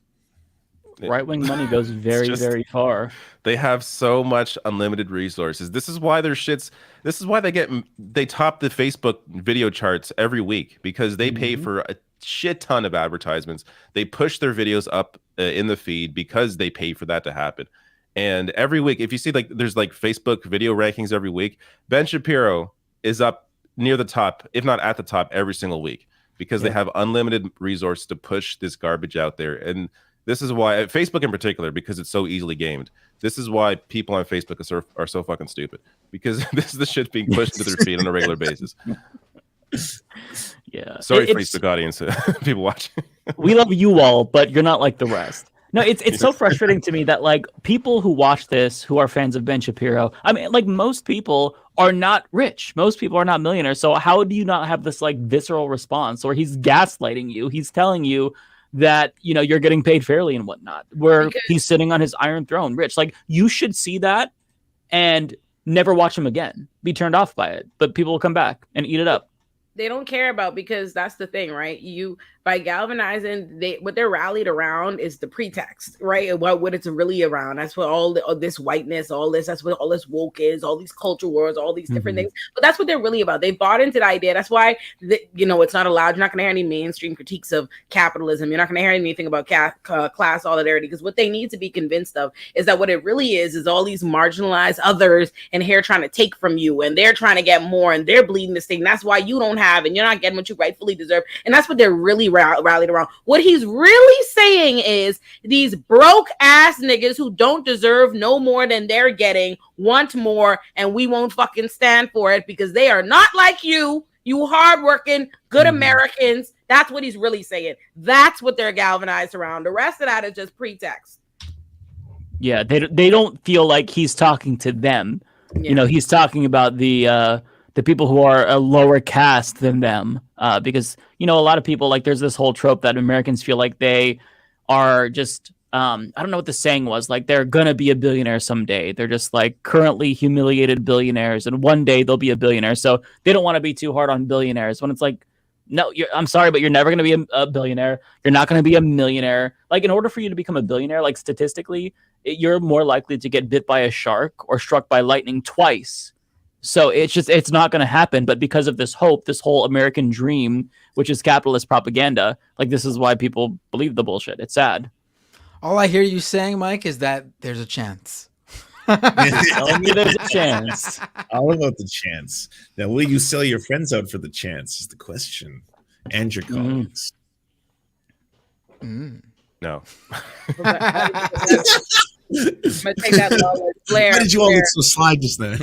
Right-wing money goes very, very far. They have so much unlimited resources. This is why their shits. This is why they top the Facebook video charts every week, because they pay for a shit ton of advertisements. They push their videos up in the feed because they pay for that to happen. And every week, if you see like there's like Facebook video rankings every week, Ben Shapiro is up near the top, if not at the top, every single week because they have unlimited resources to push this garbage out there. And this is why Facebook in particular, because it's so easily gamed. This is why people on Facebook are so fucking stupid, because this is the shit being pushed to their feet on a regular basis. Yeah. Sorry, Facebook audience, people watching. We love you all, but you're not like the rest. No, it's so frustrating to me that like people who watch this, who are fans of Ben Shapiro, I mean, like most people are not rich. Most people are not millionaires. So how do you not have this like visceral response? Or he's gaslighting you. He's telling you that, you know, you're getting paid fairly and whatnot, where he's sitting on his iron throne, rich. Like you should see that and never watch him again, be turned off by it. But people will come back and eat it up. They don't care about, because that's the thing, right? You, by galvanizing, what they're rallied around is the pretext, right? What it's really around. That's what all this whiteness, all this, that's what all this woke is, all these culture wars, all these different things. But that's what they're really about. They bought into the idea. That's why, you know, it's not allowed. You're not going to hear any mainstream critiques of capitalism. You're not going to hear anything about class solidarity, because what they need to be convinced of is that what it really is all these marginalized others and here trying to take from you, and they're trying to get more, and they're bleeding this thing. That's why you don't have, and you're not getting what you rightfully deserve. And that's what they're really rallied around. What he's really saying is these broke ass niggas who don't deserve no more than they're getting want more, and we won't fucking stand for it because they are not like you hardworking, good Americans. That's what he's really saying. That's what they're galvanized around. The rest of that is just pretext. Yeah, they don't feel like he's talking to them. Yeah. You know, he's talking about the people who are a lower caste than them, because, you know, a lot of people, like, there's this whole trope that Americans feel like they are just, I don't know what the saying was, like, they're gonna be a billionaire someday. They're just like currently humiliated billionaires, and one day they'll be a billionaire. So they don't want to be too hard on billionaires, when it's like, no, I'm sorry, but you're never going to be a billionaire. You're not going to be a millionaire. Like, in order for you to become a billionaire, like statistically, you're more likely to get bit by a shark or struck by lightning twice. So it's not going to happen. But because of this hope, this whole American dream, which is capitalist propaganda, like, this is why people believe the bullshit. It's sad. All I hear you saying, Mike, is that there's a chance. Telling me there's a chance. All about the chance. Now, will you sell your friends out for the chance is the question. And your colleagues. No. I'm gonna take that lull. Blair, Why did you all look so sly just then?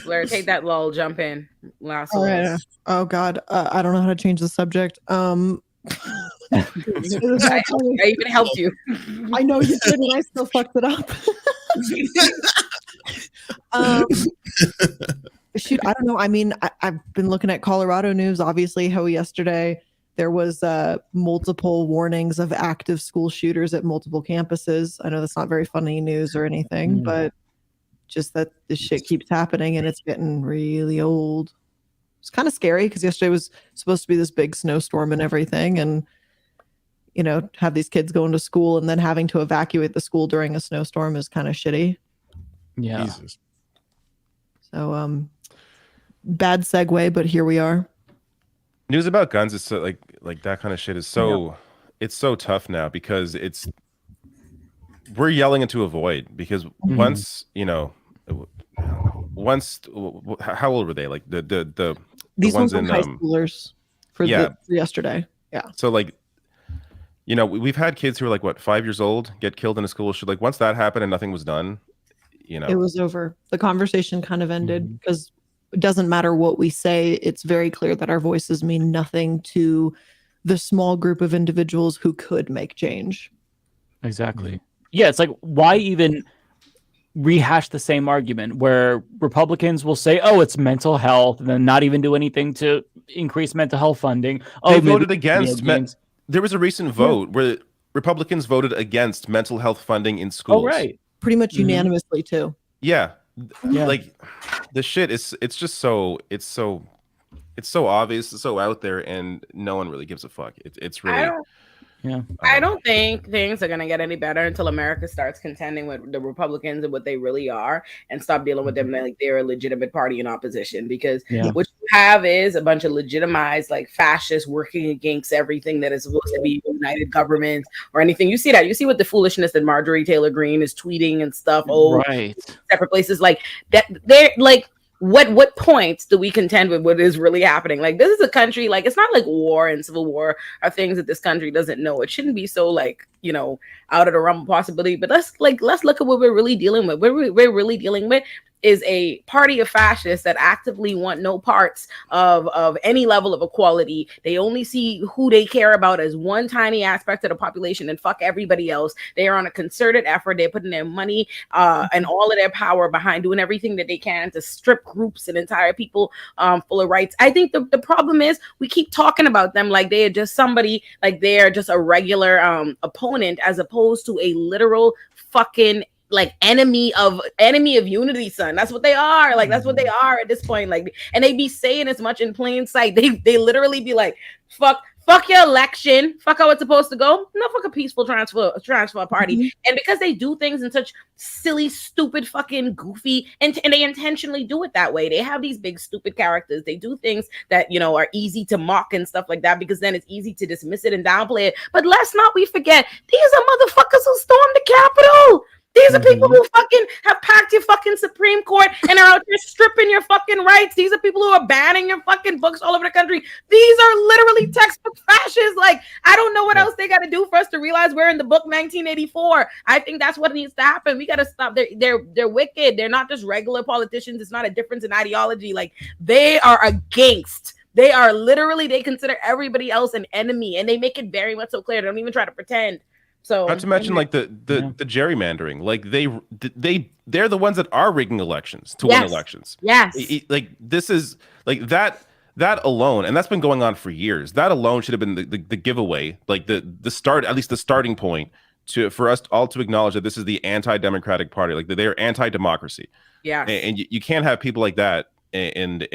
Blair, take that lull. Jump in. Last All one. right. Oh God, I don't know how to change the subject. I even helped you. I know you did, and I still fucked it up. Shoot, I don't know. I mean, I've been looking at Colorado news. Obviously, how yesterday there was multiple warnings of active school shooters at multiple campuses. I know that's not very funny news or anything, but just that this shit keeps happening and it's getting really old. It's kind of scary because yesterday was supposed to be this big snowstorm and everything, and you know, have these kids going to school and then having to evacuate the school during a snowstorm is kind of shitty. Yeah. Jesus. So, bad segue, but here we are. News about guns is so, like that kind of shit is so it's so tough now because we're yelling into a void because once, you know, how old were they? Like the these ones ones in high schoolers for yesterday. Yeah. So like, you know, we've had kids who are like, what, 5 years old get killed in a school shoot. Like once that happened and nothing was done, you know, it was over. The conversation kind of ended because it doesn't matter what we say. It's very clear that our voices mean nothing to the small group of individuals who could make change. Exactly. Yeah. It's like, why even rehash the same argument where Republicans will say, oh, it's mental health, and then not even do anything to increase mental health funding. Oh, they voted against. There was a recent vote where Republicans voted against mental health funding in schools. Oh, right. Pretty much unanimously too. Yeah. Like the shit is, it's so obvious, it's so out there, and no one really gives a fuck. It's really. I don't think things are going to get any better until America starts contending with the Republicans and what they really are and stop dealing with them like they're a legitimate party in opposition. Because what you have is a bunch of legitimized like fascists working against everything that is supposed to be united government or anything. You see that. You see what the foolishness that Marjorie Taylor Greene is tweeting and stuff. Right. Separate places like that. They're like, what points do we contend with what is really happening? Like, this is a country, like, it's not like war and civil war are things that this country doesn't know. It shouldn't be so, like, you know, out of the realm of possibility. But let's look at what we're really dealing with. What we're really dealing with is a party of fascists that actively want no parts of any level of equality. They only see who they care about as one tiny aspect of the population and fuck everybody else. They are on a concerted effort. They're putting their money and all of their power behind doing everything that they can to strip groups and entire people full of rights. I think the problem is we keep talking about them like they are just somebody, like they're just a regular opponent, as opposed to a literal fucking like enemy of unity, son. That's what they are. Like, that's what they are at this point. Like, and they be saying as much in plain sight. They literally be like, fuck your election, fuck how it's supposed to go. No, fuck a peaceful transfer party. And because they do things in such silly, stupid, fucking goofy, and they intentionally do it that way. They have these big stupid characters. They do things that, you know, are easy to mock and stuff like that, because then it's easy to dismiss it and downplay it. But let's not forget, these are motherfuckers who stormed the Capitol. These are people who fucking have packed your fucking Supreme Court and are out there stripping your fucking rights. These are people who are banning your fucking books all over the country. These are literally textbook fascists. Like, I don't know what else they got to do for us to realize we're in the book 1984. I think that's what needs to happen. We got to stop. They're wicked. They're not just regular politicians. It's not a difference in ideology. Like, they are against. They are literally, they consider everybody else an enemy, and they make it very much so clear. They don't even try to pretend. So, not to mention like the gerrymandering, like they're the ones that are rigging elections to win elections. Yes. Like, this is like that alone, and that's been going on for years. That alone should have been the giveaway, like the start, at least the starting point for us all to acknowledge that this is the anti-democratic party. Like, they are anti-democracy. Yeah. And you can't have people like that and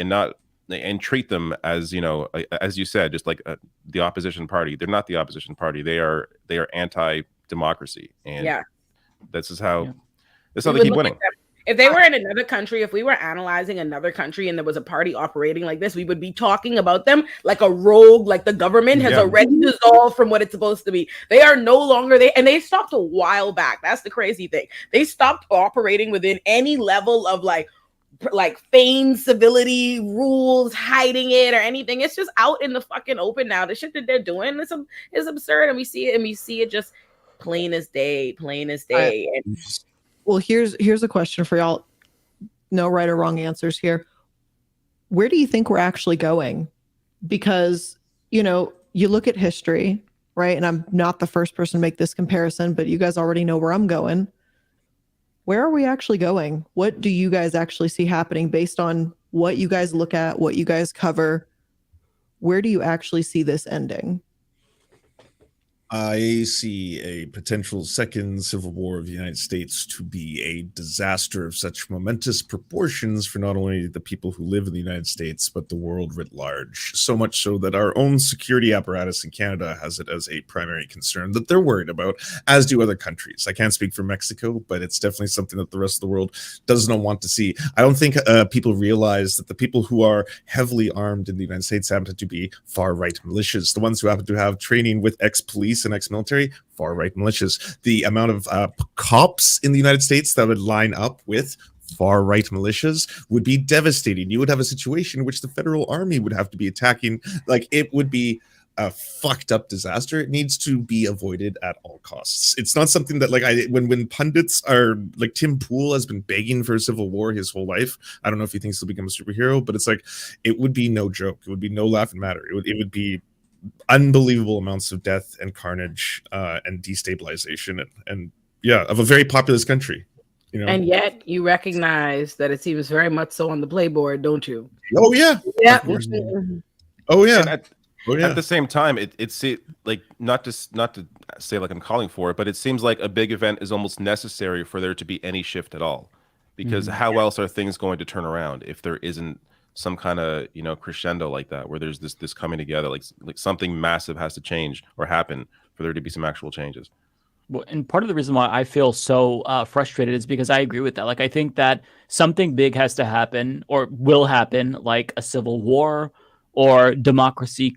treat them as, you know, as you said, just like the opposition party. They're not the opposition party. They are anti-democracy, and this is how they keep winning. If they were in another country, if we were analyzing another country and there was a party operating like this, we would be talking about them like a rogue, like the government has already dissolved from what it's supposed to be. They are no longer and they stopped a while back. That's the crazy thing. They stopped operating within any level of like feigned civility rules, hiding it or anything. It's just out in the fucking open now. The shit that they're doing is absurd, and we see it just plain as day. Well, here's a question for y'all. No right or wrong answers here. Where do you think we're actually going? Because, you know, you look at history, right? And I'm not the first person to make this comparison, but you guys already know where I'm going. Where are we actually going? What do you guys actually see happening based on what you guys look at, what you guys cover? Where do you actually see this ending? I see a potential second civil war of the United States to be a disaster of such momentous proportions for not only the people who live in the United States, but the world writ large. So much so that our own security apparatus in Canada has it as a primary concern that they're worried about, as do other countries. I can't speak for Mexico, but it's definitely something that the rest of the world does not want to see. I don't think people realize that the people who are heavily armed in the United States happen to be far-right militias, the ones who happen to have training with ex-police and ex-military, far-right militias. The amount of cops in the United States that would line up with far-right militias would be devastating. You would have a situation in which the federal army would have to be attacking. Like, it would be a fucked up disaster. It needs to be avoided at all costs. It's not something that, like, when pundits are like, Tim Pool has been begging for a civil war his whole life. I don't know if he thinks he'll become a superhero, but it's like, it would be no joke. It would be no laughing matter. It would be unbelievable amounts of death and carnage and destabilization and of a very populous country, you know. And yet you recognize that it seems very much so on the playboard, don't you? Oh yeah. Oh yeah. At the same time, it's like, not to say like I'm calling for it, but it seems like a big event is almost necessary for there to be any shift at all, because how else are things going to turn around if there isn't some kind of, you know, crescendo like that, where there's this coming together, like something massive has to change or happen for there to be some actual changes. Well, and part of the reason why I feel so frustrated is because I agree with that. Like, I think that something big has to happen or will happen, like a civil war or democracy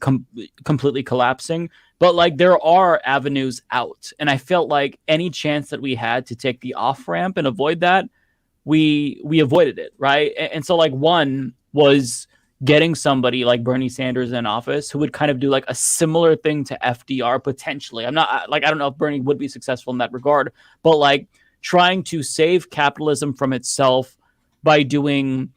completely collapsing, but like there are avenues out. And I felt like any chance that we had to take the off ramp and avoid that, we avoided it, right? And so like one was getting somebody like Bernie Sanders in office who would kind of do like a similar thing to FDR potentially. I'm not like, I don't know if Bernie would be successful in that regard, but like trying to save capitalism from itself by doing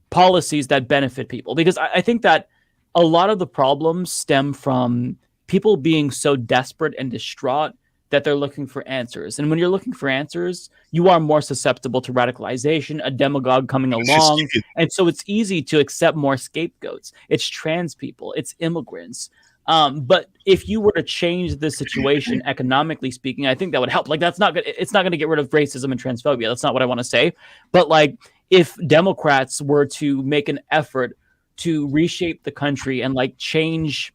policies that benefit people. Because I think that a lot of the problems stem from people being so desperate and distraught that they're looking for answers. And when you're looking for answers, you are more susceptible to radicalization, a demagogue coming along. And so it's easy to accept more scapegoats. It's trans people, it's immigrants. But if you were to change the situation economically speaking, I think that would help. Like it's not going to get rid of racism and transphobia. That's not what I want to say. But like if Democrats were to make an effort to reshape the country and like change,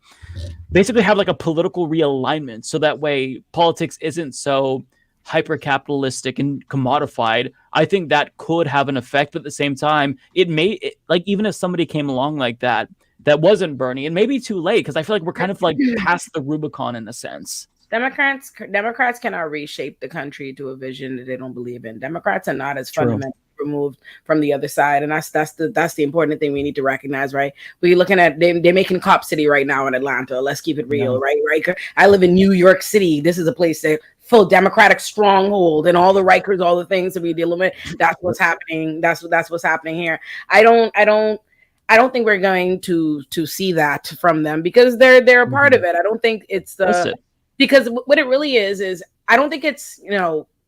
basically have like a political realignment, so that way politics isn't so hyper capitalistic and commodified, I think that could have an effect. But at the same time, like even if somebody came along like that wasn't Bernie, and maybe too late, because I feel like we're kind of like past the Rubicon in a sense. Democrats cannot reshape the country to a vision that they don't believe in. Democrats are not as fundamentally removed from the other side, and that's the important thing we need to recognize, right? We're looking at they're making Cop City right now in Atlanta. Let's keep it real, right? I live in New York City. This is a place that full Democratic stronghold, and all the Rikers, all the things that we deal with. That's what's happening. That's what's happening here. I don't think we're going to see that from them, because they're a part of it. I don't think it's because what it really is I don't think it's,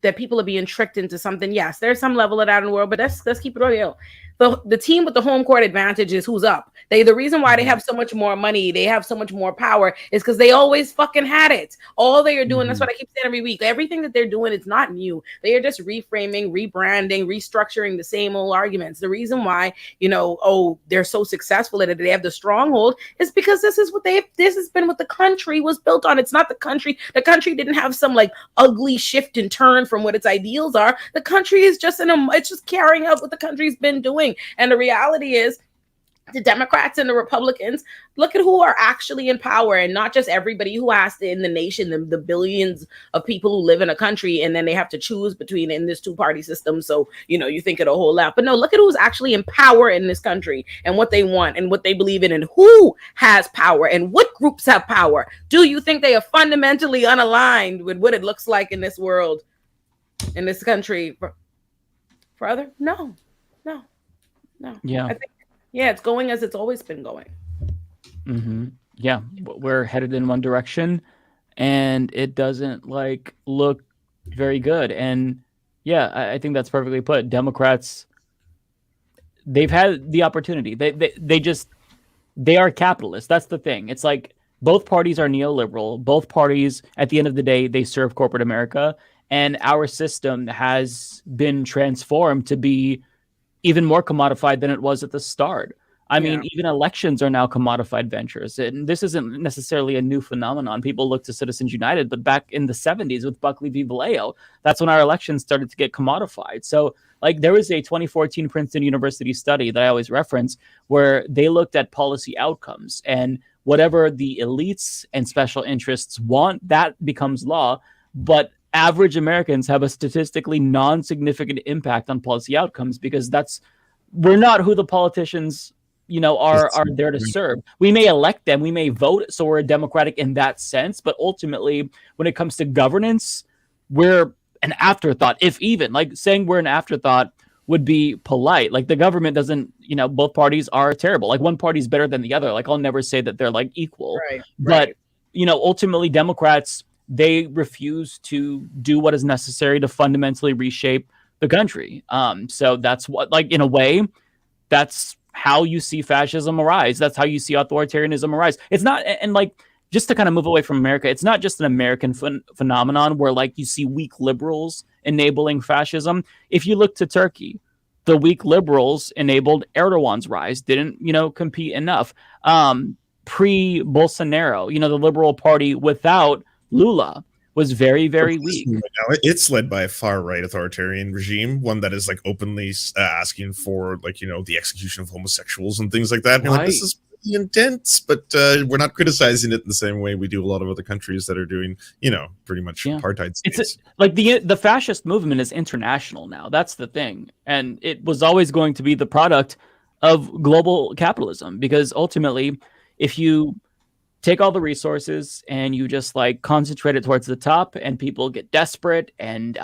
that people are being tricked into something. Yes, there's some level of that in the world, but let's keep it real. The team with the home court advantage is who's up. The reason why they have so much more money, they have so much more power, is because they always fucking had it. All they are doing, that's what I keep saying every week. Everything that they're doing is not new. They are just reframing, rebranding, restructuring the same old arguments. The reason why, they're so successful at it, they have the stronghold, is because this has been what the country was built on. It's not the country. The country didn't have some like ugly shift and turn from what its ideals are. The country is just it's just carrying out what the country's been doing. And the reality is, the Democrats and the Republicans, look at who are actually in power, and not just everybody who has to in the nation, the billions of people who live in a country, and then they have to choose between in this two-party system. So, you think of the whole lot. But no, look at who's actually in power in this country, and what they want and what they believe in, and who has power and what groups have power. Do you think they are fundamentally unaligned with what it looks like in this world, in this country? For other? No. Yeah. I think, it's going as it's always been going. Mm-hmm. Yeah, we're headed in one direction, and it doesn't look very good. And yeah, I think that's perfectly put. Democrats, they've had the opportunity. They are capitalists. That's the thing. It's like both parties are neoliberal. Both parties, at the end of the day, they serve corporate America, and our system has been transformed to be even more commodified than it was at the start. I mean, even elections are now commodified ventures. And this isn't necessarily a new phenomenon. People look to Citizens United, but back in the 70s with Buckley v. Vallejo, that's when our elections started to get commodified. So there was a 2014 Princeton University study that I always reference, where they looked at policy outcomes, and whatever the elites and special interests want, that becomes law. But average Americans have a statistically non-significant impact on policy outcomes, because we're not who the politicians, are there to serve. We may elect them, we may vote, so we're democratic in that sense, but ultimately, when it comes to governance, we're an afterthought, if even. Saying we're an afterthought would be polite. The government doesn't, both parties are terrible. One party's better than the other. I'll never say that they're equal. Right. But, ultimately, Democrats, they refuse to do what is necessary to fundamentally reshape the country. So that's what, in a way, that's how you see fascism arise. That's how you see authoritarianism arise. It's not, and just to kind of move away from America, it's not just an American phenomenon where you see weak liberals enabling fascism. If you look to Turkey, the weak liberals enabled Erdogan's rise, didn't, compete enough. Pre-Bolsonaro, the Liberal Party without Lula was very, very weak. Right now, it's led by a far-right authoritarian regime, one that is openly asking for the execution of homosexuals and things like that. And Right. This the intent, but we're not criticizing it in the same way we do a lot of other countries that are doing, pretty much apartheid states. Like the fascist movement is international now. That's the thing, and it was always going to be the product of global capitalism, because ultimately, if you take all the resources and you just like concentrate it towards the top, and people get desperate and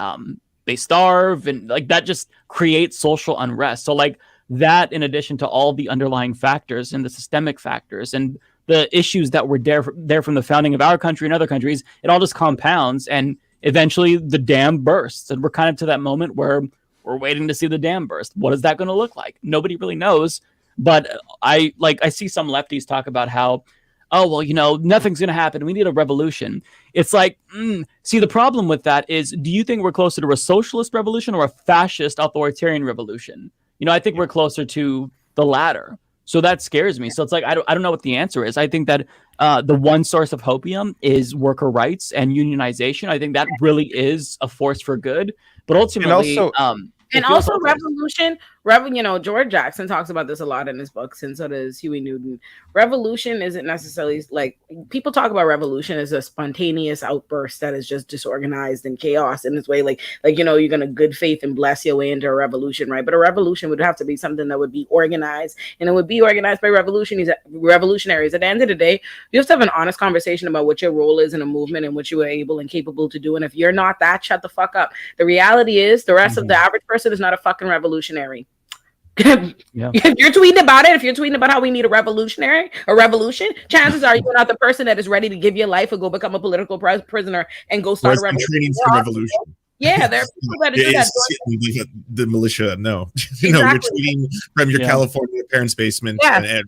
they starve, and like that just creates social unrest. So like that, in addition to all the underlying factors and the systemic factors and the issues that were there from the founding of our country and other countries, it all just compounds, and eventually the dam bursts. And we're kind of to that moment where we're waiting to see the dam burst. What is that going to look like? Nobody really knows. But I see some lefties talk about how, oh, well, nothing's going to happen. We need a revolution. It's like, see, the problem with that is, do you think we're closer to a socialist revolution or a fascist authoritarian revolution? I think we're closer to the latter. So that scares me. So it's like, I don't know what the answer is. I think that the one source of hopium is worker rights and unionization. I think that really is a force for good. But ultimately, and also revolution. George Jackson talks about this a lot in his books, and so does Huey Newton. Revolution isn't necessarily like, people talk about revolution as a spontaneous outburst that is just disorganized and chaos in this way. Like you're gonna good faith and bless your way into a revolution, right? But a revolution would have to be something that would be organized, and it would be organized by revolutionaries. At the end of the day, you have to have an honest conversation about what your role is in a movement and what you are able and capable to do. And if you're not that, shut the fuck up. The reality is, the rest of the average person is not a fucking revolutionary. If you're tweeting about it, if you're tweeting about how we need a revolution, chances are you're not the person that is ready to give your life or go become a political prisoner and go start a revolution. Training for revolution. Yeah, there are people that do that. The militia, no. Exactly. You're tweeting from your California parents' basement and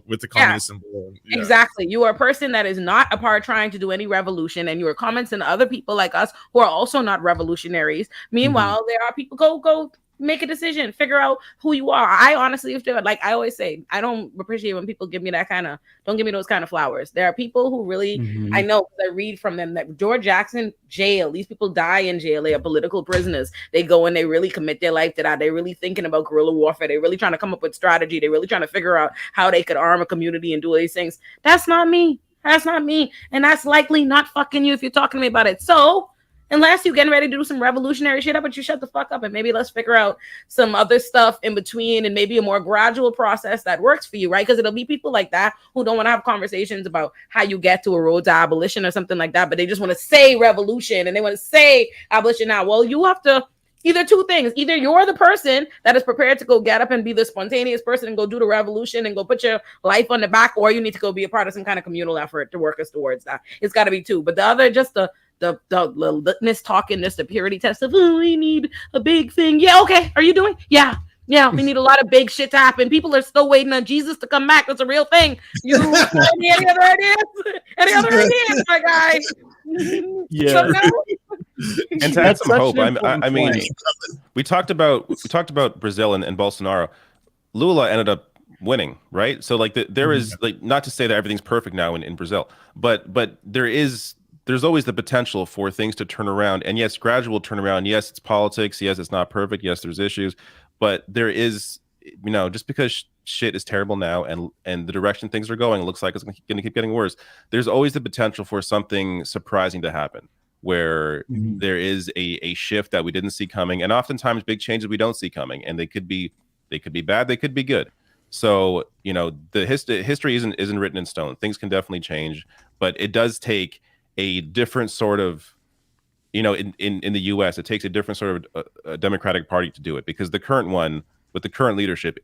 with the communist symbol. Yeah. Exactly. You are a person that is not a part trying to do any revolution, and you are commenting to other people like us who are also not revolutionaries. Meanwhile, there are people go make a decision, figure out who you are. I honestly feel like, I always say, I don't appreciate when people give me don't give me those kind of flowers. There are people who really, I know, I read from them that George Jackson, jail, these people die in jail. They are political prisoners. They go and they really commit their life to that. They're really thinking about guerrilla warfare. They're really trying to come up with strategy. They're really trying to figure out how they could arm a community and do these things. That's not me. That's not me. And that's likely not fucking you if you're talking to me about it. So unless you're getting ready to do some revolutionary shit, but you shut the fuck up and maybe let's figure out some other stuff in between and maybe a more gradual process that works for you, right? Because it'll be people like that who don't want to have conversations about how you get to a road to abolition or something like that, but they just want to say revolution and they want to say abolition now. Well, you have to either two things. Either you're the person that is prepared to go get up and be the spontaneous person and go do the revolution and go put your life on the back, or you need to go be a part of some kind of communal effort to work us towards that. It's got to be two. But the other, just the litmus talking, this the purity test of, oh, we need a big thing. Yeah, okay. Are you doing? Yeah, we need a lot of big shit to happen. People are still waiting on Jesus to come back. That's a real thing. You any other ideas? Any other ideas, my guy? Yeah. And to add some hope, I mean, we talked about Brazil and Bolsonaro. Lula ended up winning, right? So like there is, like, not to say that everything's perfect now in Brazil, but there's always the potential for things to turn around. And yes, gradual turnaround. Yes, it's politics. Yes, it's not perfect. Yes, there's issues, but there is, just because shit is terrible now and the direction things are going, it looks like it's going to keep getting worse. There's always the potential for something surprising to happen, where there is a shift that we didn't see coming, and oftentimes big changes we don't see coming, and they could be bad, they could be good. So the history isn't written in stone. Things can definitely change, but it does take a different sort of, in the U.S., it takes a different sort of a Democratic Party to do it, because the current one with the current leadership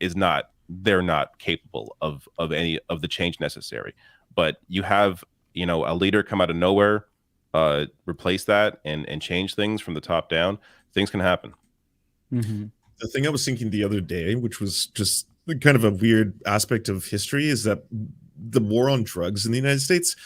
they're not capable of any of the change necessary. But you have, a leader come out of nowhere, replace that and change things from the top down. Things can happen. The thing I was thinking the other day, which was just kind of a weird aspect of history, is that the war on drugs in the United States,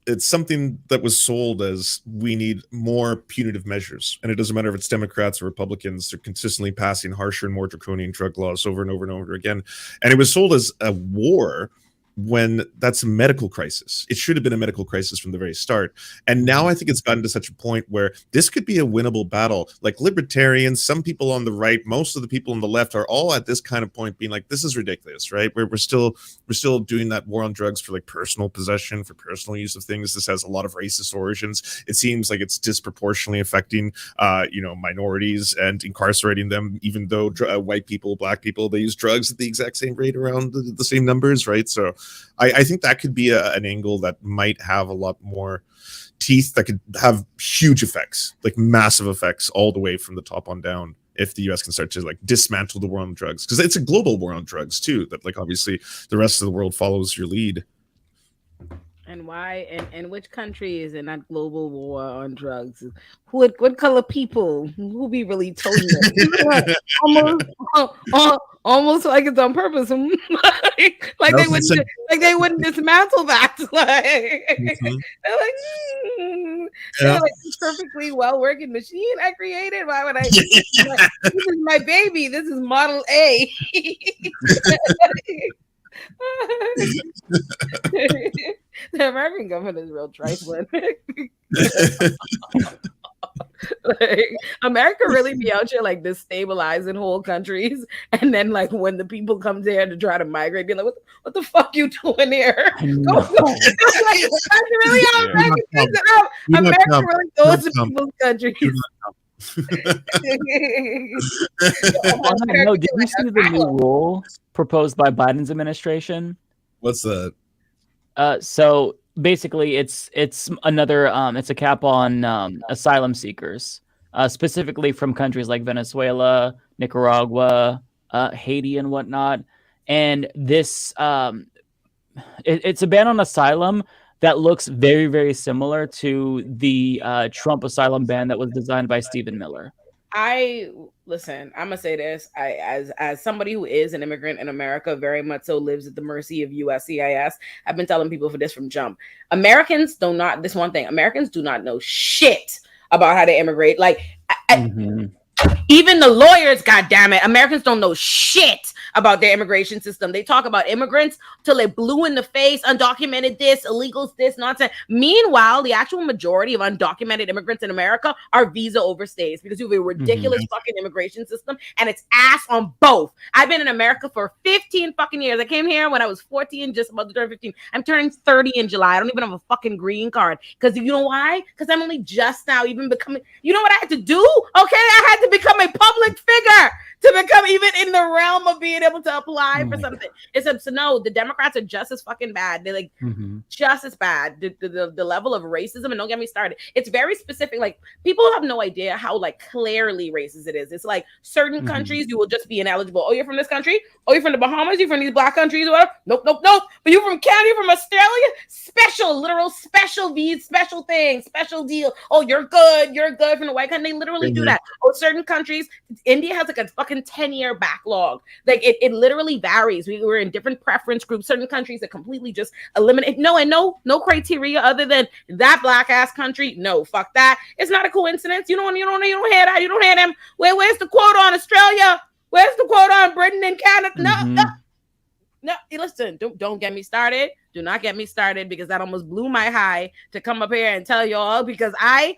it's something that was sold as, we need more punitive measures. And it doesn't matter if it's Democrats or Republicans, they're consistently passing harsher and more draconian drug laws over and over and over again. And it was sold as a war when that's a medical crisis. It should have been a medical crisis from the very start. And now I think it's gotten to such a point where this could be a winnable battle. Like libertarians, some people on the right, most of the people on the left are all at this kind of point being like, this is ridiculous, right? We're still doing that war on drugs for like personal possession, for personal use of things. This has a lot of racist origins. It seems like it's disproportionately affecting minorities and incarcerating them, even though white people, black people, they use drugs at the exact same rate, around the same numbers, right? So I think that could be an angle that might have a lot more teeth, that could have huge effects, like massive effects all the way from the top on down, if the US can start to like dismantle the war on drugs, because it's a global war on drugs too, that like obviously the rest of the world follows your lead. And why? And which country is in that global war on drugs? What color people? Who be really told you? almost like it's on purpose. like they wouldn't dismantle that. They're like this perfectly well working machine I created. Why would I? This is my baby. This is Model A. The American government is real trifling. Like, America really be out here like destabilizing whole countries, and then like when the people come there to try to migrate, be like, "What the fuck you doing here?" That's really how America thinks it out. America really goes to people's countries. No, did you see the new rule proposed by Biden's administration? What's that? So basically, it's another it's a cap on asylum seekers, specifically from countries like Venezuela, Nicaragua, Haiti, and whatnot. And this it's a ban on asylum that looks very, very similar to the Trump asylum ban that was designed by Stephen Miller. Listen, I'm gonna say this. As somebody who is an immigrant in America, very much so lives at the mercy of USCIS. I've been telling people for this from jump. Americans do not know shit about how to immigrate. Like even the lawyers, goddammit, Americans don't know shit about their immigration system. They talk about immigrants till they blue in the face, undocumented this, illegals this, nonsense. Meanwhile, the actual majority of undocumented immigrants in America are visa overstays because you have a ridiculous fucking immigration system, and it's ass on both. I've been in America for 15 fucking years. I came here when I was 14, just about to turn 15. I'm turning 30 in July. I don't even have a fucking green card. Because you know why? Because I'm only just now even becoming, you know what I had to do? Okay, I had to become a public figure to become even in the realm of being able to apply for something. So no, the Democrats are just as fucking bad. They're like just as bad. The level of racism, and don't get me started. It's very specific. Like people have no idea how like clearly racist it is. It's like certain countries you will just be ineligible. Oh, you're from this country? Oh, you're from the Bahamas? You're from these black countries or whatever? Nope. But you from Canada? You from Australia? Special, literal special visa, special thing, special deal. Oh, you're good from the white country. They literally do that. Oh, certain countries. India has like a fucking 10-year backlog. Like it literally varies. We were in different preference groups. Certain countries that completely just eliminate no criteria other than that black ass country. No, fuck that. It's not a coincidence. You don't hear that. You don't hear them. Where's the quote on Australia? Where's the quote on Britain and Canada? No. Listen, don't get me started. Do not get me started, because that almost blew my high to come up here and tell y'all, because I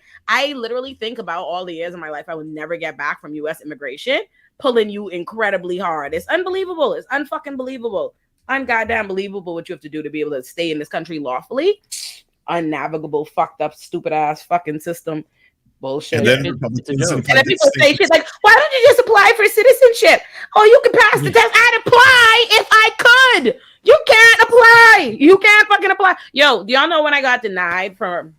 literally think about all the years of my life I would never get back from U.S. immigration, pulling you incredibly hard. It's unbelievable. It's unfucking believable. Ungoddamn believable what you have to do to be able to stay in this country lawfully. Unnavigable, fucked up, stupid ass fucking system. Bullshit. And then people say shit like, why don't you just apply for citizenship? Oh, you can pass the test. I'd apply if I could. You can't apply. You can't fucking apply. Yo, do y'all know when I got denied for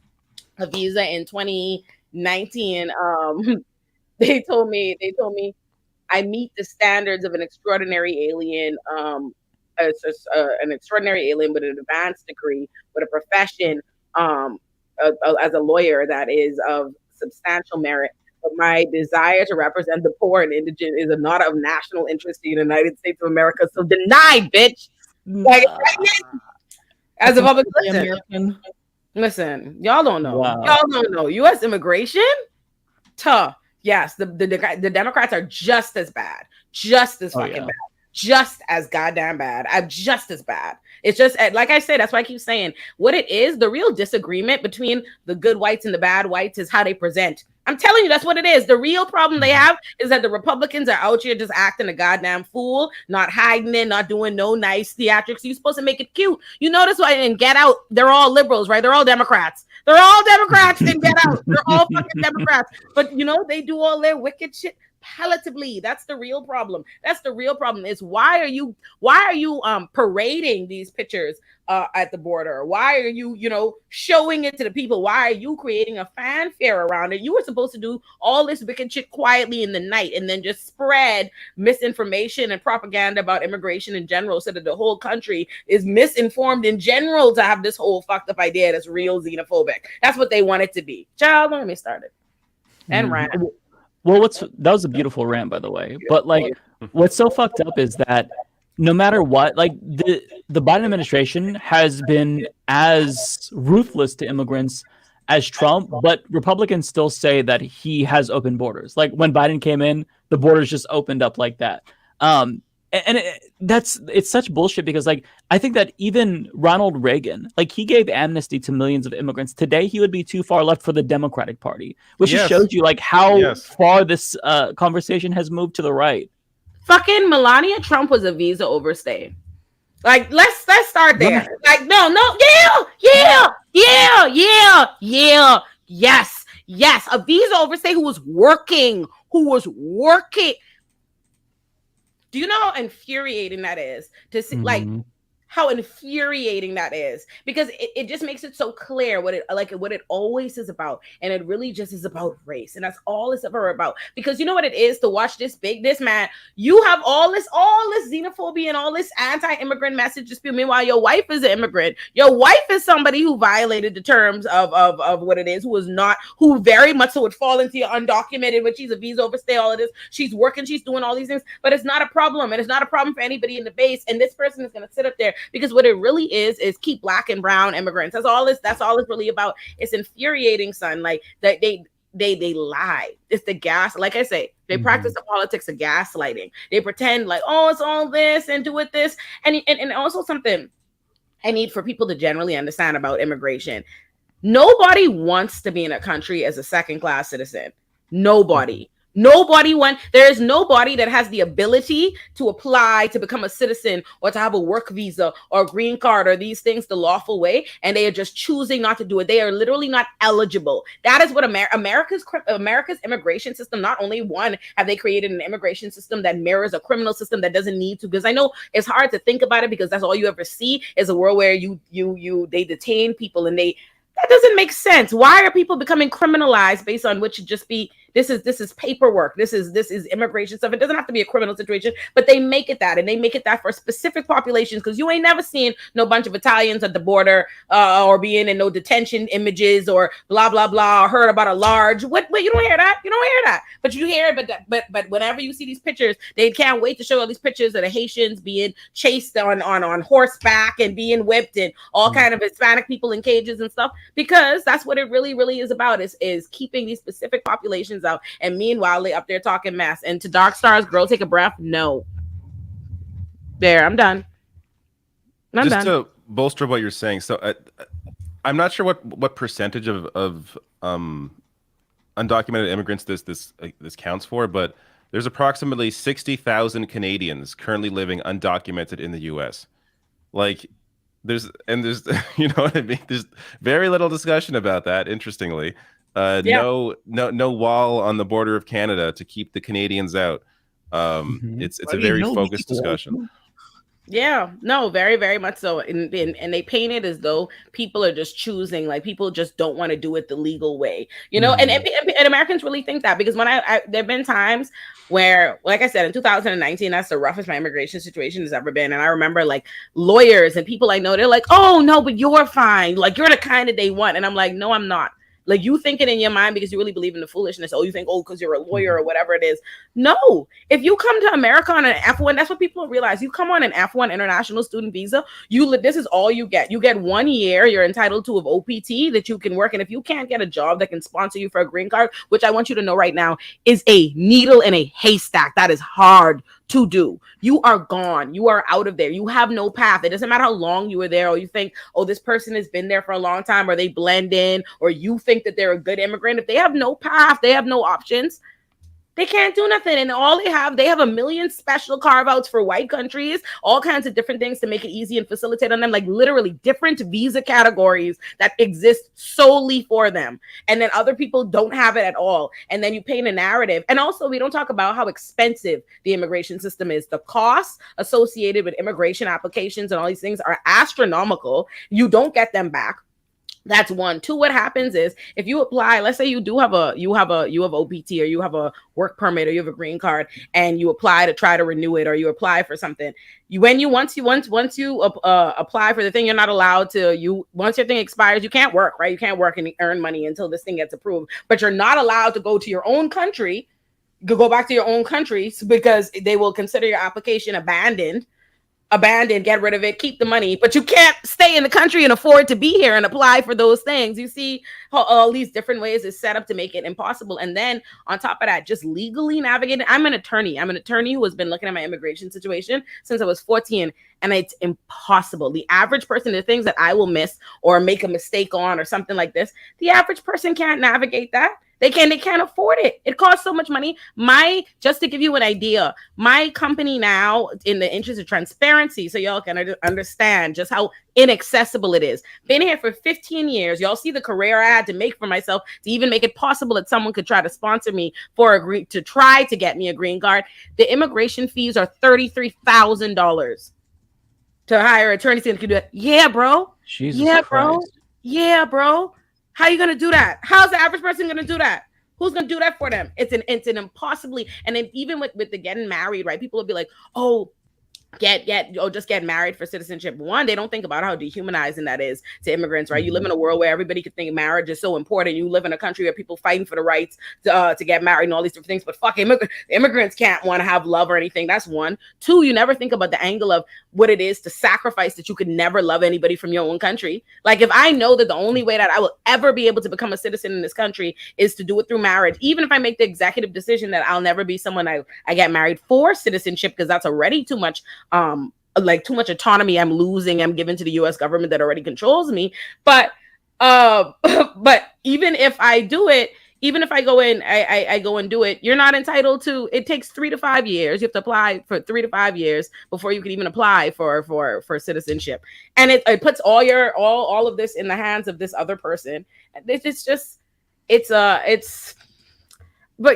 a visa in 2019? They told me I meet the standards of an extraordinary alien, an extraordinary alien with an advanced degree, with a profession as a lawyer that is of substantial merit. But my desire to represent the poor and indigent is not of national interest to the United States of America. So denied, bitch. Like, as a public listen, y'all don't know. Wow. Y'all don't know. U.S. immigration, tough. Yes, the Democrats are just as bad, just as fucking bad, just as goddamn bad. I'm just as bad. It's just, like I said, that's why I keep saying what it is. The real disagreement between the good whites and the bad whites is how they present. I'm telling you, that's what it is. The real problem they have is that the Republicans are out here just acting a goddamn fool, not hiding it, not doing no nice theatrics. You're supposed to make it cute. You notice why in Get Out, they're all liberals, right? They're all Democrats. They're all Democrats in Get Out. They're all fucking Democrats. But, you know, they do all their wicked shit palatably. That's the real problem. That's the real problem is why are you parading these pictures at the border? Why are you, you know, showing it to the people? Why are you creating a fanfare around it? You were supposed to do all this wicked shit quietly in the night and then just spread misinformation and propaganda about immigration in general so that the whole country is misinformed in general to have this whole fucked up idea that's real xenophobic. That's what they want it to be. Child, don't get me started. And rant. Well, that was a beautiful rant, by the way. But like, what's so fucked up is that no matter what, like the Biden administration has been as ruthless to immigrants as Trump, but Republicans still say that he has open borders. Like when Biden came in, the borders just opened up like that. It's such bullshit because like I think that even Ronald Reagan, like he gave amnesty to millions of immigrants. Today he would be too far left for the Democratic Party, which just shows you like how far this conversation has moved to the right. Fucking Melania Trump was a visa overstay. Like let's start there. Like yes, a visa overstay who was working. Do you know how infuriating that is to see, like how infuriating that is? Because it just makes it so clear what it always is about. And it really just is about race. And that's all it's ever about. Because you know what it is to watch this man, you have all this xenophobia and all this anti-immigrant message to spew. Meanwhile, your wife is an immigrant. Your wife is somebody who violated the terms of what it is, who very much so would fall into your undocumented, when she's a visa overstay, all of this. She's working, she's doing all these things, but it's not a problem. And it's not a problem for anybody in the base. And this person is going to sit up there because what it really is keep black and brown immigrants. That's all it's really about. It's infuriating, son. Like that they lie. It's the gas. Like I say, they practice the politics of gaslighting. They pretend like, oh, it's all this and do it this. And also something I need for people to generally understand about immigration. Nobody wants to be in a country as a second-class citizen. Nobody. There is nobody that has the ability to apply to become a citizen or to have a work visa or a green card or these things the lawful way, and they are just choosing not to do it. They are literally not eligible. That is what America's immigration system. Not only one have they created an immigration system that mirrors a criminal system that doesn't need to. Because I know it's hard to think about it because that's all you ever see is a world where they detain people and that doesn't make sense. Why are people becoming criminalized based on what should just be this is paperwork. This is immigration stuff. It doesn't have to be a criminal situation, but they make it that, and they make it that for specific populations because you ain't never seen no bunch of Italians at the border or being in no detention images or blah blah blah or heard about a large what you don't hear that. You don't hear that. But you hear it, but whenever you see these pictures, they can't wait to show all these pictures of the Haitians being chased on horseback and being whipped and all kind of Hispanic people in cages and stuff, because that's what it really, really is about is keeping these specific populations out. And meanwhile, they up there talking mess. And to Dark Stars, girl, take a breath. No. There, I'm done. Just to bolster what you're saying, so I'm not sure what percentage of undocumented immigrants this counts for, but there's approximately 60,000 Canadians currently living undocumented in the U.S. Like there's you know what I mean? There's very little discussion about that. Interestingly, no wall on the border of Canada to keep the Canadians out. It's a very focused discussion. Yeah, no, very, very much so. And they paint it as though people are just choosing, like people just don't want to do it the legal way, you know. And Americans really think that, because when I there've been times where, like I said, in 2019, that's the roughest my immigration situation has ever been. And I remember like lawyers and people I know, they're like, oh no, but you're fine. Like you're the kind that they want. And I'm like, no, I'm not. Like you think it in your mind because you really believe in the foolishness. Oh, you think, because you're a lawyer or whatever it is. No, if you come to America on an F1, that's what people realize. You come on an F1 international student visa. This is all you get. You get 1 year. You're entitled to an OPT that you can work. And if you can't get a job that can sponsor you for a green card, which I want you to know right now is a needle in a haystack. That is hard to do. You are gone. You are out of there. You have no path. It doesn't matter how long you were there, or you think, oh, this person has been there for a long time, or they blend in, or you think that they're a good immigrant. If they have no path, they have no options. They can't do nothing. And all they have a million special carve-outs for white countries, all kinds of different things to make it easy and facilitate on them, like literally different visa categories that exist solely for them. And then other people don't have it at all. And then you paint a narrative. And also, we don't talk about how expensive the immigration system is. The costs associated with immigration applications and all these things are astronomical. You don't get them back. That's one. Two, what happens is if you apply, let's say you have OPT, or you have a work permit, or you have a green card, and you apply to try to renew it, or you apply for something. Once you apply for the thing, you're not allowed to. Once your thing expires, you can't work, right? You can't work and earn money until this thing gets approved. But you're not allowed to go to your own country. Go back to your own country because they will consider your application abandoned, get rid of it, keep the money, but you can't stay in the country and afford to be here and apply for those things. You see how all these different ways is set up to make it impossible. And then on top of that, just legally navigating. I'm an attorney who has been looking at my immigration situation since I was 14, and it's impossible. The average person, the things that I will miss or make a mistake on or something like this, the average person can't navigate that. They can't afford it. It costs so much money. Just to give you an idea, my company now, in the interest of transparency, so y'all can understand just how inaccessible it is. Been here for 15 years. Y'all see the career I had to make for myself to even make it possible that someone could try to sponsor me to try to get me a green card. The immigration fees are $33,000 to hire attorneys and can do it. Yeah, bro. Jesus Christ. Yeah, bro. How are you gonna do that? How's the average person gonna do that? Who's gonna do that for them? It's an impossibly. And then even with the getting married, right? People will be like, oh, just get married for citizenship. One, they don't think about how dehumanizing that is to immigrants, right? You live in a world where everybody could think marriage is so important. You live in a country where people fighting for the rights to get married and all these different things. But fuck, immigrants can't want to have love or anything. That's one. Two, you never think about the angle of what it is to sacrifice that you could never love anybody from your own country. Like, if I know that the only way that I will ever be able to become a citizen in this country is to do it through marriage, even if I make the executive decision that I'll never be someone I get married for citizenship, because that's already too much too much autonomy I'm giving to the US government that already controls me. But even if I do it, even if I go in, I go and do it, you're not entitled to. It takes 3 to 5 years. You have to apply for 3 to 5 years before you can even apply for citizenship. And it puts all of this in the hands of this other person. But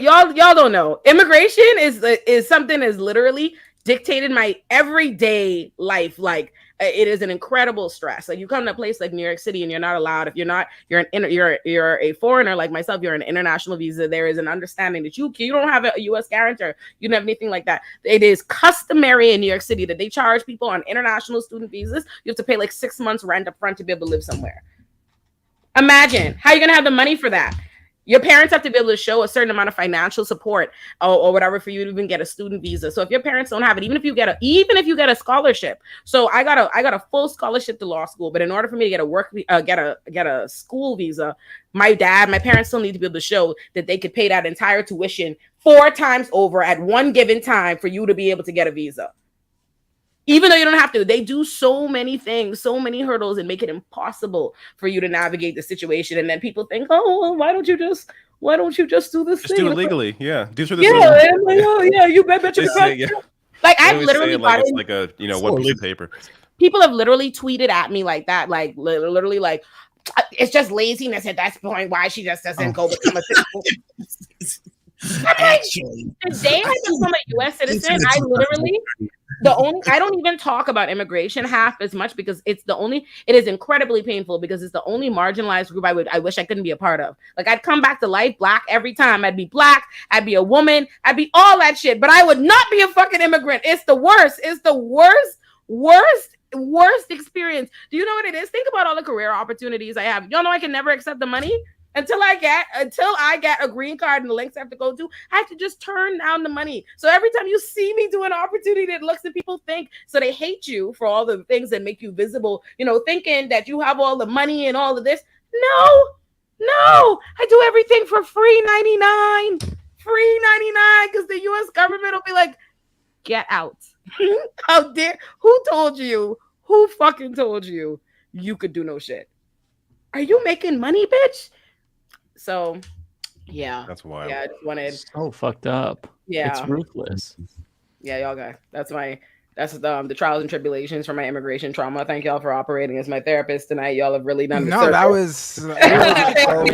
y'all don't know. Immigration is something is literally dictated my everyday life. Like, it is an incredible stress. Like, you come to a place like New York City and you're not allowed, you're a foreigner like myself, you're an international visa. There is an understanding that you don't have a U.S. guarantor. You don't have anything like that. It is customary in New York City that they charge people on international student visas. You have to pay like 6 months rent up front to be able to live somewhere. Imagine how you're going to have the money for that. Your parents have to be able to show a certain amount of financial support or whatever for you to even get a student visa. So if your parents don't have it, even if you get a scholarship. So I got a full scholarship to law school, but in order for me to get a school visa, my parents still need to be able to show that they could pay that entire tuition 4 times over at one given time for you to be able to get a visa. Even though you don't have to, they do so many things, so many hurdles, and make it impossible for you to navigate the situation. And then people think, oh, well, why don't you just do this thing? Just do it legally, yeah. Do it through the system. I'm like, oh yeah, you bet you can. Yeah. Like, I've literally it's like a one piece of paper. People have literally tweeted at me like that, like literally like, it's just laziness at that point. Why she just doesn't go become a citizen. Actually, the day I become a U.S. citizen, I don't even talk about immigration half as much, because it is incredibly painful, because it's the only marginalized group I wish I couldn't be a part of. Like, I'd come back to life Black every time. I'd be Black, I'd be a woman, I'd be all that shit, but I would not be a fucking immigrant. It's the worst. It's the worst experience. Do you know what it is? Think about all the career opportunities I have. Y'all know I can never accept the money. Until I get a green card and the links I have to go to, I have to just turn down the money. So every time you see me do an opportunity that looks at people think, so they hate you for all the things that make you visible, thinking that you have all the money and all of this. No, I do everything for free 99, because the U.S. government will be like, Get out. How dare? Who told you? Who fucking told you you could do no shit? Are you making money, bitch? So, yeah. That's wild. Yeah, I just wanted. So fucked up. Yeah. It's ruthless. Yeah, y'all got. That's the trials and tribulations for my immigration trauma. Thank y'all for operating as my therapist tonight. Y'all have really done. No, that was.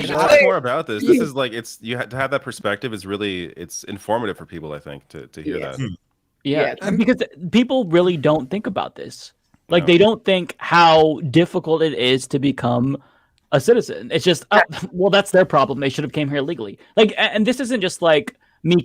Talk more about this. This is like you have to have that perspective. It's informative for people. I think to hear that. Yeah, because people really don't think about this. Like they don't think how difficult it is to become a citizen. It's just, well, that's their problem. They should have came here legally. Like, and this isn't just like me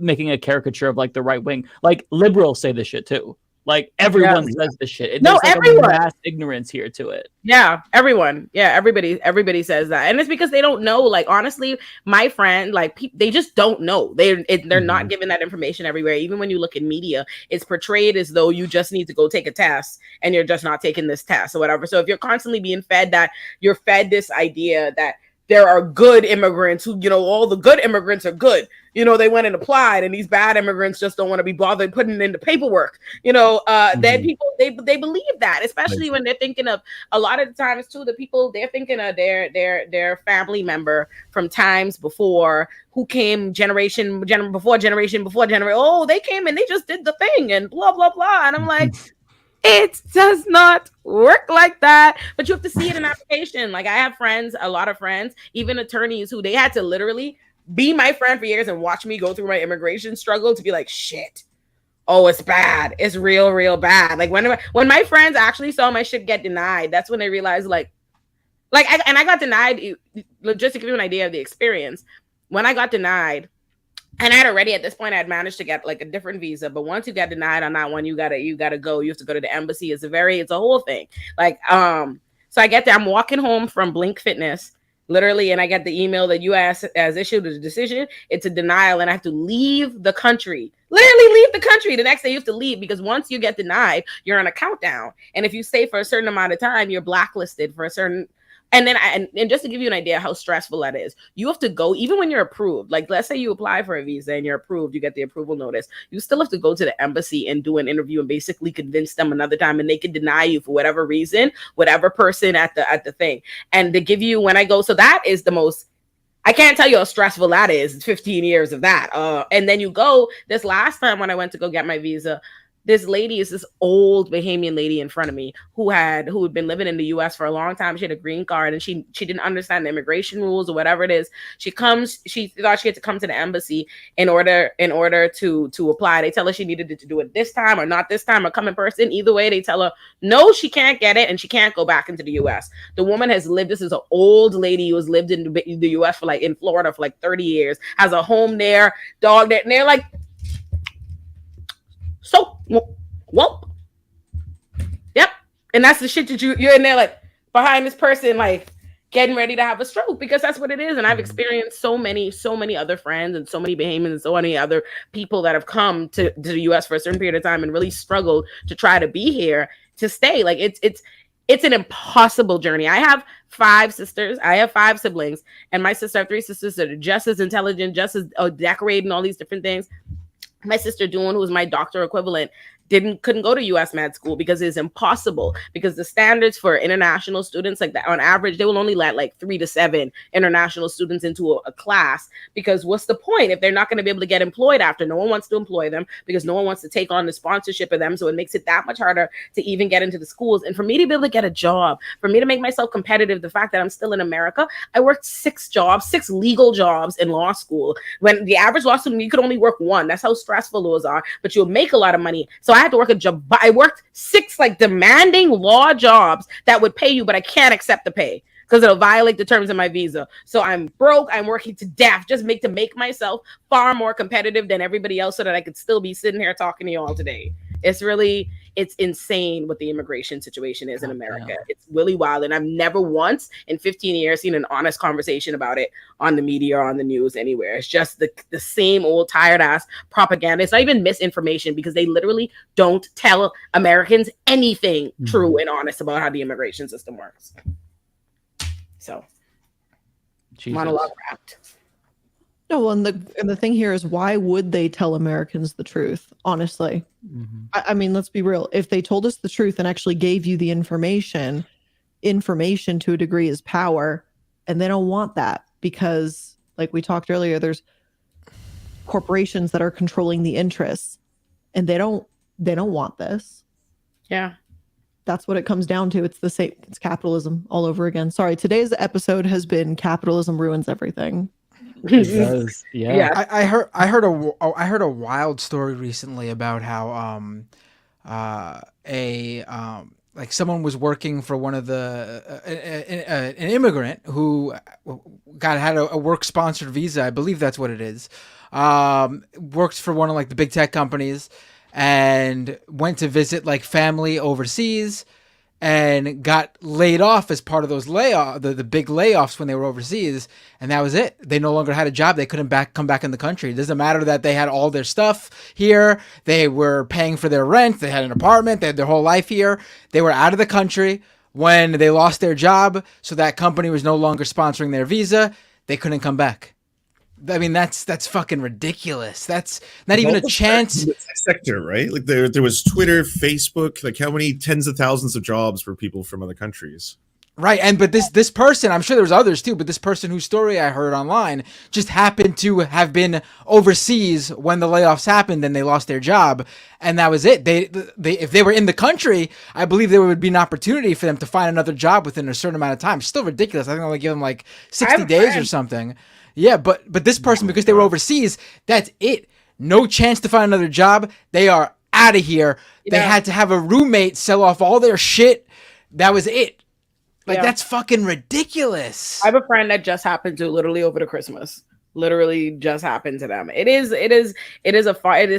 making a caricature of like the right wing. Like liberals say this shit too. Like everyone says this shit. No, There's, like, everyone. a mass ignorance here to it. Yeah, everyone. Yeah, everybody says that, and it's because they don't know. Like honestly, my friend, like they just don't know. They're not given that information everywhere. Even when you look in media, it's portrayed as though you just need to go take a test, and you're just not taking this test or whatever. So if you're constantly being fed that, you're fed this idea that there are good immigrants who, all the good immigrants are good. They went and applied, and these bad immigrants just don't want to be bothered putting in the paperwork. Then people they believe that, especially when they're thinking of a lot of the times too. The people they're thinking of their family member from times before who came generation. Oh, they came and they just did the thing and blah blah blah. And I'm like. It does not work like that, but you have to see it in application. Like I have friends, a lot of friends, even attorneys who they had to literally be my friend for years and watch me go through my immigration struggle to be like, shit. Oh, it's bad. It's real bad. Like when my friends actually saw my shit get denied, that's when they realized I got denied. Just to give you an idea of the experience, when I got denied. And I had already at this point, I had managed to get like a different visa. But once you get denied on that one, you gotta go. You have to go to the embassy. It's a whole thing. Like, so I get there. I'm walking home from Blink Fitness, literally, and I get the email that U.S. has issued a decision. It's a denial, and I have to leave the country. Literally leave the country. The next day you have to leave because once you get denied, you're on a countdown. And if you stay for a certain amount of time, you're blacklisted for a certain. And then, and just to give you an idea how stressful that is, you have to go, even when you're approved, like let's say you apply for a visa and you're approved, you get the approval notice, you still have to go to the embassy and do an interview and basically convince them another time, and they can deny you for whatever reason, whatever person at the thing. And they give you, when I go, so that is the most, I can't tell you how stressful that is. It's 15 years of that. And then you go, this last time when I went to go get my visa, this lady is this old Bahamian lady in front of me who had been living in the US for a long time. She had a green card and she didn't understand the immigration rules or whatever it is. She thought she had to come to the embassy in order to apply. They tell her she needed to do it this time or not this time or come in person. Either way, they tell her no, she can't get it and she can't go back into the US. The woman has lived, this is an old lady who has lived in the US for in Florida for 30 years, has a home there, dog there, and they're like, so, whoop. Yep. And that's the shit that you're in there behind this person getting ready to have a stroke, because that's what it is. And I've experienced so many other friends and so many Bahamians and so many other people that have come to the US for a certain period of time and really struggled to try to be here to stay. It's an impossible journey. I have 5 sisters. I have 5 siblings, and my sister have 3 sisters that are just as intelligent, just as decorated and all these different things. My sister Dawn, who was my doctor equivalent, couldn't go to US med school because it's impossible, because the standards for international students, on average, they will only let 3 to 7 international students into a class, because what's the point if they're not going to be able to get employed after? No one wants to employ them because no one wants to take on the sponsorship of them. So it makes it that much harder to even get into the schools. And for me to be able to get a job, for me to make myself competitive, the fact that I'm still in America, I worked 6 legal jobs in law school. When the average law student, you could only work 1. That's how stressful those are, but you'll make a lot of money. So I had to work a job. I worked 6 demanding law jobs that would pay you, but I can't accept the pay because it'll violate the terms of my visa. So I'm broke. I'm working to death just to make myself far more competitive than everybody else so that I could still be sitting here talking to you all today. It's insane what the immigration situation is in America. Yeah. It's really wild. And I've never once in 15 years seen an honest conversation about it on the media or on the news anywhere. It's just the same old tired ass propaganda. It's not even misinformation, because they literally don't tell Americans anything true and honest about how the immigration system works. So, Jesus. Monologue wrapped. No, well, and the thing here is, why would they tell Americans the truth? Honestly, I mean, let's be real. If they told us the truth and actually gave you the information to a degree is power, and they don't want that because, like we talked earlier, there's corporations that are controlling the interests, and they don't want this. Yeah. That's what it comes down to. It's the same. It's capitalism all over again. Sorry, today's episode has been capitalism ruins everything. It does. Yeah. I heard a wild story recently about how like someone was working for one of the an immigrant who had a work sponsored visa. I believe that's what it is. Works for one of like the big tech companies and went to visit like family overseas and got laid off as part of those the big layoffs when they were overseas. And that was it. They no longer had a job. They couldn't come back in the country. It doesn't matter that they had all their stuff here. They were paying for their rent. They had an apartment. They had their whole life here. They were out of the country when they lost their job. So that company was no longer sponsoring their visa. They couldn't come back. I mean, that's fucking ridiculous. That's not even a chance. In the tech sector, right? Like there was Twitter, Facebook. Like how many tens of thousands of jobs for people from other countries? Right, but this person, I'm sure there was others too, but this person whose story I heard online just happened to have been overseas when the layoffs happened and they lost their job, and that was it. They if they were in the country, I believe there would be an opportunity for them to find another job within a certain amount of time. It's still ridiculous. I think they'll give them like 60 days or something. Yeah, but this person, because they were overseas, that's it. No chance to find another job. They are out of here. They had to have a roommate sell off all their shit. That was it. Like, that's fucking ridiculous. I have a friend that just happened to literally over the Christmas. Literally just happened to them. It is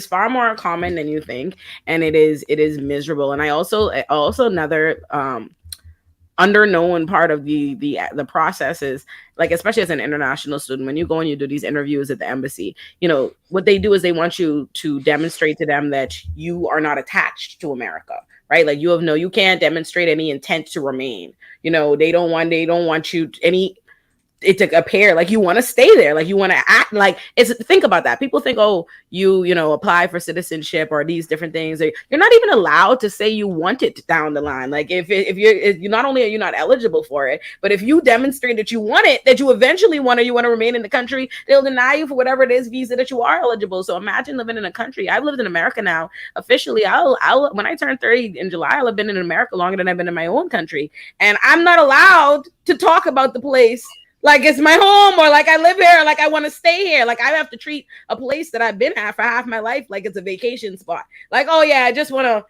far more common than you think, and it is miserable. And I also another underknown part of the process is, like, especially as an international student, when you go and you do these interviews at the embassy, you know what they do is they want you to demonstrate to them that you are not attached to America, right? Like you can't demonstrate any intent to remain. You know, they don't want you it to appear like you want to stay there, like you want to act like think about that. People think, oh, you apply for citizenship or these different things. You're not even allowed to say you want it down the line. Like if you're not only are you not eligible for it, but if you demonstrate that you want it, that you eventually want to remain in the country, they'll deny you for whatever it is visa that you are eligible. So imagine living in a country. I've lived in America now. Officially, I'll when I turn 30 in July, I'll have been in America longer than I've been in my own country. And I'm not allowed to talk about the place like it's my home, or like I live here, or like I want to stay here. Like I have to treat a place that I've been at for half my life like it's a vacation spot. Like, oh yeah, I just want to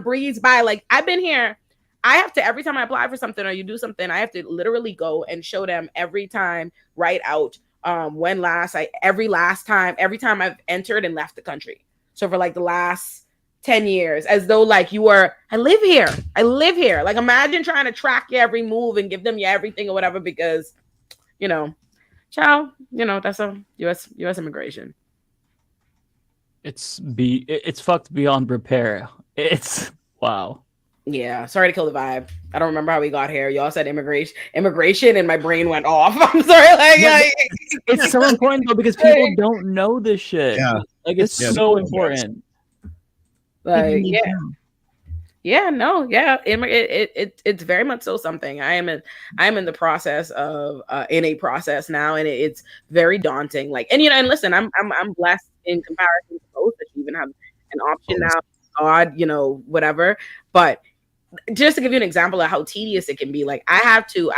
breeze by. Like I've been here. I have to, every time I apply for something or you do something, I have to literally go and show them every time, write out every time I've entered and left the country. So for like the last 10 years, as though like I live here. Like imagine trying to track your every move and give them your everything or whatever, because that's a U.S. immigration. It's fucked beyond repair. It's wow. Yeah, sorry to kill the vibe. I don't remember how we got here. Y'all said immigration, and my brain went off. I'm sorry. It's so important though, because people don't know this shit. Yeah, like it's so important. Like it's very much so something. I'm in the process of in a process now, and it's very daunting. Like, and listen, I'm blessed in comparison to both that you even have an option now. God, whatever. But just to give you an example of how tedious it can be, like I had to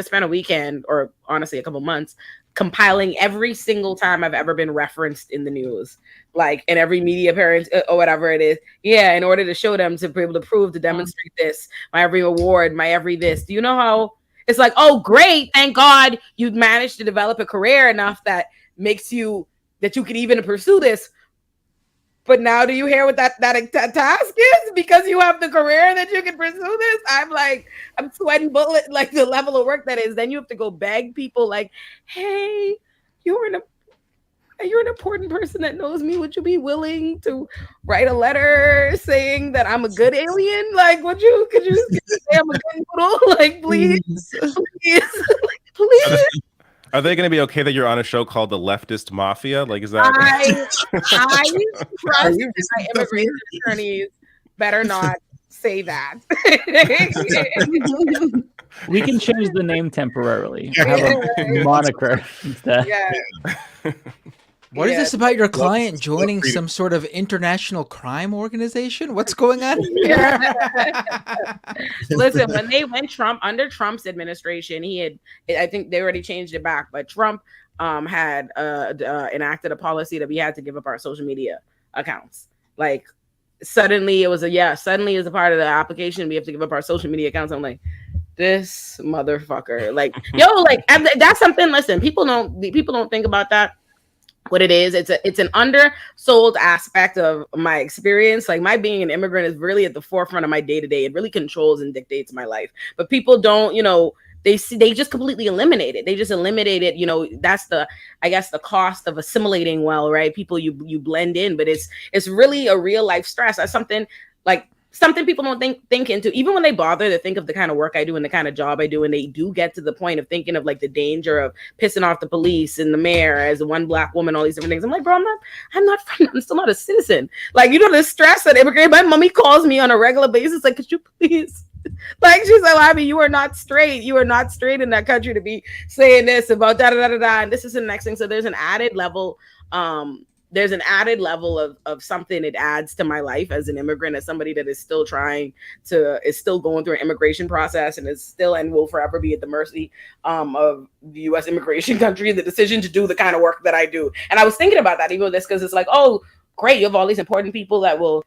spend a weekend, or honestly a couple months, compiling every single time I've ever been referenced in the news, like in every media appearance or whatever it is. Yeah, in order to show them, to be able to prove, to demonstrate this, my every award, my every this. Do you know how it's like, oh, great, thank God you managed to develop a career enough that makes you, that you could even pursue this. But now do you hear what that task is? Because you have the career that you can pursue this? I'm sweating bullets, like the level of work that is. Then you have to go beg people like, hey, you're an important person that knows me. Would you be willing to write a letter saying that I'm a good alien? Like, could you say I'm a good noodle? Like, please. Please. Are they going to be okay that you're on a show called The Leftist Mafia? Like, is that? I trust my immigration attorneys better not say that. We can change the name temporarily. Have a moniker instead. Yeah. What is this about your client joining some sort of international crime organization? What's going on here? Listen, when Trump, under Trump's administration, I think they already changed it back, but Trump had enacted a policy that we had to give up our social media accounts. Like suddenly it was suddenly as a part of the application, we have to give up our social media accounts. I'm like, this motherfucker, like, yo, like that's something. Listen, people don't think about that. What it is, it's an undersold aspect of my experience. Like my being an immigrant is really at the forefront of my day-to-day. It really controls and dictates my life. But people don't, they just completely eliminate it. They just eliminate it. That's the cost of assimilating well, right? People you blend in, but it's really a real life stress. That's something people don't think into, even when they bother to think of the kind of work I do and the kind of job I do, and they do get to the point of thinking of like the danger of pissing off the police and the mayor as one black woman, all these different things. I'm like, bro, I'm still not a citizen. Like, the stress that immigrant. My mommy calls me on a regular basis, like, could you please? Like, she's like, I mean, you are not straight. You are not straight in that country to be saying this about da da da da da. And this is the next thing. So there's an added level. There's an added level of something it adds to my life as an immigrant, as somebody that is still going through an immigration process and is still and will forever be at the mercy of the U.S. immigration country, the decision to do the kind of work that I do. And I was thinking about that even with this, because it's like, oh, great, you have all these important people that will,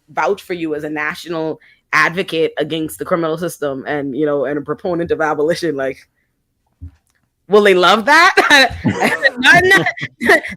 vouch for you as a national advocate against the criminal system and, and a proponent of abolition. Like, will they love that?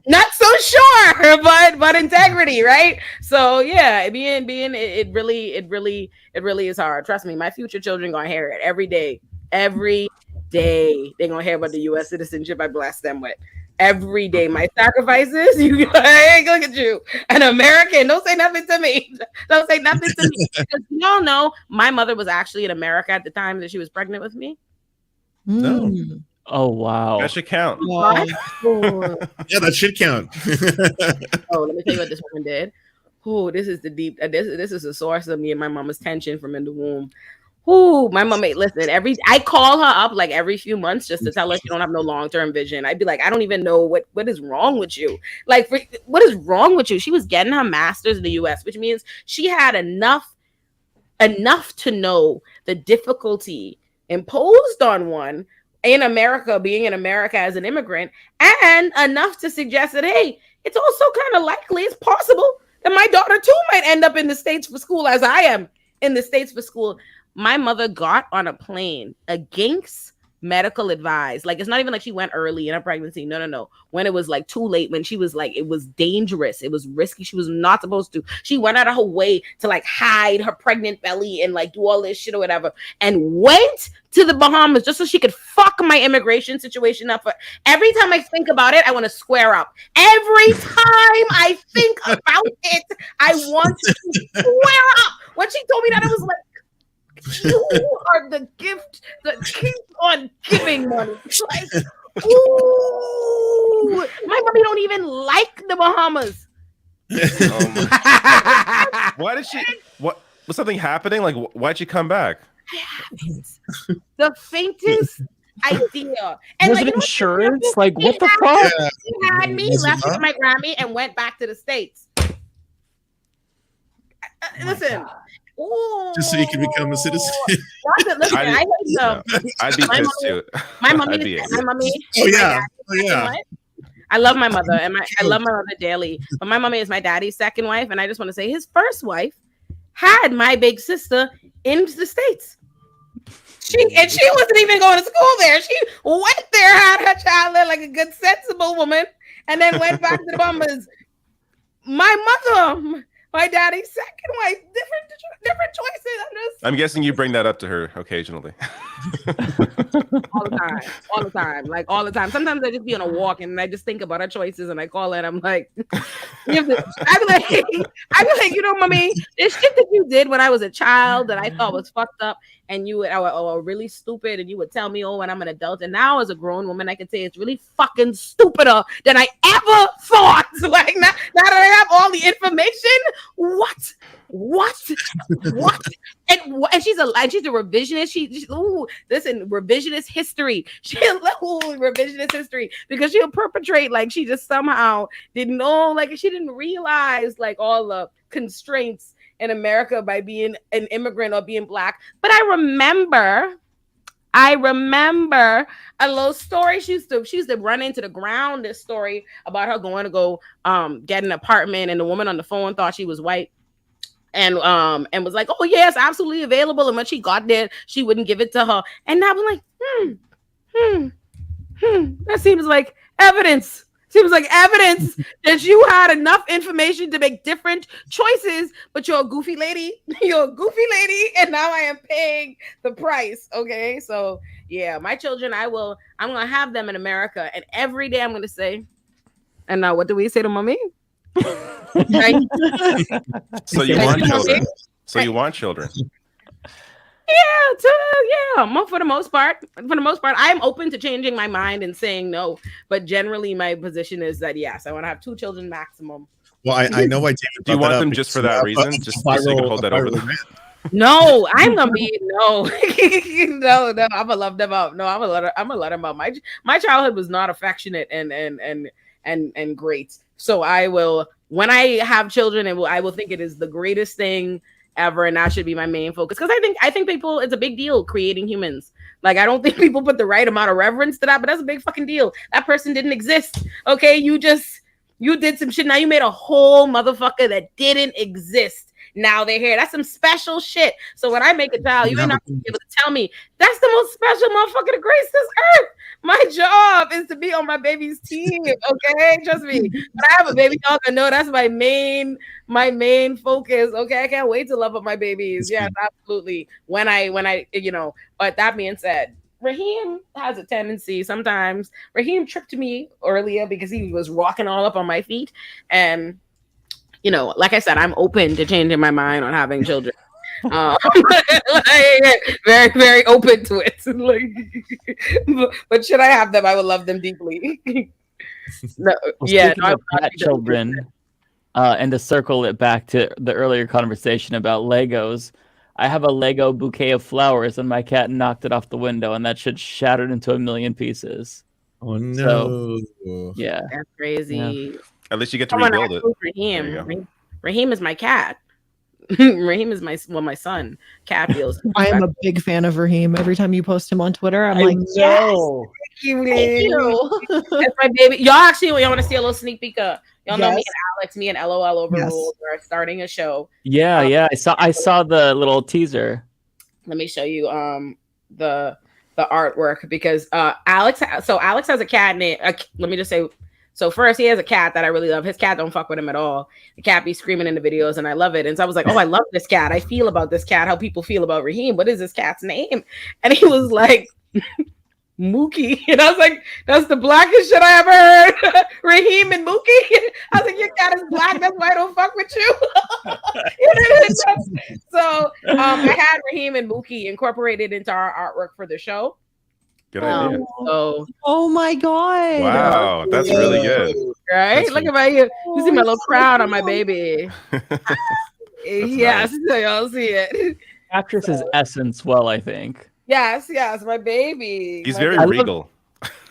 not so sure, but integrity, right? So yeah, it really is hard. Trust me, my future children gonna hear it every day. Every day they're gonna hear about the U.S. citizenship I bless them with. Every day, my sacrifices. Look at you, an American. Don't say nothing to me. Don't say nothing to me. Because y'all know my mother was actually in America at the time that she was pregnant with me. No. Oh wow, That should count. What? Yeah, that should count. Oh, let me tell you what this woman did. Oh, this is the deep. This is the source of me and my mama's tension from in the womb. Oh, my mama. Listen, I call her up like every few months just to tell her she don't have no long-term vision. I'd be like, I don't even know what is wrong with you. Like, what is wrong with you? She was getting her master's in the U.S., which means she had enough to know the difficulty imposed on one in America, being in America as an immigrant, and enough to suggest that, hey, it's also kind of likely, it's possible that my daughter too might end up in the States for school as I am in the States for school. My mother got on a plane against medical advice. Like, it's not even like she went early in her pregnancy. No. When it was like too late, when she was like, it was dangerous, it was risky, she was not supposed to. She went out of her way to like hide her pregnant belly and like do all this shit or whatever, and went to the Bahamas just so she could fuck my immigration situation up. Every time I think about it, I want to square up. Every time I think about it, I want to square up. When she told me that, I was like, you are the gift that keeps on giving money. Like, ooh, my mommy don't even like the Bahamas. Why did she? What was something happening? Like, why'd she come back? The faintest idea. And was it insurance? Like, what the fuck? She had me, left with my Grammy, and went back to the States. Listen. Ooh. Just so you can become a citizen. Listen, I'd be pissed too. My mommy. Oh yeah. I love my mother, and I love my mother daily. But my mommy is my daddy's second wife, and I just want to say his first wife had my big sister in the States. She wasn't even going to school there. She went there, had her child there like a good, sensible woman, and then went back to the Bahamas. My my daddy's second wife. Different choices. I'm guessing you bring that up to her occasionally. All the time. Sometimes I just be on a walk and I just think about our choices and I call it. I'm like, I'd be like, you know, mommy, this shit that you did when I was a child that I thought was fucked up, and you were really stupid, and you would tell me, oh, when I'm an adult, and now as a grown woman, I can say it's really fucking stupider than I ever thought. Like now that I have all the information, what? And she's a revisionist. Listen, revisionist history. Revisionist history, because she'll perpetrate like she just somehow didn't know, like she didn't realize like all the constraints in America by being an immigrant or being Black. But I remember a little story. She used to run into the ground. This story about her going to go get an apartment, and the woman on the phone thought she was white. And was like, oh yes, absolutely available. And when she got there, she wouldn't give it to her. And I was like, that seems like evidence. Seems like evidence that you had enough information to make different choices, but you're a goofy lady. And now I am paying the price. Okay, so yeah, my children, I'm gonna have them in America, and every day I'm gonna say, and now what do we say to mommy? So you want children? So you want children? Yeah. For the most part, I'm open to changing my mind and saying no. But generally, my position is that yes, I want to have 2 children maximum. Well, I know why David. Do you want them just for that reason? Just so you can hold that over them? No, I'm gonna be no. I'm gonna love them out. No, I'm gonna let them out. My childhood was not affectionate and great. So I will, when I have children, I will think it is the greatest thing ever, and that should be my main focus. Because I think people, it's a big deal creating humans. Like, I don't think people put the right amount of reverence to that, but that's a big fucking deal. That person didn't exist. Okay, you did some shit. Now you made a whole motherfucker that didn't exist. Now they're here. That's some special shit. So when I make a child, you ain't not gonna be able to tell me that's the most special motherfucker to grace this earth. My job is to be on my baby's team. Okay, trust me. When I have a baby dog, I know that's my main focus. Okay, I can't wait to love up my babies. Yeah, absolutely. When I, you know. But that being said, Raheem has a tendency sometimes. Raheem tripped me earlier because he was walking all up on my feet, and you know, like I said, I'm open to changing my mind on having children. Like, very, very open to it. But should I have them, I would love them deeply. Children, and to circle it back to the earlier conversation about Legos, I have a Lego bouquet of flowers, and my cat knocked it off the window, and that shit shattered into a million pieces. Oh no! So, yeah, that's crazy. Yeah. At least you get to rebuild it. Raheem is my cat. Raheem is my son. Cat feels. I am a big fan of Raheem. Every time you post him on Twitter, I'm like, yes, thank you. That's my baby. Y'all want to see a little sneak peek? Y'all know me and Alex, me and LOL Overruled are starting a show. Yeah. I saw the little teaser. Let me show you the artwork, because Alex has a cat named. Let me just say. So first, he has a cat that I really love. His cat don't fuck with him at all. The cat be screaming in the videos, and I love it. And so I was like, oh, I love this cat. I feel about this cat how people feel about Raheem. What is this cat's name? And he was like, Mookie. And I was like, that's the blackest shit I ever heard. Raheem and Mookie. I was like, your cat is black. That's why I don't fuck with you. So I had Raheem and Mookie incorporated into our artwork for the show. Good idea. Oh my god! Wow, that's really good. Right? Look at my you see my little crown on my baby. Yes, so y'all see it. Captures his essence well, I think. Yes, my baby. He's very regal.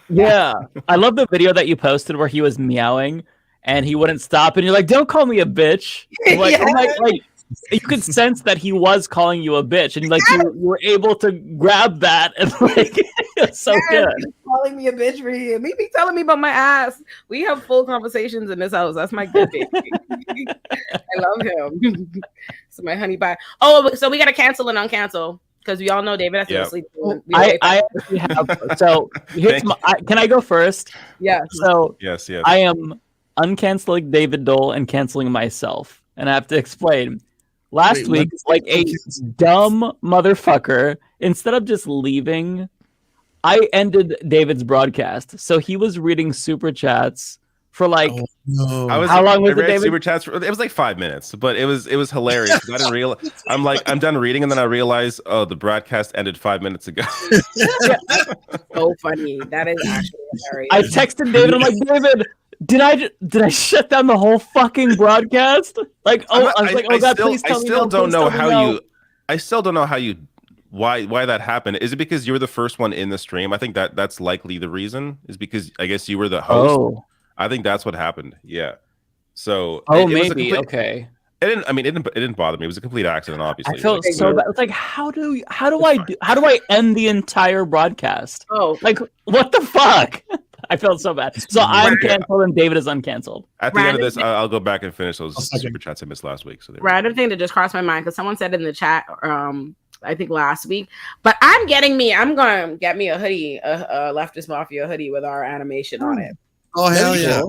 Yeah, I love the video that you posted where he was meowing and he wouldn't stop, and you're like, "Don't call me a bitch." Like, oh my, like, you could sense that he was calling you a bitch, and like you were able to grab that, and like it's so good. He's calling me a bitch for him. He be telling me about my ass. We have full conversations in this house. That's my good baby. I love him. So my honey pie. Oh, so we gotta cancel and uncancel because we all know David has to go sleep. I actually have. So here's can I go first? Yeah. So yes. I am uncanceling David Dole and canceling myself. and I have to explain. Last week, like a dumb motherfucker, instead of just leaving, I ended David's broadcast. So he was reading super chats for like how long was it, David? Super chats for, it was like 5 minutes, but it was hilarious. I didn't realize. I'm like, I'm done reading, and then I realized, oh, the broadcast ended 5 minutes ago. So funny. That is actually hilarious. I texted David. I'm like, David, did I shut down the whole fucking broadcast? Like, oh, I was like, oh God, please tell me. I still don't know how you. Why that happened? Is it because you were the first one in the stream? I think that's likely the reason. Is because I guess you were the host. Oh. I think that's what happened. Yeah. So. Oh, maybe. Okay. It didn't bother me. It was a complete accident, obviously. I felt so bad. It's like, how do I end the entire broadcast? Oh, like what the fuck? I felt so bad. So I'm canceled and David is uncanceled. At the end of this, I'll go back and finish those super chats I missed last week. So random thing that just crossed my mind because someone said in the chat, I think last week, but I'm gonna get me a hoodie, a Leftist Mafia hoodie with our animation on it. Oh hell yeah!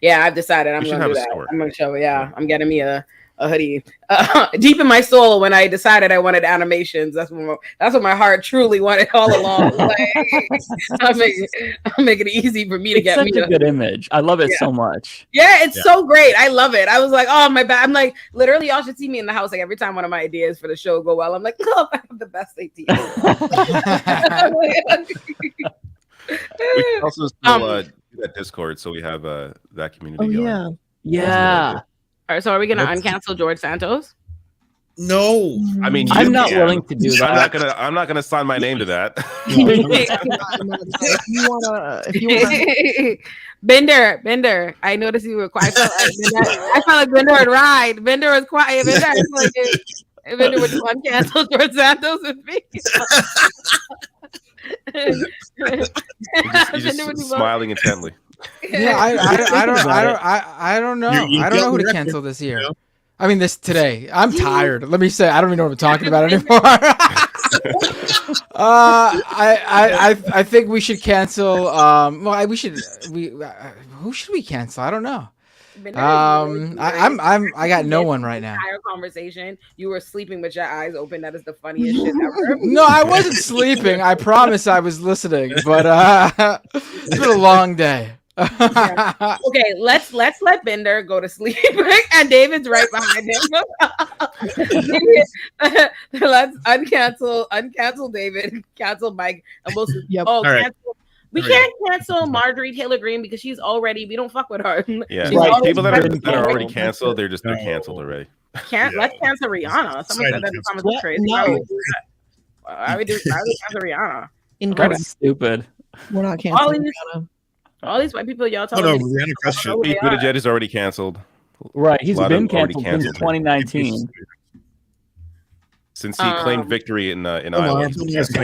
Yeah, I've decided I'm gonna do that. Store. I'm gonna show. Yeah, I'm getting me a hoodie. Deep in my soul, when I decided I wanted animations, that's what my heart truly wanted all along. Like, I'll make it easy for me to get such a good image. I love it so much. Yeah, it's so great. I love it. I was like, oh my bad. I'm like, literally, y'all should see me in the house. Like every time one of my ideas for the show go well, I'm like, oh, I have the best idea. We can also still do that Discord, so we have that community going. Yeah. All right, so are we gonna uncancel George Santos? No, I mean, I'm not willing to do that. I'm not gonna sign my name to that. If you wanna... Bender. I noticed you were quiet. I felt like Bender would ride. Bender was quiet. Bender, I feel like Bender would uncancel George Santos with me. He's just smiling intently. Yeah, I don't know. I don't know who to cancel this year. I mean, this today. I'm tired. Let me say, I don't even know what I'm talking about anymore. I think we should cancel. Who should we cancel? I don't know. I got no one right now. Entire conversation, you were sleeping with your eyes open. That is the funniest shit ever. No, I wasn't sleeping. I promise I was listening, but it's been a long day. Okay, let's let Bender go to sleep, and David's right behind him. Let's uncancel David, cancel Mike, and we'll cancel. We can't cancel Marjorie Taylor Greene because she's already. We don't fuck with her. Yeah, people that are already canceled, they're canceled already. Let's cancel Rihanna. Someone said that the comments was crazy. No. Why would we cancel Rihanna? That's stupid. We're not canceling Rihanna. All these white people, y'all talking about. Rihanna Pete Buttigieg is already canceled. Right, he's been canceled since 2019. Since he claimed victory in Iowa. Yes.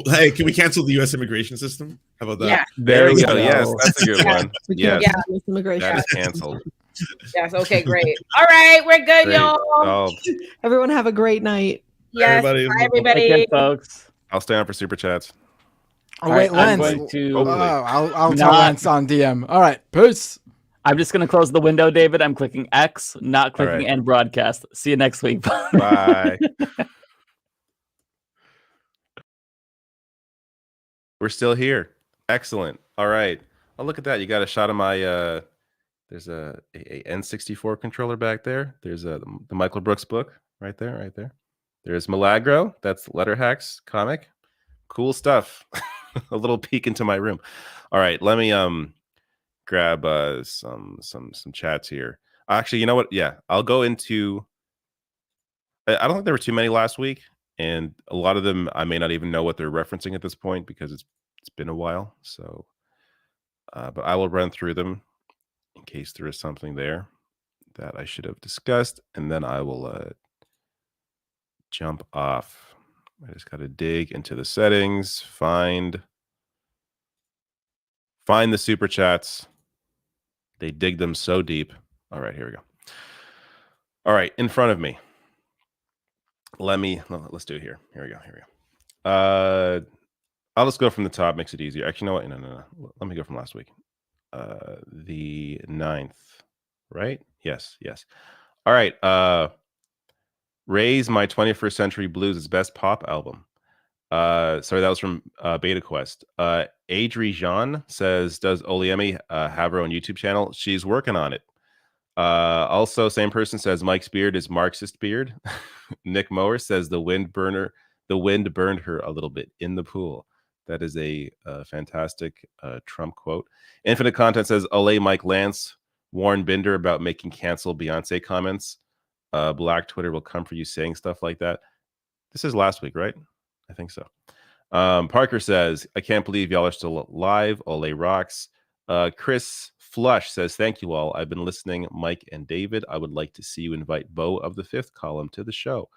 Hey, can we cancel the U.S. immigration system? How about that? Yeah. There we go. Yes, that's a good one. Yes. Yeah. Immigration. That is canceled. Yes. Okay. Great. All right, we're good, Great. y'all. Everyone have a great night. Yes. Everybody. Bye, everybody. Okay, folks. I'll stay on for super chats. Oh wait, I'm Lance. going to I'll tell Lance on DM. All right, peace. I'm just gonna close the window, David. I'm clicking X, not clicking end broadcast. See you next week. Bye. We're still here. Excellent. All right. Oh, look at that. You got a shot of my there's a N64 controller back there. There's the Michael Brooks book right there. There's Milagro. That's Letter Hacks comic. Cool stuff. A little peek into my room. All right, let me grab some chats here. Actually, you know what? Yeah, I'll go into. I don't think there were too many last week, and a lot of them I may not even know what they're referencing at this point because it's been a while. So, but I will run through them in case there is something there that I should have discussed, and then I will jump off. I just got to dig into the settings, find the super chats. They dig them so deep. All right, here we go. All right, in front of me. Let's do it here. Here we go. I'll just go from the top, makes it easier. Actually, you know what? No. Let me go from last week. The 9th. right? Yes. All right. Raise My 21st Century Blues is best pop album. Sorry, that was from Beta Quest. Adri Jean says, does Olayemi have her own YouTube channel? She's working on it. Also, same person says Mike's beard is Marxist beard. Nick Mower says the wind burned her a little bit in the pool. That is a fantastic Trump quote. Infinite Content says Olay Mike Lance warned Binder about making cancel Beyonce comments. Black Twitter will come for you saying stuff like that. This is last week, right? I think so. Parker says, I can't believe y'all are still live. Olay rocks. Chris Flush says, thank you all. I've been listening, Mike and David. I would like to see you invite Bo of the Fifth Column to the show.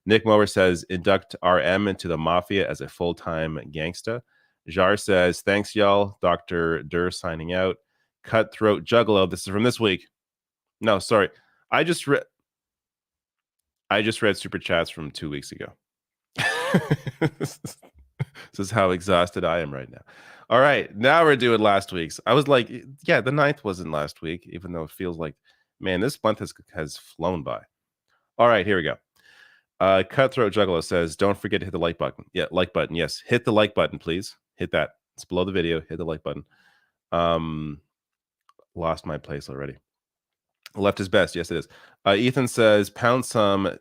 Nick Mower says, induct RM into the Mafia as a full-time gangsta. Jar says, thanks, y'all. Dr. Durr signing out. Cutthroat Juggalo. This is from this week. No, sorry. I just read Super Chats from 2 weeks ago. This is how exhausted I am right now. All right, now we're doing last week's. I was like, yeah, the 9th wasn't last week, even though it feels like, man, this month has flown by. All right, here we go. Cutthroat Juggalo says, don't forget to hit the like button. Yeah, like button. Yes, hit the like button, please. Hit that. It's below the video. Hit the like button. Lost my place already. Left is best. Yes, it is. Ethan says, pound some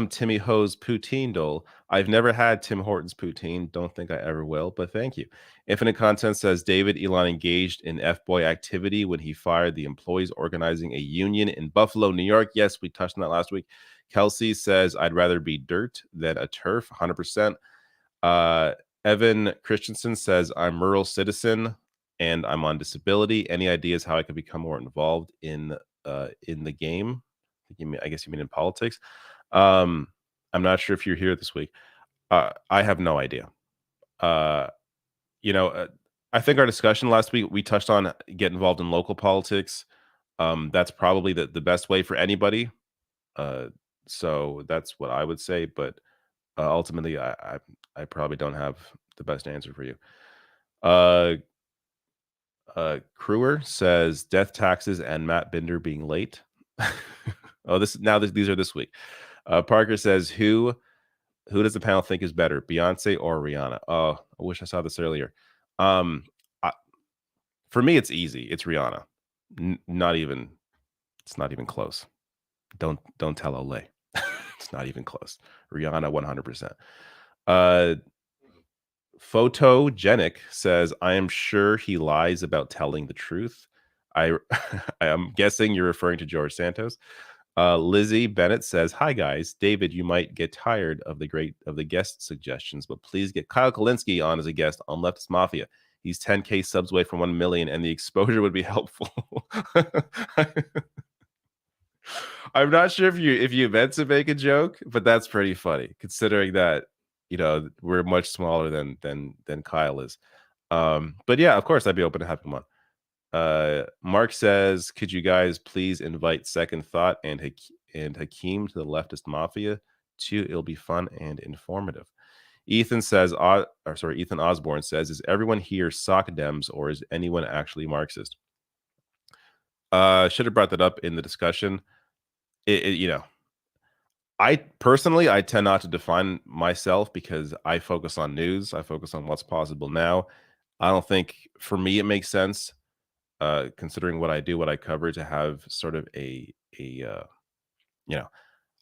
Timmy Ho's poutine dole. I've never had Tim Hortons poutine. Don't think I ever will, but thank you. Infinite Content says David Elon engaged in F-boy activity when he fired the employees organizing a union in Buffalo, New York. Yes, we touched on that last week. Kelsey says I'd rather be dirt than a turf. 100%. Evan Christensen says I'm rural citizen and I'm on disability. Any ideas how I could become more involved in the game? I guess you mean in politics. I'm not sure if you're here this week. I have no idea. I think our discussion last week, we touched on get involved in local politics. That's probably the best way for anybody. So that's what I would say. But ultimately, I probably don't have the best answer for you. Crewer says death taxes and Matt Binder being late. These are this week. Parker says who does the panel think is better, Beyonce or Rihanna? Oh, I wish I saw this earlier. For me, it's easy. It's Rihanna. It's not even close. Don't tell Olay. It's not even close. Rihanna 100%. Photogenic says I am sure he lies about telling the truth. I am guessing you're referring to George Santos. Lizzie Bennett says, hi guys, David, you might get tired of the guest suggestions, but please get Kyle Kalinske on as a guest on Leftist Mafia. He's 10K subs away from 1 million and the exposure would be helpful. I'm not sure if you meant to make a joke, but that's pretty funny considering that we're much smaller than Kyle is. But yeah, of course I'd be open to having him on. Mark says, could you guys please invite Second Thought and Hakeem to the Leftist Mafia too? It'll be fun and informative. Ethan Osborne says, is everyone here sock Dems or is anyone actually Marxist? Should have brought that up in the discussion. I personally tend not to define myself because I focus on news. I focus on what's possible now. I don't think for me it makes sense, considering what I do, what I cover, to have sort of I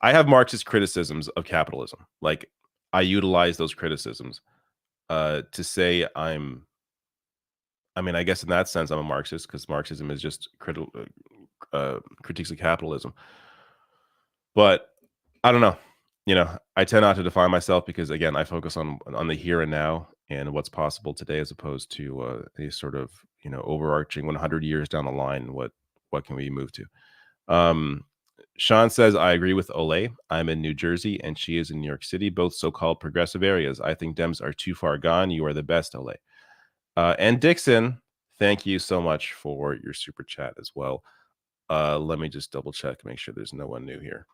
have Marxist criticisms of capitalism. Like I utilize those criticisms to say I guess in that sense I'm a Marxist because Marxism is just critiques of capitalism. But I don't know. I tend not to define myself because again, I focus on the here and now and what's possible today, as opposed to a sort of overarching 100 years down the line. What can we move to? Sean says, I agree with Olay. I'm in New Jersey and she is in New York City, both so-called progressive areas. I think Dems are too far gone. You are the best, Olay. And Dixon, thank you so much for your super chat as well. Let me just double check, make sure there's no one new here.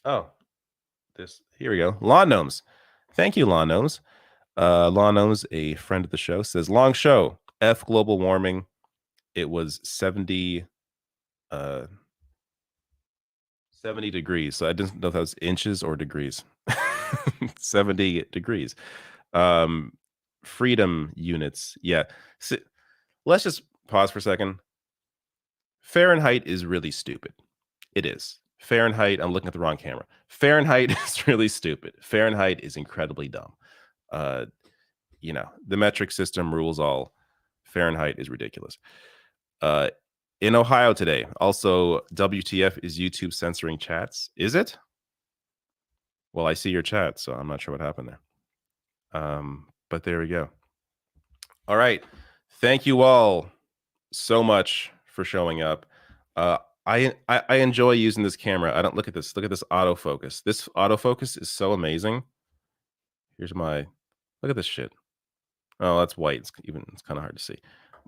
Here we go. Lawn Gnomes. Thank you, Lawn Gnomes. Lawn Gnomes, a friend of the show, says, long show. F global warming. it was 70 degrees. So I didn't know if that was inches or degrees. 70 degrees. Freedom units. Yeah. So, let's just pause for a second. Fahrenheit is really stupid. It is. Fahrenheit, I'm looking at the wrong camera. Fahrenheit is really stupid. Fahrenheit is incredibly dumb. You know, the metric system rules all. Fahrenheit is ridiculous. In Ohio today, also, WTF is YouTube censoring chats. Is it? Well, I see your chat, so I'm not sure what happened there. But there we go. All right. Thank you all so much for showing up. I enjoy using this camera. I don't look at this. Look at this autofocus. This autofocus is so amazing. Here's my look at this shit. Oh, that's white. It's kind of hard to see,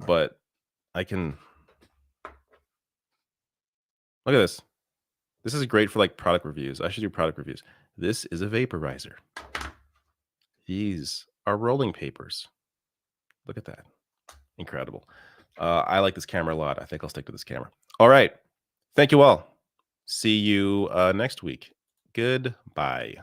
but I can look at this. This is great for like product reviews. I should do product reviews. This is a vaporizer. These are rolling papers. Look at that. Incredible. I like this camera a lot. I think I'll stick to this camera. All right. Thank you all. See you next week. Goodbye.